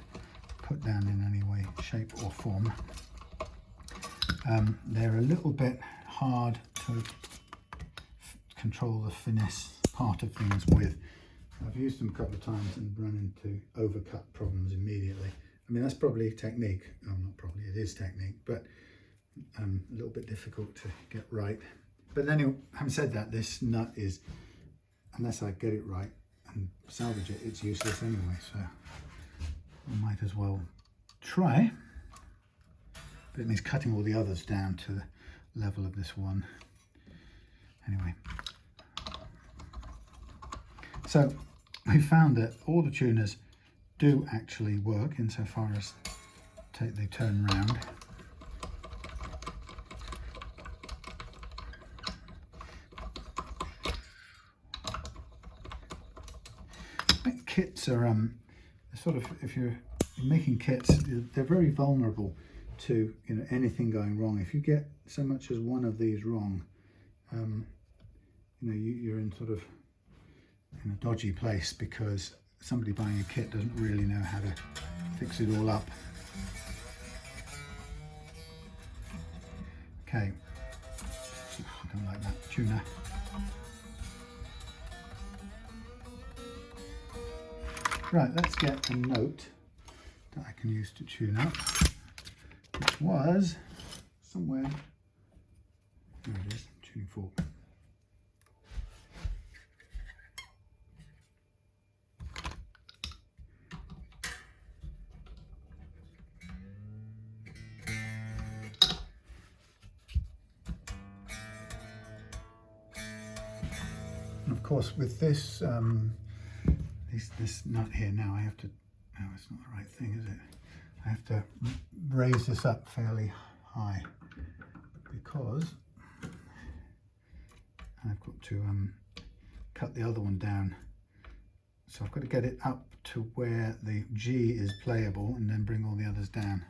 put down in any way, shape or form. They're a little bit hard to control the finesse part of things with. I've used them a couple of times and run into overcut problems immediately. I mean, that's probably technique. Oh, not probably, it is technique, but a little bit difficult to get right. But anyway, having said that, this nut is, unless I get it right and salvage it, it's useless anyway, so I might as well try. But it means cutting all the others down to the level of this one. Anyway. So we found that all the tuners do actually work insofar as they turn round. Kits are sort of, if you're making kits, they're very vulnerable to, you know, anything going wrong. If you get so much as one of these wrong, you know, you're in sort of in a dodgy place because somebody buying a kit doesn't really know how to fix it all up. Okay, I don't like that tuner. Right, let's get a note that I can use to tune up, which was somewhere, there it is, tuning fork. And of course with this, this nut here now, I have to, no, it's not the right thing, is it? I have to raise this up fairly high because I've got to cut the other one down. So I've got to get it up to where the G is playable and then bring all the others down.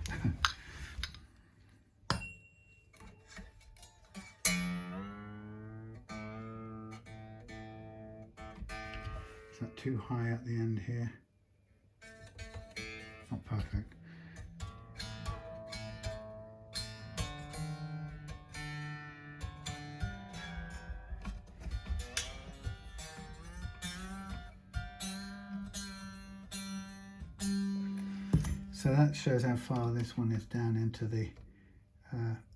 Is that too high at the end here? Not perfect. So that shows how far this one is down into the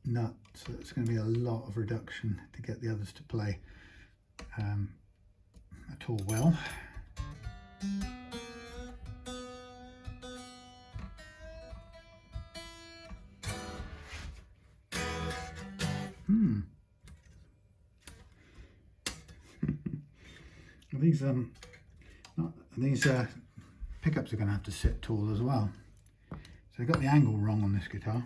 nut. So it's going to be a lot of reduction to get the others to play at all well. These pickups are going to have to sit tall as well. So they got the angle wrong on this guitar.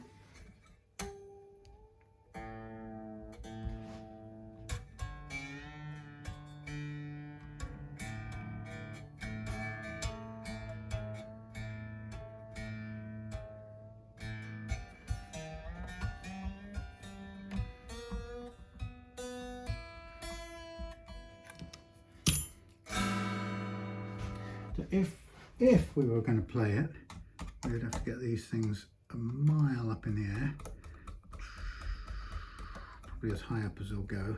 So if we were going to play it, we'd have to get these things a mile up in the air, probably as high up as they'll go.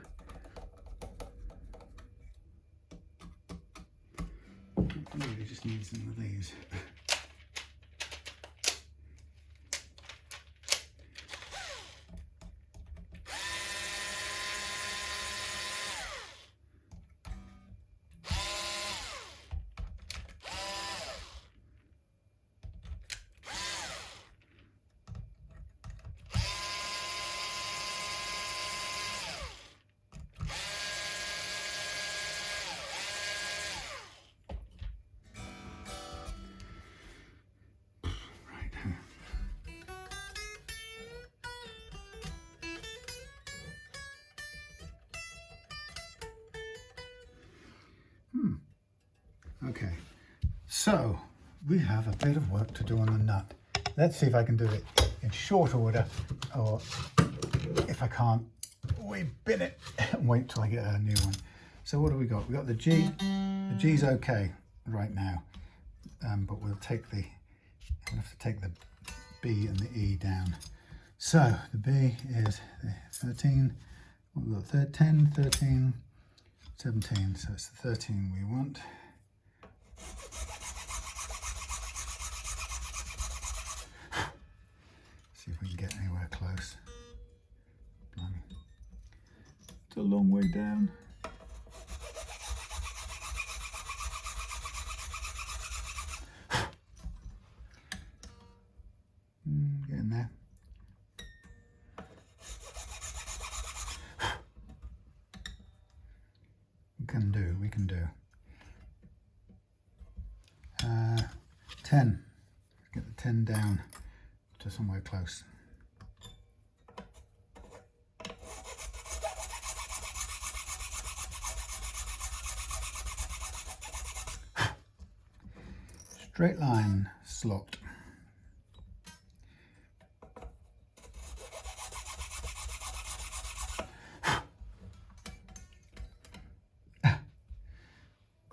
It really just needs some of these. Okay, so we have a bit of work to do on the nut. Let's see if I can do it in short order, or if I can't, we bin it and wait till I get a new one. So what do we got? We got the G. The G's okay right now, but we'll have to take the B and the E down. So the B is the 13. We've got 10, 13, 17. So it's the 13 we want. See if we can get anywhere close. Blimey. It's a long way down. Getting there. We can do. 10. Get the 10 down to somewhere close. Straight line slot.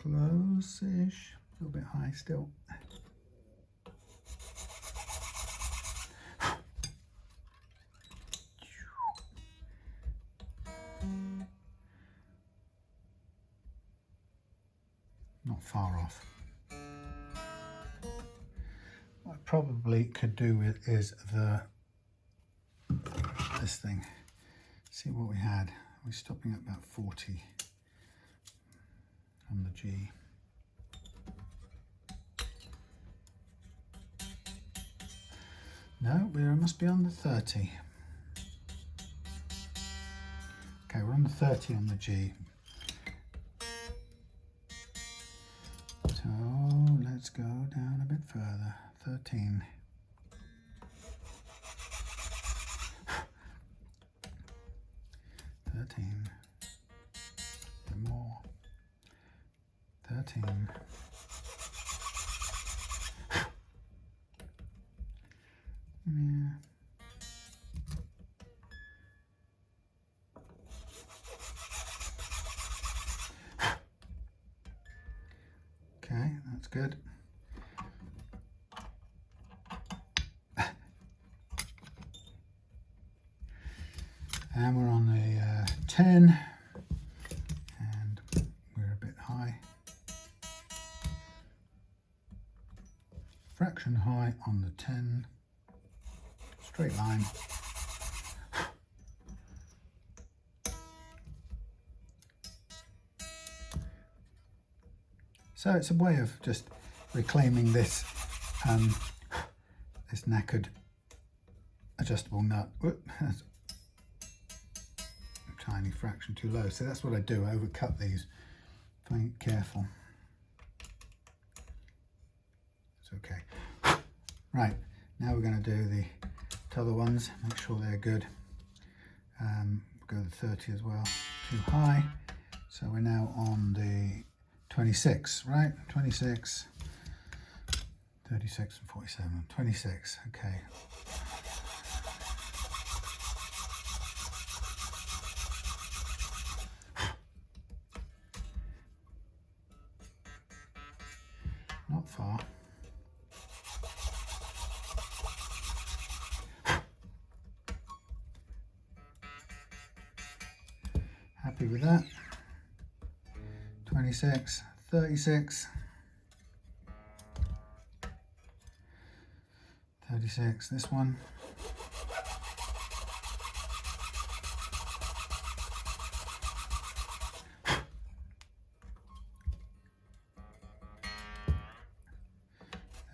Close-ish, a little bit high still. Not far off. What I probably could do with is this thing. See what we had. We're stopping at about 40 on the G. No, we must be on the 30. Okay, we're on the 30 on the G. So let's go down a bit further. 13. A bit more. 13. Yeah. Okay, that's good. And we're on the 10, and we're a bit high. Fraction high on the 10. Straight line. So it's a way of just reclaiming this this knackered adjustable nut. Whoop, that's a tiny fraction too low. So that's what I do. I overcut these. Be careful. It's okay. Right, now we're going to do the other ones. Make sure they're good. Go to the 30 as well. Too high. So we're now on the 26, right? 26, 36 and 47. 26, okay. Not far. Happy with that. 26, 36, 36, this one.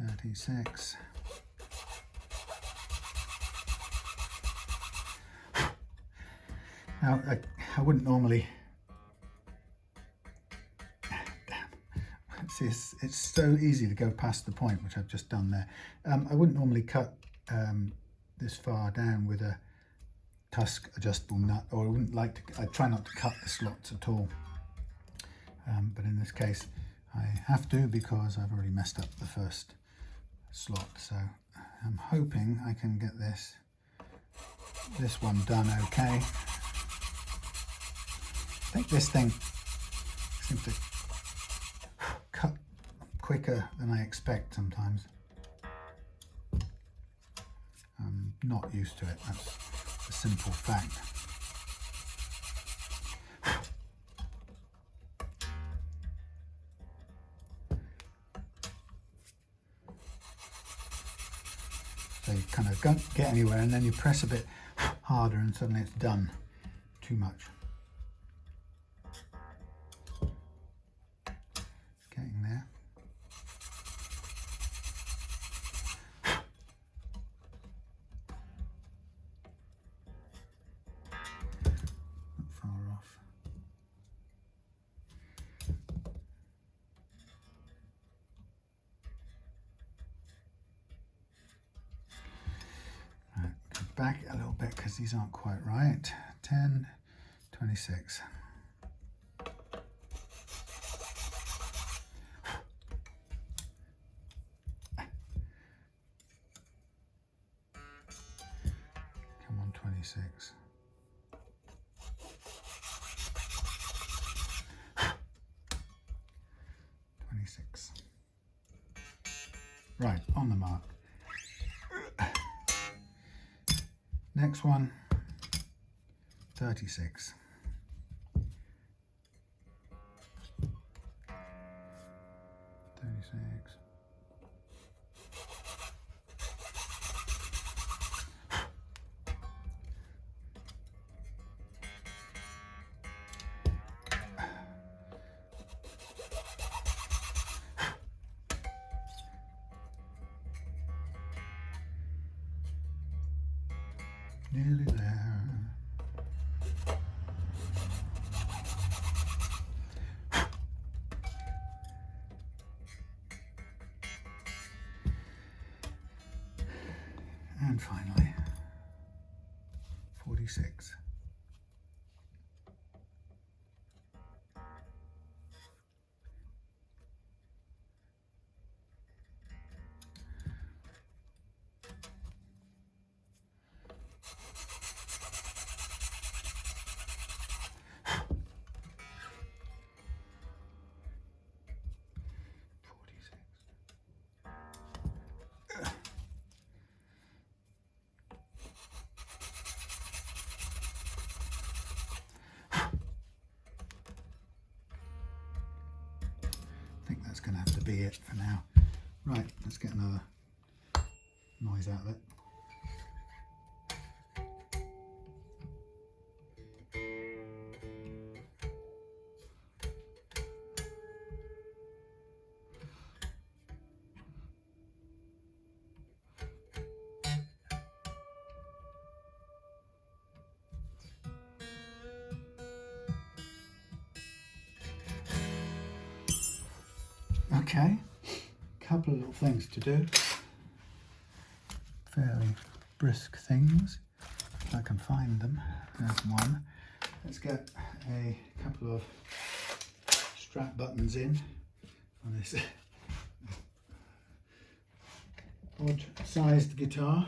$36. Now, I wouldn't normally. See, it's so easy to go past the point, which I've just done there. I wouldn't normally cut this far down with a Tusq adjustable nut, or I wouldn't like to. I try not to cut the slots at all. But in this case, I have to because I've already messed up the first slot. So I'm hoping I can get this one done okay. I think this thing seems to cut quicker than I expect sometimes. I'm not used to it, that's a simple fact. So you kind of don't get anywhere, and then you press a bit harder and suddenly it's done. Too much. Getting there. Not far off. Right, go back a little bit because these aren't quite right. 10, 26. Come on, 26. 26. Right, on the mark. Next one, 36. 36. Nearly there. And finally, 46. I think that's going to have to be it for now. Right, let's get another noise outlet. Okay, couple of little things to do, fairly brisk things, if I can find them. There's one. Let's get a couple of strap buttons in on this odd sized guitar.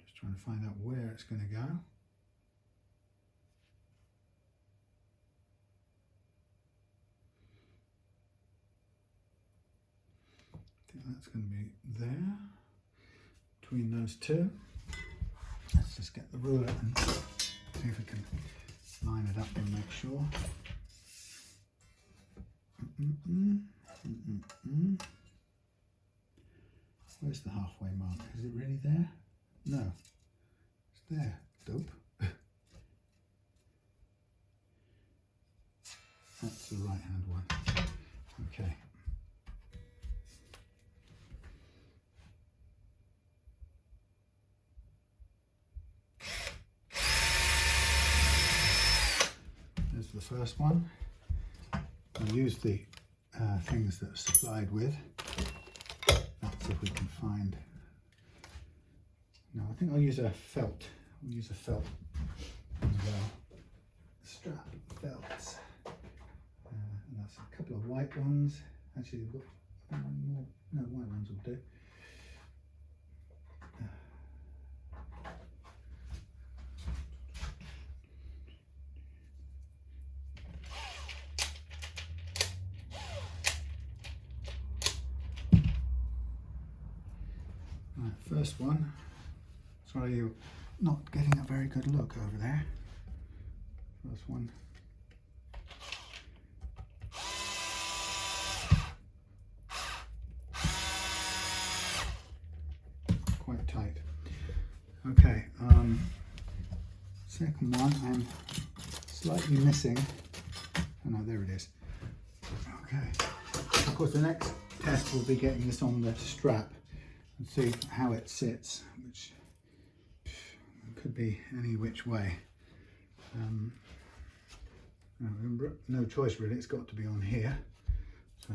Just trying to find out where it's going to go. That's going to be there between those two. Let's just get the ruler and see if we can line it up and make sure. Where's the halfway mark? Is it really there? No, it's there. Dope. That's the right hand one. Okay. There's the first one. I'll use the things that are supplied with. Let's see if we can find. No, I think I'll use a felt. We'll use a felt as well. Strap felts. And that's a couple of white ones. Actually, we've got one more. No, white ones will do. Right, first one. Sorry, you're not getting a very good look over there. First one. Quite tight. Okay, second one I'm slightly missing. Oh no, there it is. Okay, of course the next test will be getting this on the strap and see how it sits, which could be any which way. No choice really, it's got to be on here. So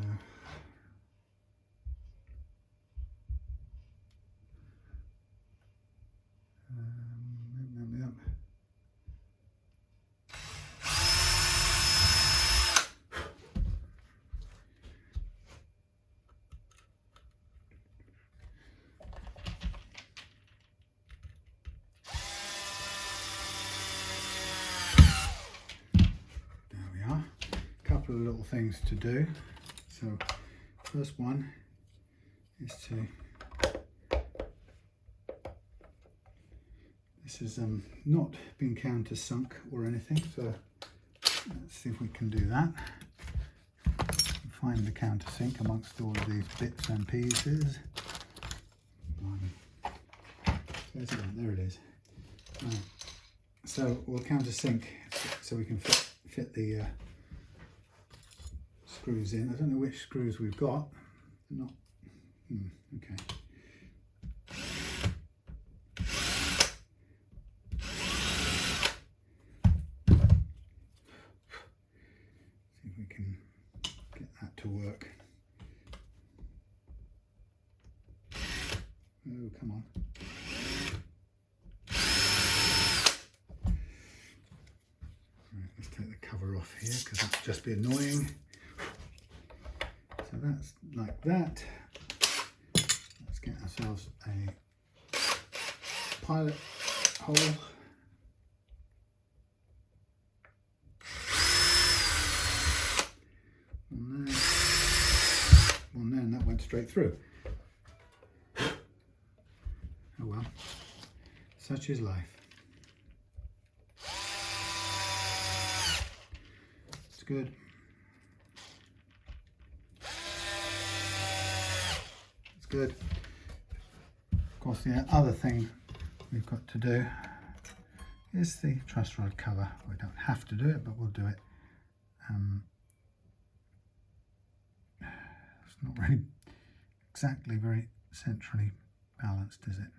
couple of little things to do. So first one is to, this is not being countersunk or anything, so let's see if we can do that. Find the countersink amongst all of these bits and pieces. There it is. Right. So we'll countersink so we can fit the screws in. I don't know which screws we've got. Not okay. See if we can get that to work. Oh, come on. Right, let's take the cover off here because that'll just be annoying. So that's like that. Let's get ourselves a pilot hole. One there, and that went straight through. Oh well, such is life. It's good. It's good. Of course, the other thing we've got to do is the truss rod cover. We don't have to do it, but we'll do it. It's not really exactly very centrally balanced, is it?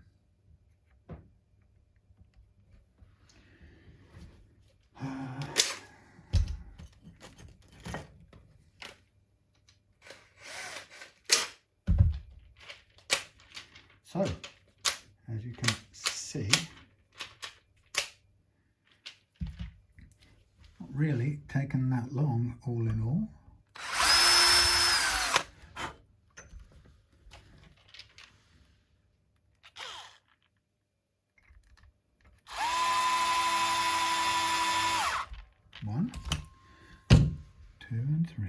So, as you can see, not really taken that long all in all. One, 2 and 3.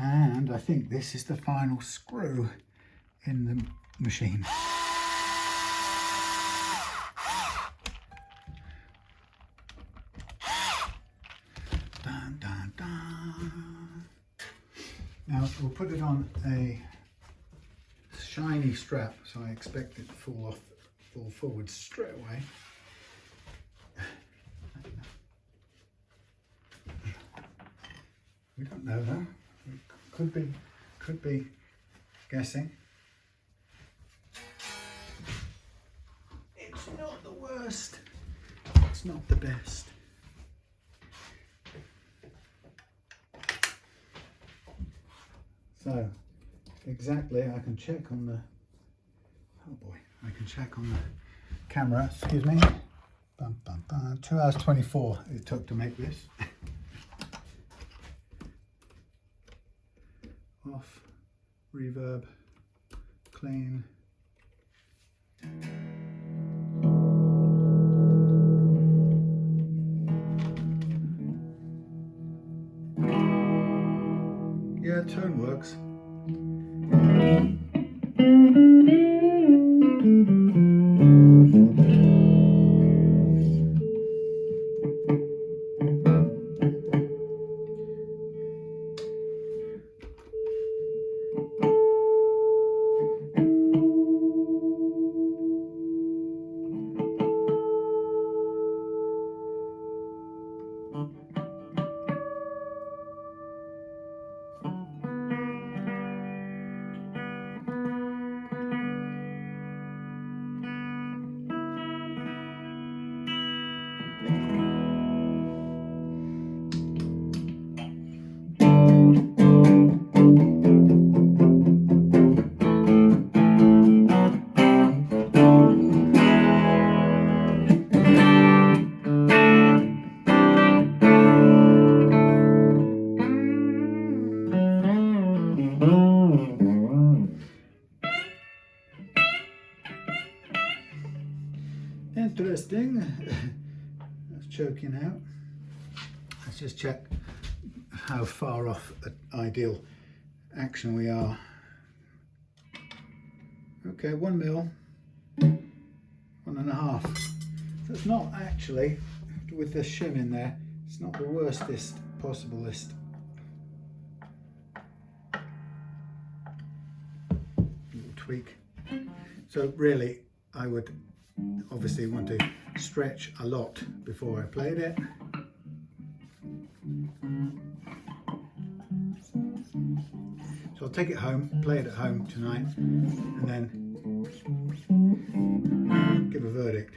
And I think this is the final screw in the machine. Dun, dun, dun. Now we'll put it on a shiny strap, so I expect it to fall forward straight away. We don't know though. Could be guessing. It's not the worst. It's not the best. So exactly, I can check on the. Oh boy, I can check on the camera. Excuse me. 2 hours 24 it took to make this. Off, reverb, clean. Yeah, tone works. bursting. That's choking out. Let's just check how far off ideal action we are. Okay, 1 mil, 1.5. So it's not actually, with the shim in there, it's not the worstest possiblest. Little tweak. So really, I would obviously want to stretch a lot before I played it. So I'll take it home, play it at home tonight, and then give a verdict.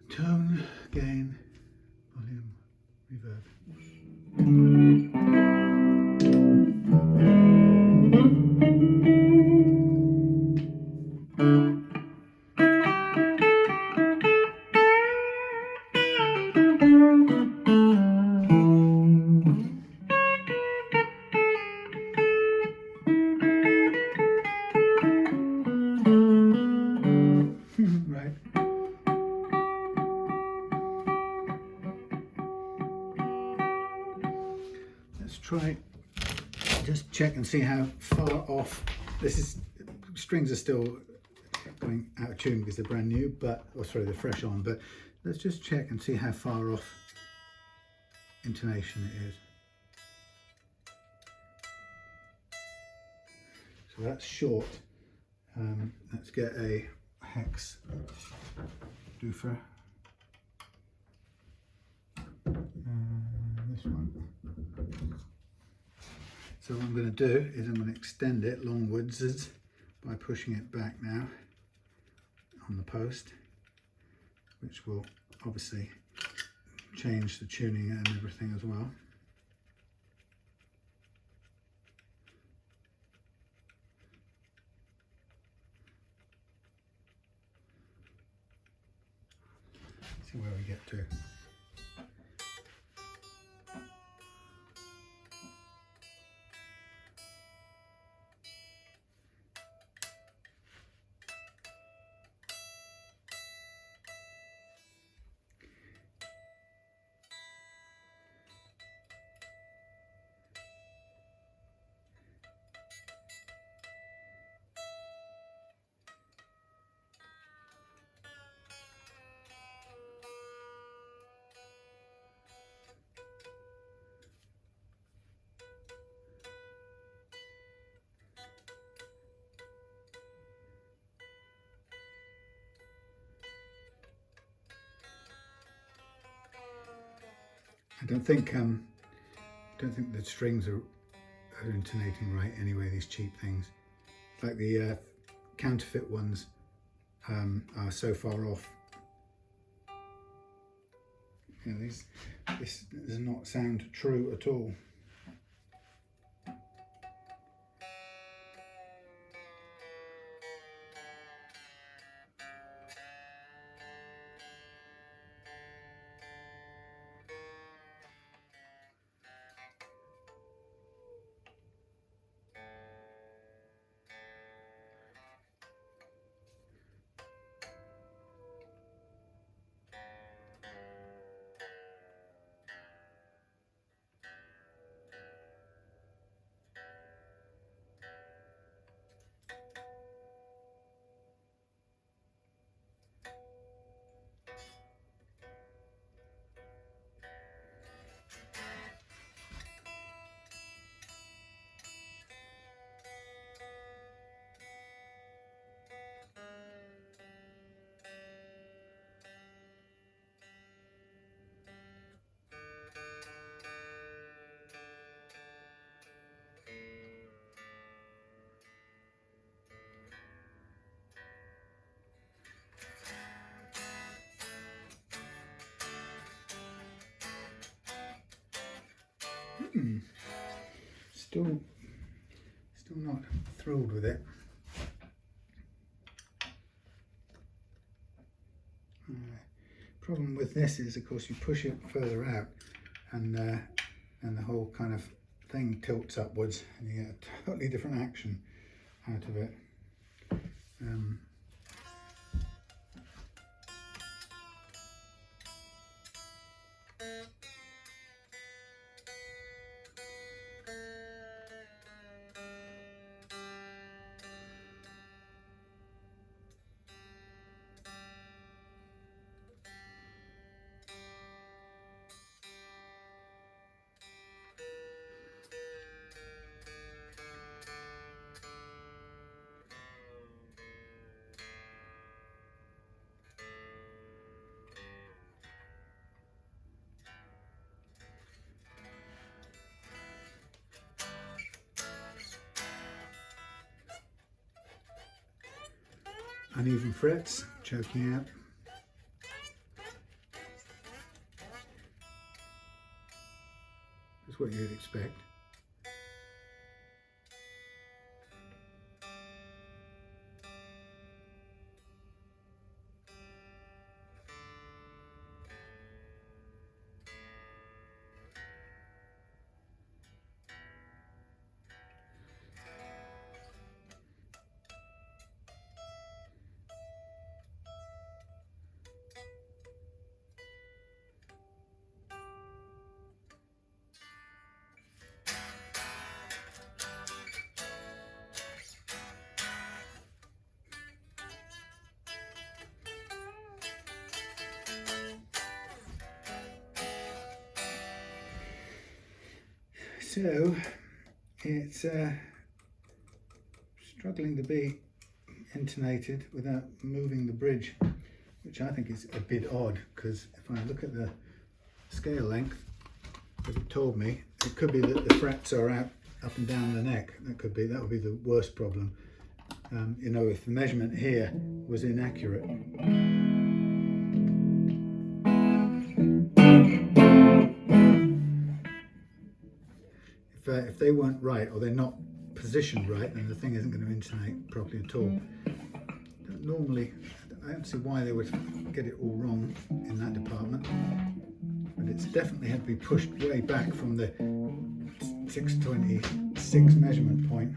Tone, gain, volume, reverb. Right. Let's try, just check and see how far off. This is, strings are still going out of tune because they're brand new, but, or sorry, they're fresh on, but let's just check and see how far off intonation it is. So that's short. Let's get a hex doofer. This one. So what I'm going to do is I'm going to extend it longwards by pushing it back now on the post, which will obviously change the tuning and everything as well. See where we get to. I don't think the strings are intonating right anyway, these cheap things. Like the counterfeit ones are so far off. You know, this does not sound true at all. still not thrilled with it. Problem with this is, of course, you push it further out, and the whole kind of thing tilts upwards, and you get a totally different action out of it. Uneven frets, choking out. That's what you'd expect. So it's struggling to be intonated without moving the bridge, which I think is a bit odd, because if I look at the scale length that it told me, it could be that the frets are out up and down the neck. That would be the worst problem. You know, if the measurement here was inaccurate. If they weren't right, or they're not positioned right, then the thing isn't going to intonate properly at all. I don't see why they would get it all wrong in that department, but it's definitely had to be pushed way back from the 626 measurement point.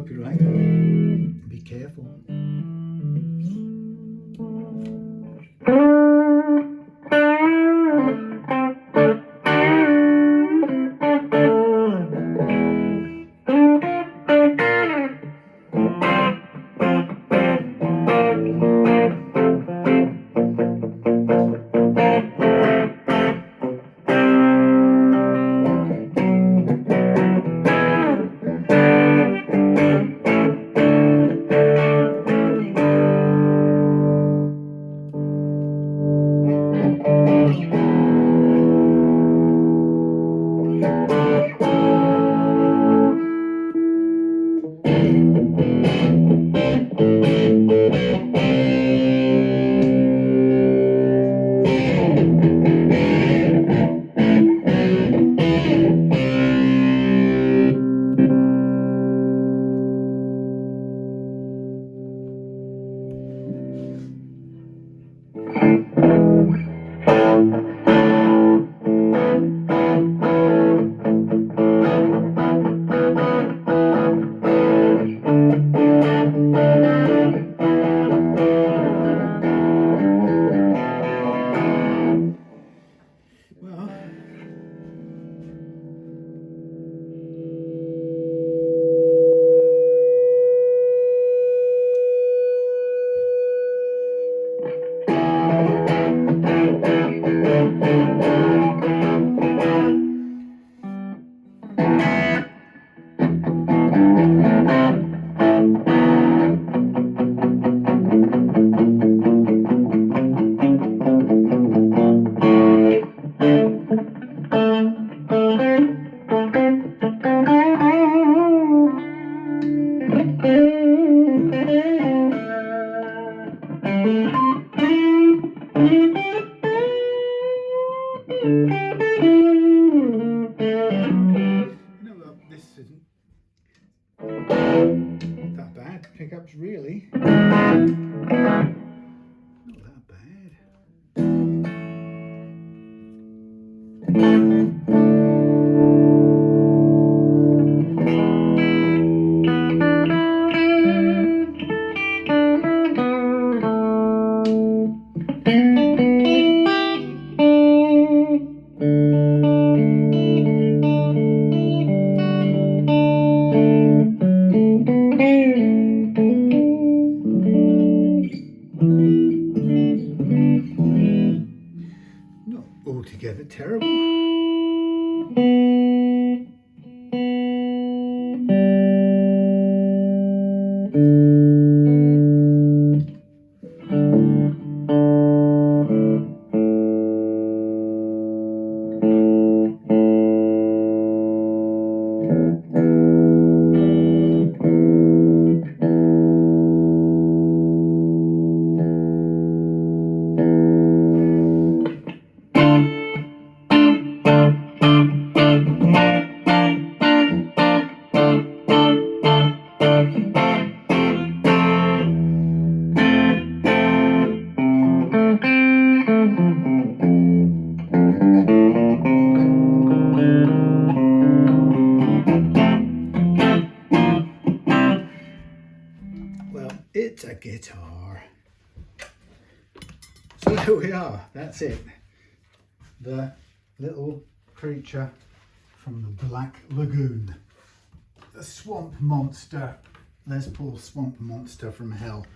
copyright. Be careful. This isn't that bad. Pickups really not that bad. Not altogether terrible. Well, it's a guitar. So there we are, that's it. The little creature from the Black Lagoon. The swamp monster, Les Paul swamp monster from hell.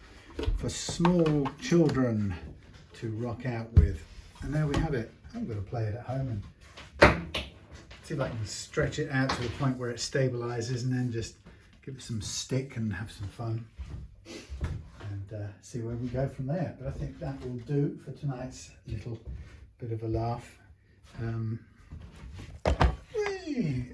For small children to rock out with. And there we have it. I'm going to play it at home and see if I can stretch it out to the point where it stabilizes and then just give it some stick and have some fun. And see where we go from there. But I think that will do for tonight's little bit of a laugh.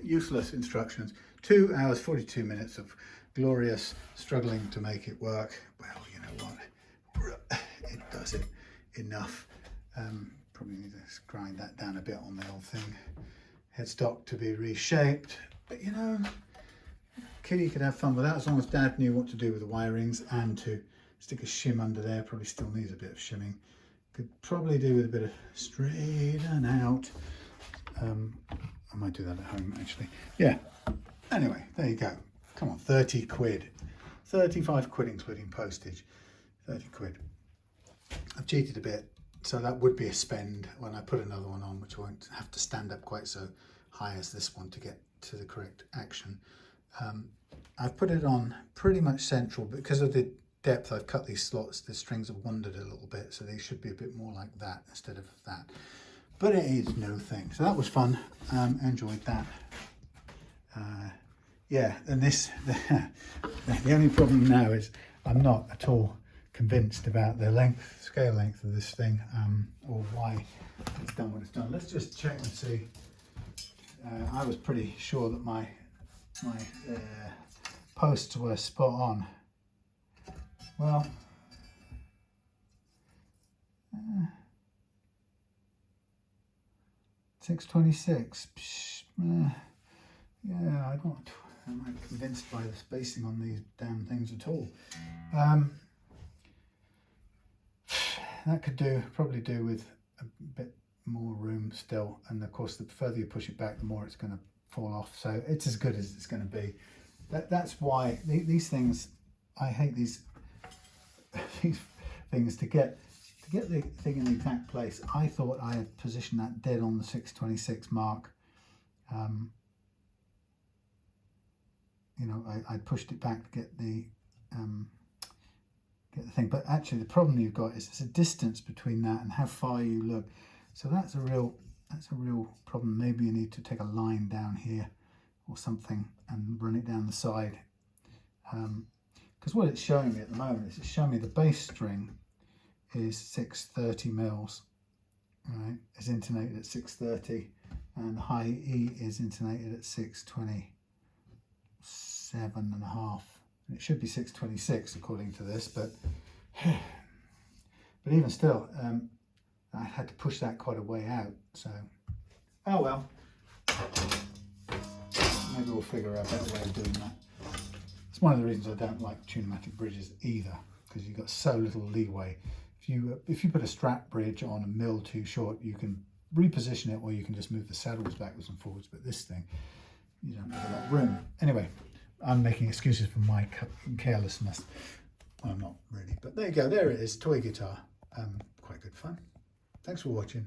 Useless instructions. 2 hours 42 minutes of glorious struggling to make it work. Well, you know what, it does it enough. Probably need to grind that down a bit on the old thing. Headstock to be reshaped, but you know, Kitty could have fun with that as long as Dad knew what to do with the wirings and to stick a shim under there. Probably still needs a bit of shimming. Could probably do with a bit of straighten out. I might do that at home actually. Yeah. Anyway, there you go. come on, 30 quid. 35 quid including postage. 30 quid. I've cheated a bit, so that would be a spend when I put another one on, which I won't have to stand up quite so high as this one to get to the correct action. I've put it on pretty much central. Because of the depth I've cut these slots, the strings have wandered a little bit, so they should be a bit more like that instead of that. But it is no thing. So that was fun. Enjoyed that. Yeah, and this, the only problem now is I'm not at all convinced about the length, scale length of this thing, or why it's done what it's done. Let's just check and see. I was pretty sure that my posts were spot on. Well, uh, 626. Yeah, I'm not convinced by the spacing on these damn things at all. That could probably do with a bit more room still, and of course the further you push it back, the more it's going to fall off. So it's as good as it's going to be. That's why these things, I hate these things to get the thing in the exact place. I thought I had positioned that dead on the 626 mark. You know, I pushed it back to get the thing, but actually the problem you've got is there's a distance between that and how far you look. So that's a real problem. Maybe you need to take a line down here or something and run it down the side. Because what it's showing me at the moment is it's showing me the bass string is 630 mils, right? Is intonated at 630, and the high E is intonated at 627.5. It should be 626 according to this, but even still, I had to push that quite a way out. So, oh well. Maybe we'll figure out a better way of doing that. It's one of the reasons I don't like tunematic bridges either, because you've got so little leeway. If you put a strap bridge on a mil too short, you can reposition it, or you can just move the saddles backwards and forwards. But this thing, you don't have a lot of room. Anyway, I'm making excuses for my carelessness. Well, I'm not really, but there you go. There it is, toy guitar. Quite good fun. Thanks for watching.